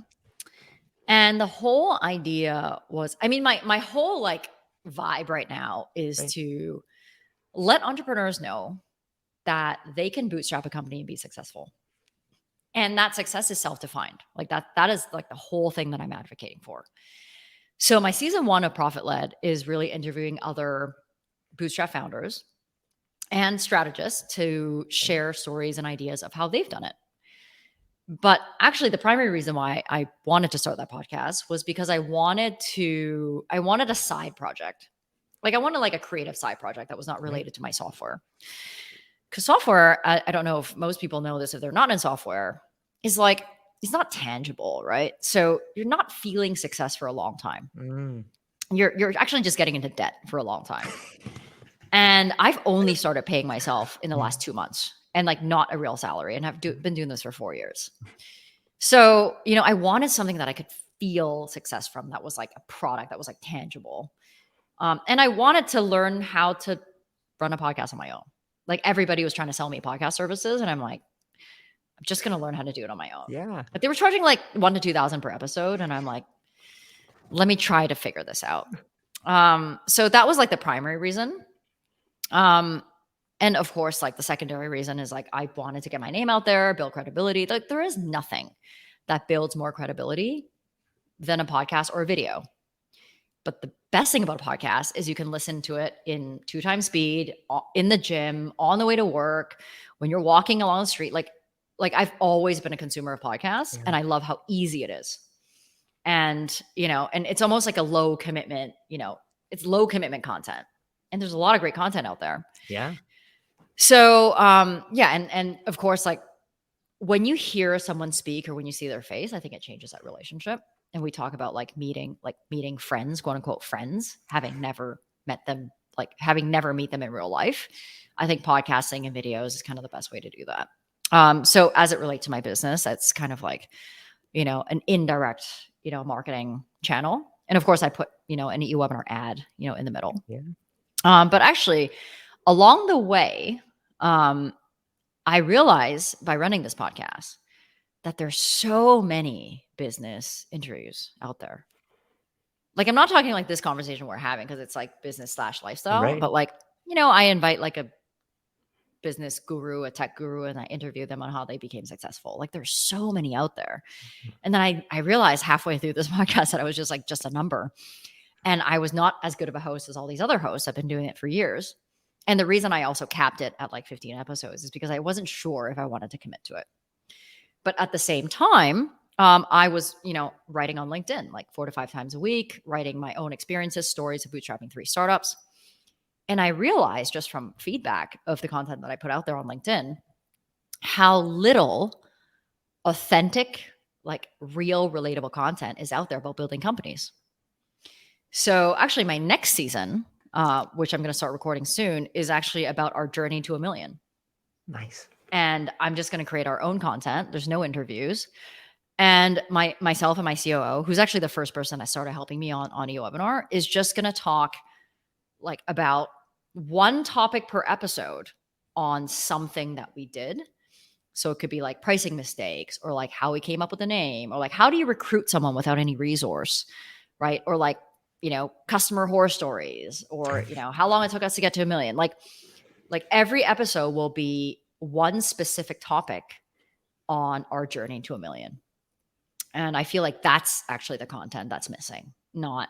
Speaker 2: And the whole idea was, my whole like vibe right now is to let entrepreneurs know that they can bootstrap a company and be successful. And that success is self-defined. Like that is like the whole thing that I'm advocating for. So my season 1 of Profit Led is really interviewing other bootstrap founders and strategists to share stories and ideas of how they've done it. But actually the primary reason why I wanted to start that podcast was because I wanted a side project. Like I wanted like a creative side project that was not related to my software. Because software, I don't know if most people know this, if they're not in software, is like, it's not tangible, right? So you're not feeling success for a long time. You're actually just getting into debt for a long time. And I've only started paying myself in the last 2 months, and like not a real salary, and have been doing this for 4 years. So, I wanted something that I could feel success from, that was like a product that was like tangible. And I wanted to learn how to run a podcast on my own. Like everybody was trying to sell me podcast services, and I'm like, I'm just going to learn how to do it on my own.
Speaker 1: Yeah.
Speaker 2: But they were charging like $1,000 to $2,000 per episode. And I'm like, let me try to figure this out. So that was like the primary reason. And of course, like the secondary reason is like, I wanted to get my name out there, build credibility. Like there is nothing that builds more credibility than a podcast or a video. But the best thing about a podcast is you can listen to it in 2 times speed, in the gym, on the way to work, when you're walking along the street. Like I've always been a consumer of podcasts, and I love how easy it is. And, and it's almost like a low commitment, it's low commitment content. And there's a lot of great content out there.
Speaker 1: Yeah.
Speaker 2: So, yeah. And of course, like when you hear someone speak or when you see their face, I think it changes that relationship. And we talk about meeting friends, quote unquote friends, having never met them, having never meet them in real life. I think podcasting and videos is kind of the best way to do that. So as it relates to my business, that's kind of an indirect, marketing channel. And of course I put, an e-webinar ad, in the middle.
Speaker 1: Yeah.
Speaker 2: But actually along the way, I realized by running this podcast that there's so many business interviews out there. I'm not talking like this conversation we're having because it's like business / lifestyle,
Speaker 1: Right.
Speaker 2: but I invite a business guru, a tech guru, and I interview them on how they became successful. There's so many out there. And then I realized halfway through this podcast that I was just a number. And I was not as good of a host as all these other hosts. I've been doing it for years. And the reason I also capped it at 15 episodes is because I wasn't sure if I wanted to commit to it. But at the same time, I was, writing on LinkedIn 4 to 5 times a week, writing my own experiences, stories of bootstrapping 3 startups. And I realized just from feedback of the content that I put out there on LinkedIn, how little authentic, real, relatable content is out there about building companies. So actually my next season, which I'm going to start recording soon, is actually about our journey to $1 million.
Speaker 1: Nice.
Speaker 2: And I'm just going to create our own content. There's no interviews. And myself and my COO, who's actually the first person that started helping me on eWebinar, is just going to talk about one topic per episode on something that we did. So it could be pricing mistakes or how we came up with a name or how do you recruit someone without any resource, right? Or customer horror stories or, how long it took us to get to $1 million. Every episode will be one specific topic on our journey to $1 million. And I feel like that's actually the content that's missing, not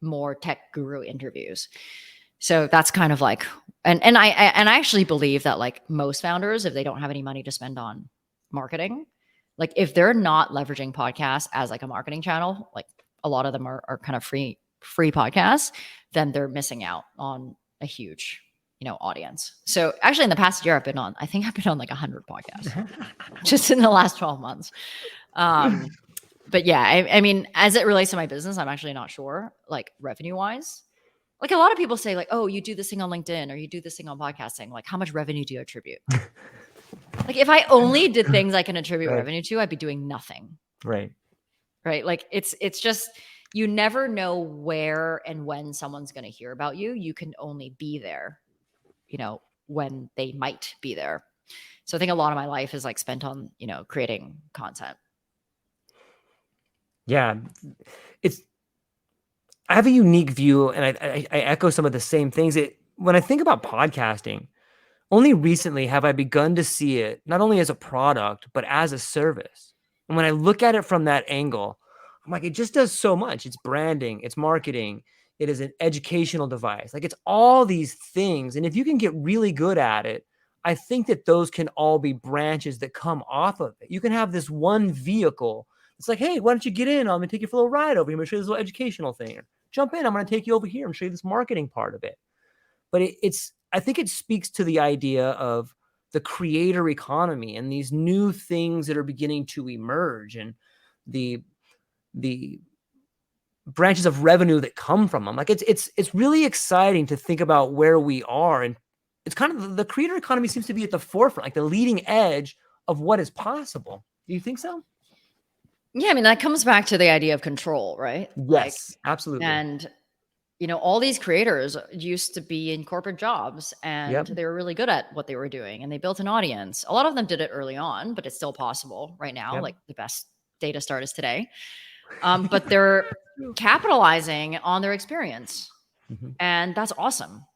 Speaker 2: more tech guru interviews. So that's kind of and I actually believe that most founders, if they don't have any money to spend on marketing, if they're not leveraging podcasts as a marketing channel, a lot of them are kind of free podcasts, then they're missing out on a huge, audience. So actually in the past year, I think I've been on 100 podcasts just in the last 12 months. But yeah, I mean, as it relates to my business, I'm actually not sure, revenue wise. A lot of people say oh, you do this thing on LinkedIn or you do this thing on podcasting. How much revenue do you attribute? If I only did things I can attribute revenue to, I'd be doing nothing.
Speaker 1: Right.
Speaker 2: Right. It's just, you never know where and when someone's going to hear about you. You can only be there, when they might be there. So I think a lot of my life is spent on, creating content.
Speaker 1: Yeah. I have a unique view and I echo some of the same things. When I think about podcasting, only recently have I begun to see it not only as a product, but as a service. And when I look at it from that angle, I'm it just does so much. It's branding, it's marketing, it is an educational device. It's all these things. And if you can get really good at it, I think that those can all be branches that come off of it. You can have this one vehicle. It's hey, why don't you get in? I'm going to take you for a little ride over here. I'm going to show you this little educational thing. Or jump in. I'm going to take you over here and show you this marketing part of it. But I think it speaks to the idea of the creator economy and these new things that are beginning to emerge and the branches of revenue that come from them. It's really exciting to think about where we are. And it's kind of the creator economy seems to be at the forefront, the leading edge of what is possible. Do you think so?
Speaker 2: Yeah, I mean, that comes back to the idea of control, right?
Speaker 1: Yes, absolutely.
Speaker 2: And, all these creators used to be in corporate jobs and they were really good at what they were doing and they built an audience. A lot of them did it early on, but it's still possible right now. The best data start is today. But they're capitalizing on their experience. Mm-hmm. And that's awesome,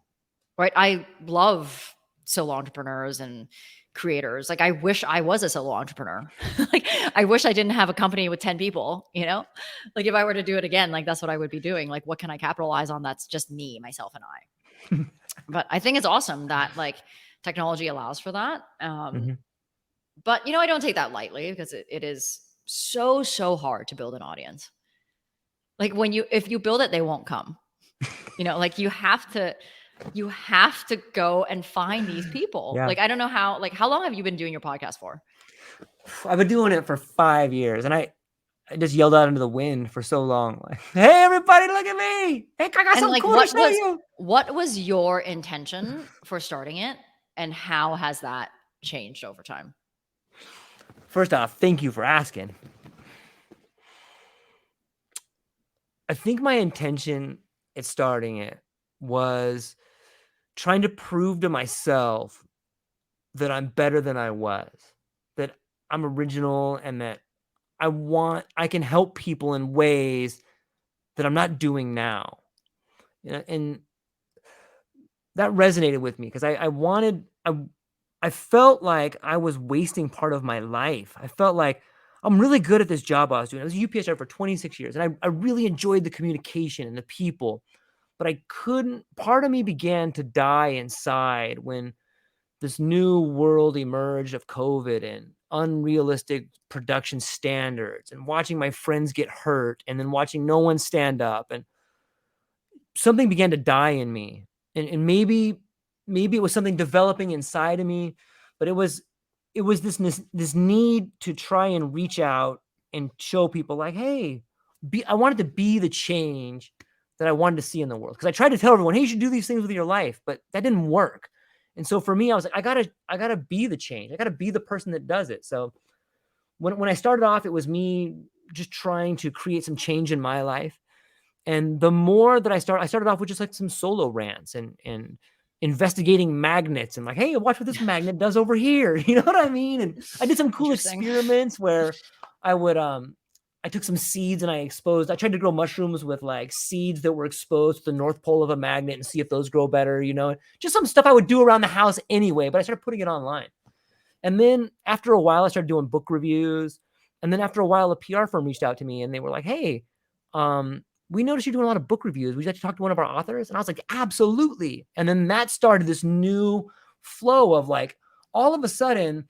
Speaker 2: right? I love solo entrepreneurs and creators. I wish I was a solo entrepreneur. I wish I didn't have a company with 10 people, if I were to do it again, that's what I would be doing. What can I capitalize on? That's just me, myself, and I. But I think it's awesome that technology allows for that. Mm-hmm. But, I don't take that lightly because it is so hard to build an audience. If you build it, they won't come, you have to You have to go and find these people.
Speaker 1: Yeah.
Speaker 2: Like, I don't know how long have you been doing your podcast for?
Speaker 1: I've been doing it for 5 years, and I just yelled out into the wind for so long. Like, hey, everybody, look at me. Hey, I got
Speaker 2: And
Speaker 1: something
Speaker 2: like,
Speaker 1: cool to show you.
Speaker 2: what was your intention for starting it, and how has that changed over time?
Speaker 1: First off, thank you for asking. I think my intention at starting it was trying to prove to myself that I'm better than I was, that I'm original, and that I can help people in ways that I'm not doing now. And that resonated with me because I felt like I was wasting part of my life. I felt like I'm really good at this job I was doing. I was a UPS driver for 26 years, and I really enjoyed the communication and the people, but I couldn't. Part of me began to die inside when this new world emerged of COVID and unrealistic production standards, and watching my friends get hurt, and then watching no one stand up, and something began to die in me. And maybe it was something developing inside of me, but it was this need to try and reach out and show people like, hey, I wanted to be the change that I wanted to see in the world. Because I tried to tell everyone, hey, you should do these things with your life, but that didn't work. And so for me, I was like, I gotta be the change. I gotta be the person that does it. So when I started off, it was me just trying to create some change in my life. And the more that I started off with just like some solo rants and investigating magnets and like, hey, watch what this magnet does over here. You know what I mean? And I did some cool experiments where I took some seeds and I tried to grow mushrooms with like seeds that were exposed to the North Pole of a magnet and see if those grow better, just some stuff I would do around the house anyway, but I started putting it online. And then after a while, I started doing book reviews. And then after a while, a PR firm reached out to me and they were like, hey, we noticed you're doing a lot of book reviews. Would you like to talk to one of our authors? And I was like, absolutely. And then that started this new flow of like, all of a sudden,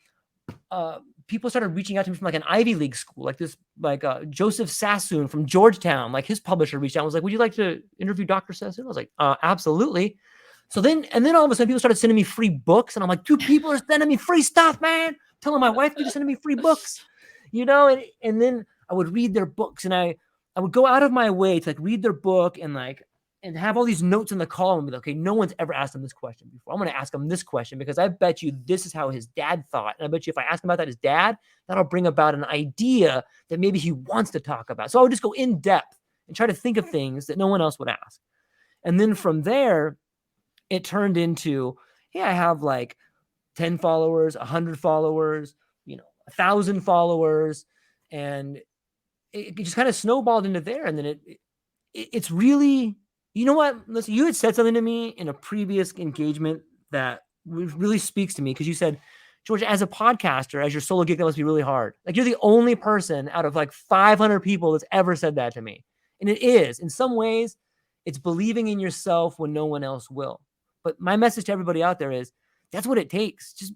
Speaker 1: people started reaching out to me from like an Ivy League school, like this, like Joseph Sassoon from Georgetown, like his publisher reached out and was like, would you like to interview Dr. Sassoon? I was like, absolutely. So then all of a sudden people started sending me free books. And I'm like, dude, people are sending me free stuff, man. Telling my wife to send me free books, and then I would read their books, and I would go out of my way to like read their book and have all these notes in the column and be like, okay, no one's ever asked him this question before. I'm going to ask him this question because I bet you this is how his dad thought. And I bet you if I ask him about that, his dad, that'll bring about an idea that maybe he wants to talk about. So I would just go in depth and try to think of things that no one else would ask. And then from there, it turned into, hey, I have like 10 followers, 100 followers, 1,000 followers. And it just kind of snowballed into there. And then it's really, you know what? Listen, you had said something to me in a previous engagement that really speaks to me because you said, George, as a podcaster, as your solo gig, that must be really hard. Like you're the only person out of like 500 people that's ever said that to me. And it is. In some ways, it's believing in yourself when no one else will. But my message to everybody out there is that's what it takes. Just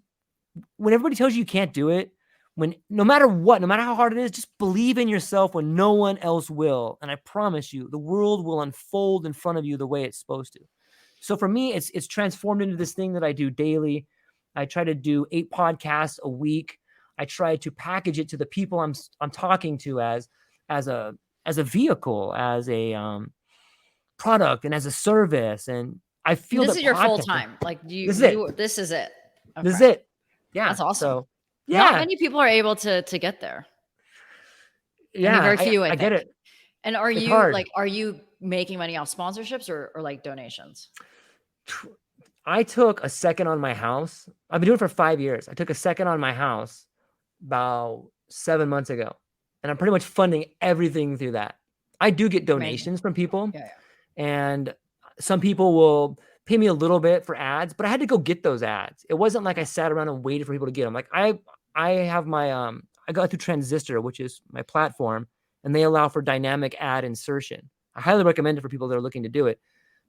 Speaker 1: when everybody tells you can't do it, no matter how hard it is, just believe in yourself when no one else will. And I promise you, the world will unfold in front of you the way it's supposed to. So for me, it's transformed into this thing that I do daily. I try to do 8 podcasts a week. I try to package it to the people I'm talking to as a vehicle, as a product, and as a service. And I feel
Speaker 2: this is your full time. Like this is it.
Speaker 1: Okay. This is it. Yeah,
Speaker 2: that's awesome.
Speaker 1: So,
Speaker 2: yeah, not many people are able to get there.
Speaker 1: Yeah,
Speaker 2: I mean, very few. I
Speaker 1: get it.
Speaker 2: And are you making money off sponsorships or like donations?
Speaker 1: I took a second on my house. I've been doing it for 5 years. I took a second on my house about 7 months ago, and I'm pretty much funding everything through that. I do get donations from people, and some people will pay me a little bit for ads, but I had to go get those ads. It wasn't like I sat around and waited for people to get them. Like I have my I got through Transistor, which is my platform, and they allow for dynamic ad insertion. I highly recommend it for people that are looking to do it.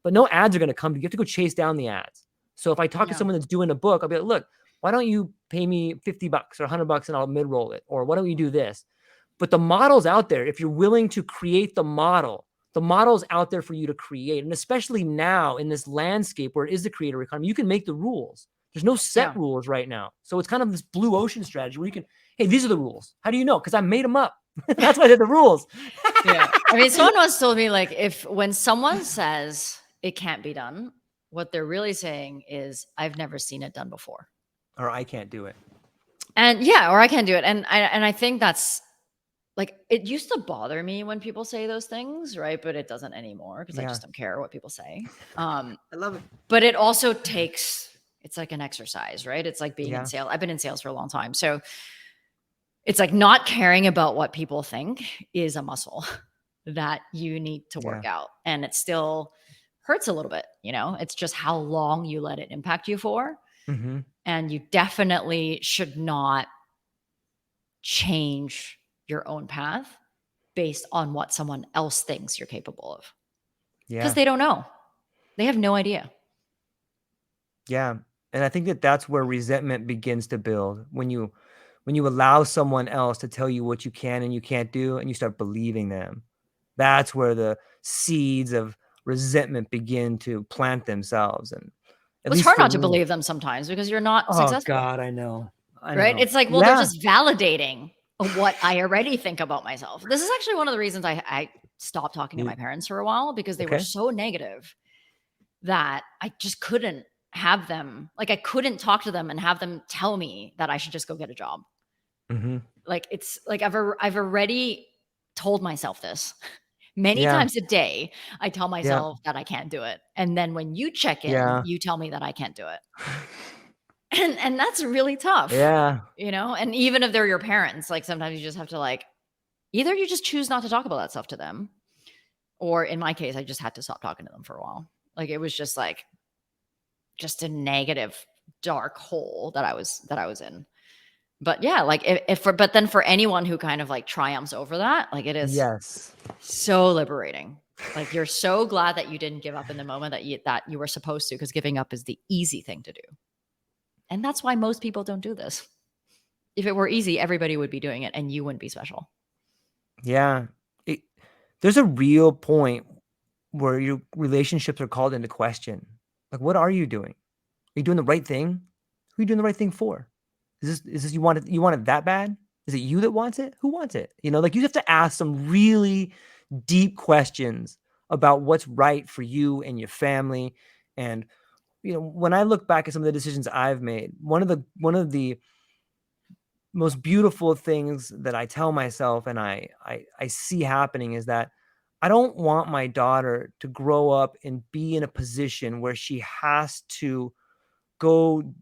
Speaker 1: But no ads are going to come. You have to go chase down the ads. So if I talk to someone that's doing a book, I'll be like, look, why don't you pay me $50 or $100 and I'll mid-roll it? Or why don't you do this? But the model's out there. If you're willing to create the model, The model is out there for you to create. And especially now in this landscape where it is the creator economy, you can make the rules. There's no set rules right now. So it's kind of this blue ocean strategy where you can, hey, these are the rules. How do you know? Because I made them up. That's why they're the rules.
Speaker 2: Yeah. I mean, someone once told me, like, when someone says it can't be done, what they're really saying is, I've never seen it done before.
Speaker 1: Or I can't do it.
Speaker 2: And yeah, or I can't do it. And I think that's, like, it used to bother me when people say those things, right? But it doesn't anymore because I just don't care what people say.
Speaker 1: I love it.
Speaker 2: But it also takes, it's like an exercise, right? It's like being in sales. I've been in sales for a long time. So it's like not caring about what people think is a muscle that you need to work out. And it still hurts a little bit, you know? It's just how long you let it impact you for.
Speaker 1: Mm-hmm.
Speaker 2: And you definitely should not change your own path based on what someone else thinks you're capable of. Because they don't know. They have no idea.
Speaker 1: Yeah. And I think that that's where resentment begins to build when you allow someone else to tell you what you can and you can't do, and you start believing them. That's where the seeds of resentment begin to plant themselves. And
Speaker 2: it's hard not to believe them sometimes because you're not successful.
Speaker 1: Oh God, I know.
Speaker 2: Right? It's like, well, they're just validating what I already think about myself. This is actually one of the reasons I stopped talking to my parents for a while, because they were so negative that I just couldn't have them. Like, I couldn't talk to them and have them tell me that I should just go get a job. Mm-hmm. Like, it's like I've already told myself this many times a day. I tell myself that I can't do it. And then when you check in, you tell me that I can't do it. And that's really tough. Yeah. You know, and even if they're your parents, like, sometimes you just have to, like, either you just choose not to talk about that stuff to them, or in my case, I just had to stop talking to them for a while. Like, it was just like, just a negative, dark hole that I was in. But yeah, like, but then for anyone who kind of like triumphs over that, like, it is so liberating. Like, you're so glad that you didn't give up in the moment that you were supposed to, because giving up is the easy thing to do. And that's why most people don't do this. If it were easy, everybody would be doing it and you wouldn't be special. Yeah. There's a real point where your relationships are called into question. Like, what are you doing? Are you doing the right thing? Who are you doing the right thing for? Is this you want it that bad? Is it you that wants it? Who wants it? You know, like, you have to ask some really deep questions about what's right for you and your family. And, you know, when I look back at some of the decisions I've made, one of the most beautiful things that I tell myself and I see happening is that I don't want my daughter to grow up and be in a position where she has to go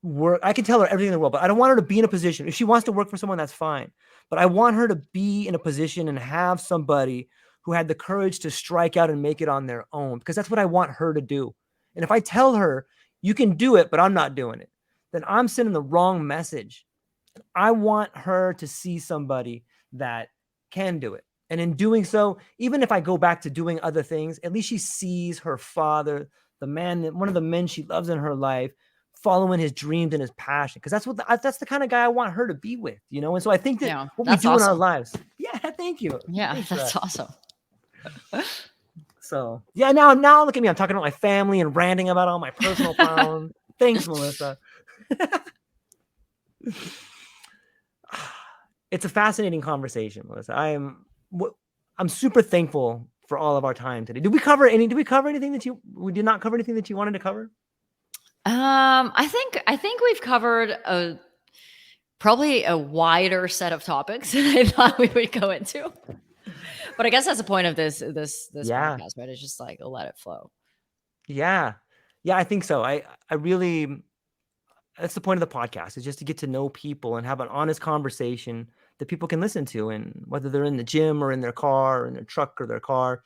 Speaker 2: work. I can tell her everything in the world, but I don't want her to be in a position. If she wants to work for someone, that's fine. But I want her to be in a position and have somebody who had the courage to strike out and make it on their own, because that's what I want her to do. And if I tell her, you can do it, but I'm not doing it, then I'm sending the wrong message. I want her to see somebody that can do it. And in doing so, even if I go back to doing other things, at least she sees her father, one of the men she loves in her life, following his dreams and his passion. Because that's the kind of guy I want her to be with, you know? And so I think that what we do in our lives. Yeah, thank you. Yeah, that's awesome. So yeah, now look at me. I'm talking about my family and ranting about all my personal problems. Thanks, Melissa. It's a fascinating conversation, Melissa. I'm super thankful for all of our time today. Did we cover anything that we did not cover anything that you wanted to cover? I think we've covered probably a wider set of topics than I thought we would go into. But I guess that's the point of this podcast, right? It's just like, let it flow. Yeah, I think so. I really, that's the point of the podcast, is just to get to know people and have an honest conversation that people can listen to, and whether they're in the gym or in their car or in their truck or their car,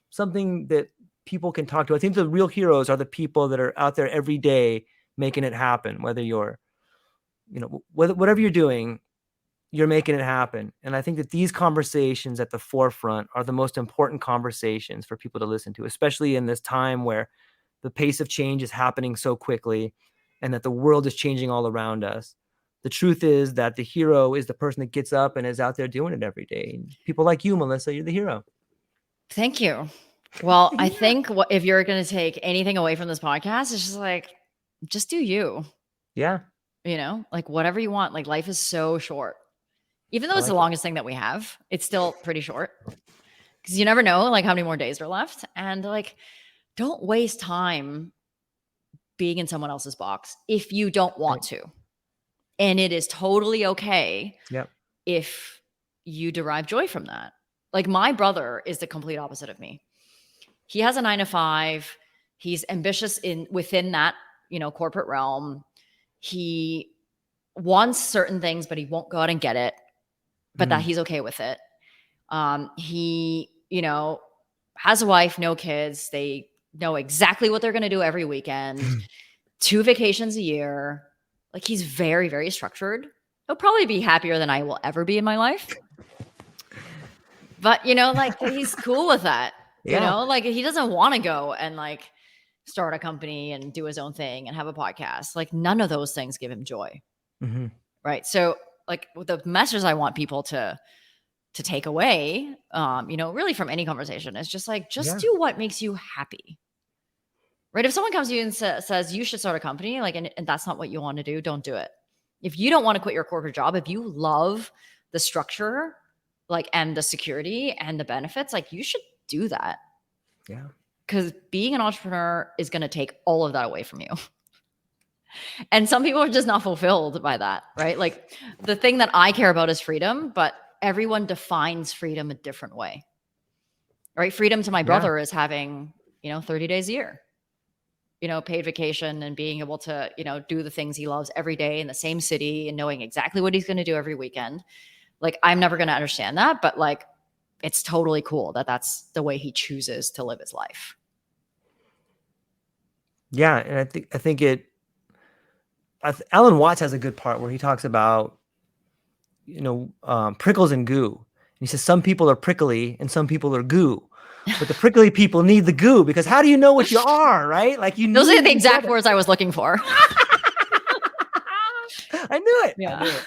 Speaker 2: something that people can talk to. I think the real heroes are the people that are out there every day making it happen, whether you're, you know, whatever you're doing, you're making it happen. And I think that these conversations at the forefront are the most important conversations for people to listen to, especially in this time where the pace of change is happening so quickly and that the world is changing all around us. The truth is that the hero is the person that gets up and is out there doing it every day. And people like you, Melissa, you're the hero. Thank you. Well, I think if you're going to take anything away from this podcast, it's just like, just do you.
Speaker 1: Yeah.
Speaker 2: You know, like whatever you want. Like life is so short. Even though it's the longest thing that we have, it's still pretty short because you never know like how many more days are left. And like, don't waste time being in someone else's box if you don't want to. And it is totally okay if you derive joy from that. Like my brother is the complete opposite of me. He has a 9-to-5. He's ambitious within that, corporate realm. He wants certain things, but he won't go out and get it, but that he's okay with it. He, has a wife, no kids. They know exactly what they're going to do every weekend, 2 vacations a year. Like he's very, very structured. He'll probably be happier than I will ever be in my life. But, like he's cool with that. Like he doesn't want to go and like start a company and do his own thing and have a podcast. Like none of those things give him joy.
Speaker 1: Mm-hmm.
Speaker 2: Right. So like the message I want people to take away, really from any conversation is just like, do what makes you happy. Right. If someone comes to you and says you should start a company, like, and that's not what you want to do, don't do it. If you don't want to quit your corporate job, if you love the structure, like, and the security and the benefits, like you should do that.
Speaker 1: Yeah.
Speaker 2: Because being an entrepreneur is going to take all of that away from you. And some people are just not fulfilled by that, right? Like the thing that I care about is freedom, but everyone defines freedom a different way, right? Freedom to my brother is having, 30 days a year, paid vacation and being able to, do the things he loves every day in the same city and knowing exactly what he's going to do every weekend. Like, I'm never going to understand that, but like, it's totally cool that that's the way he chooses to live his life.
Speaker 1: Yeah. And I think Alan Watts has a good part where he talks about, prickles and goo. And he says, some people are prickly and some people are goo, but the prickly people need the goo because how do you know what you are, right? Like
Speaker 2: those are the exact words I was looking for.
Speaker 1: I knew it.
Speaker 2: Yeah.
Speaker 1: I knew it.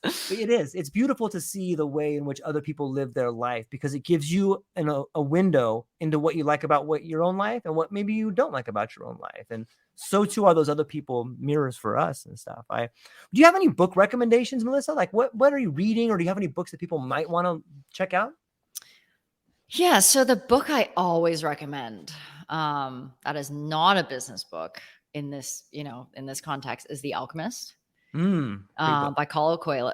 Speaker 1: But it's beautiful to see the way in which other people live their life because it gives you a window into what you like about your own life and what maybe you don't like about your own life. And so too are those other people mirrors for us and stuff. Do you have any book recommendations, Melissa? Like what are you reading, or do you have any books that people might want to check out?
Speaker 2: Yeah. So the book I always recommend, that is not a business book in this, in this context, is The Alchemist. By Paulo Coelho.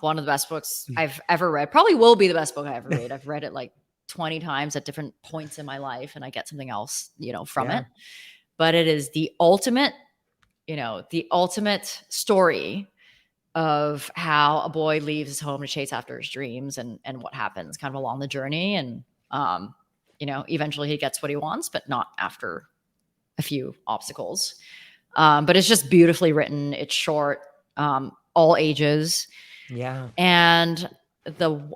Speaker 2: One of the best books I've ever read. Probably will be the best book I ever read. I've read it like 20 times at different points in my life, and I get something else, from it. But it is the ultimate story of how a boy leaves his home to chase after his dreams and what happens kind of along the journey. And, eventually he gets what he wants, but not after a few obstacles. But it's just beautifully written. It's short, all ages.
Speaker 1: Yeah.
Speaker 2: And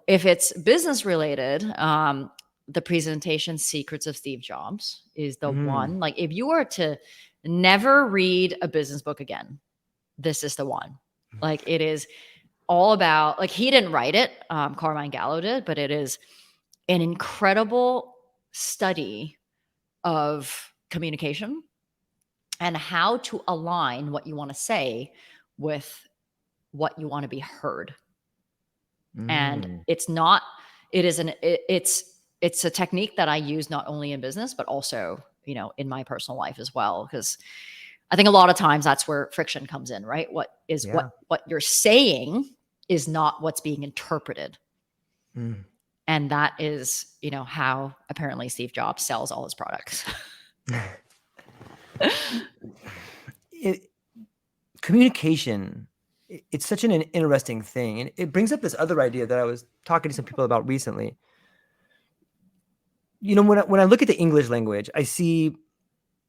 Speaker 2: if it's business related, the presentation Secrets of Steve Jobs is the one. Like if you were to never read a business book again, this is the one. Like it is all about, like he didn't write it, Carmine Gallo did, but it is an incredible study of communication and how to align what you want to say with what you want to be heard. And it's a technique that I use not only in business, but also, in my personal life as well. Because I think a lot of times that's where friction comes in, right? What you're saying is not what's being interpreted. And that is, how apparently Steve Jobs sells all his products.
Speaker 1: Communication, it's such an interesting thing. And it brings up this other idea that I was talking to some people about recently. When I look at the English language, I see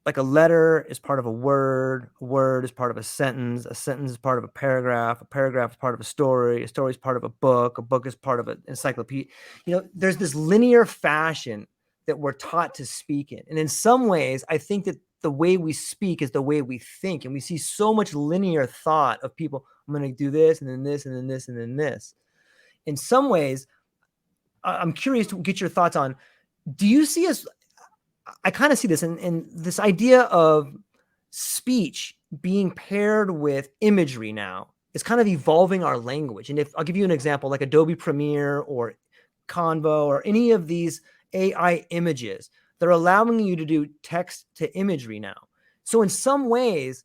Speaker 1: like a letter is part of a word is part of a sentence is part of a paragraph is part of a story is part of a book is part of an encyclopedia. There's this linear fashion that we're taught to speak in. And in some ways, I think that the way we speak is the way we think. And we see so much linear thought of people. I'm going to do this and then this and then this and then this. In some ways, I'm curious to get your thoughts on, do you see us, I kind of see this in this idea of speech being paired with imagery now is kind of evolving our language. And if I'll give you an example, like Adobe Premiere or Canva or any of these AI images, they're allowing you to do text to imagery now. So in some ways,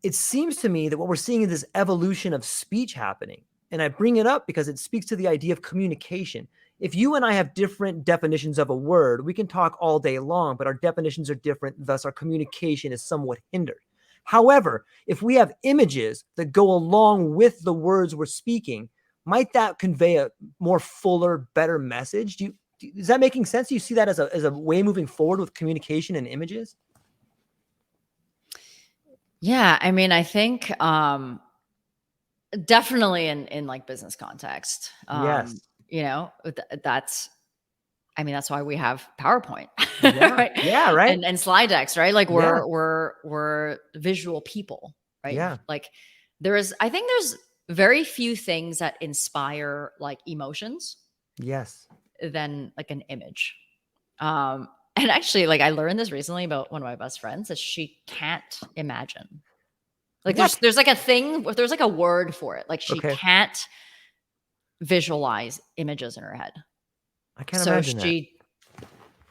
Speaker 1: it seems to me that what we're seeing is this evolution of speech happening. And I bring it up because it speaks to the idea of communication. If you and I have different definitions of a word, we can talk all day long, but our definitions are different. Thus, our communication is somewhat hindered. However, if we have images that go along with the words we're speaking, might that convey a more fuller, better message? Is that making sense? Do you see that as a way moving forward with communication and images?
Speaker 2: Yeah, I mean, I think definitely in like business context.
Speaker 1: Yes.
Speaker 2: You know, that's why we have PowerPoint,
Speaker 1: Yeah.
Speaker 2: right?
Speaker 1: Yeah. Right.
Speaker 2: And slide decks, right? Like
Speaker 1: Yeah.
Speaker 2: we're visual people, right?
Speaker 1: Yeah.
Speaker 2: Like I think there's very few things that inspire like emotions
Speaker 1: Yes.
Speaker 2: than like an image. And actually, like I learned this recently about one of my best friends that she can't imagine. Like there's like a thing, there's like a word for it. Like she can't visualize images in her head.
Speaker 1: I can't imagine that.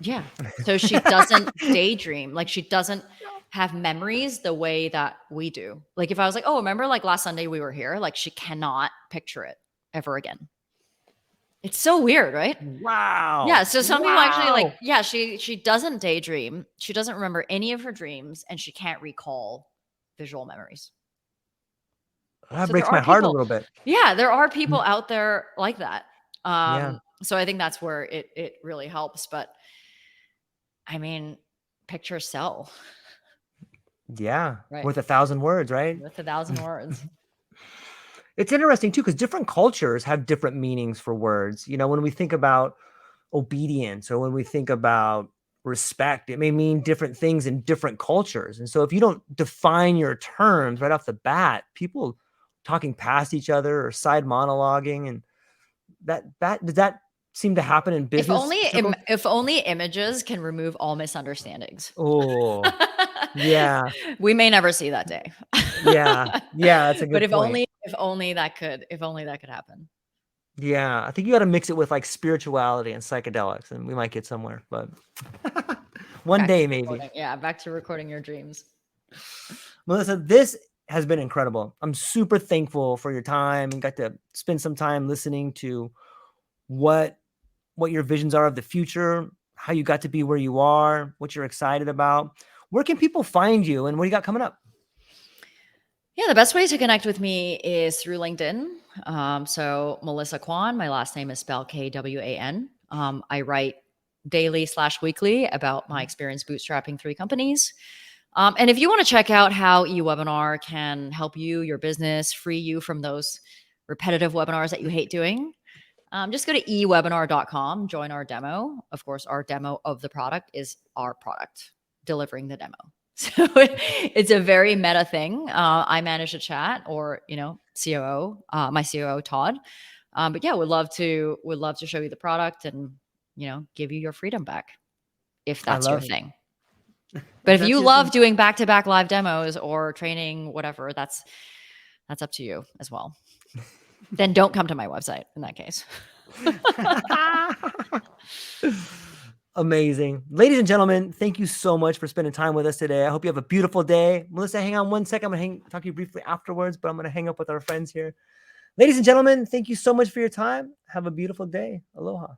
Speaker 2: Yeah. So she doesn't daydream. Like she doesn't have memories the way that we do. Like if I was like, oh, remember like last Sunday we were here? Like she cannot picture it ever again. It's so weird, right?
Speaker 1: Wow.
Speaker 2: Yeah. So some people actually like, yeah, she doesn't daydream. She doesn't remember any of her dreams and she can't recall visual memories.
Speaker 1: That breaks my heart a little bit.
Speaker 2: Yeah. There are people out there like that.
Speaker 1: Yeah.
Speaker 2: So I think that's where it really helps. But I mean, pictures sell.
Speaker 1: Yeah. Right. With 1,000 words, right?
Speaker 2: With 1,000 words.
Speaker 1: It's interesting too, because different cultures have different meanings for words. You know, when we think about obedience or when we think about respect, it may mean different things in different cultures. And so if you don't define your terms right off the bat, people talking past each other or side monologuing, and does that seem to happen in business?
Speaker 2: If only images can remove all misunderstandings.
Speaker 1: Oh, yeah.
Speaker 2: We may never see that day.
Speaker 1: Yeah, that's a good point.
Speaker 2: If only that could happen.
Speaker 1: Yeah, I think you got to mix it with like spirituality and psychedelics, and we might get somewhere. But one day, maybe.
Speaker 2: Yeah, back to recording your dreams.
Speaker 1: Melissa, this has been incredible. I'm super thankful for your time and got to spend some time listening to what your visions are of the future, how you got to be where you are, what you're excited about. Where can people find you and what do you got coming up?
Speaker 2: Yeah, the best way to connect with me is through LinkedIn. So Melissa Kwan, my last name is spelled Kwan. I write daily/weekly about my experience bootstrapping 3 companies. And if you want to check out how eWebinar can help you, your business, free you from those repetitive webinars that you hate doing, just go to ewebinar.com, join our demo. Of course, our demo of the product is our product, delivering the demo. So it's a very meta thing. I manage a chat or, COO, my COO, Todd. But yeah, would love to show you the product and, give you your freedom back if that's your thing. But if you love doing back-to-back live demos or training, whatever, that's up to you as well. Then don't come to my website in that case.
Speaker 1: Amazing. Ladies and gentlemen, thank you so much for spending time with us today. I hope you have a beautiful day. Melissa, hang on one second. I'm going to talk to you briefly afterwards, but I'm going to hang up with our friends here. Ladies and gentlemen, thank you so much for your time. Have a beautiful day. Aloha.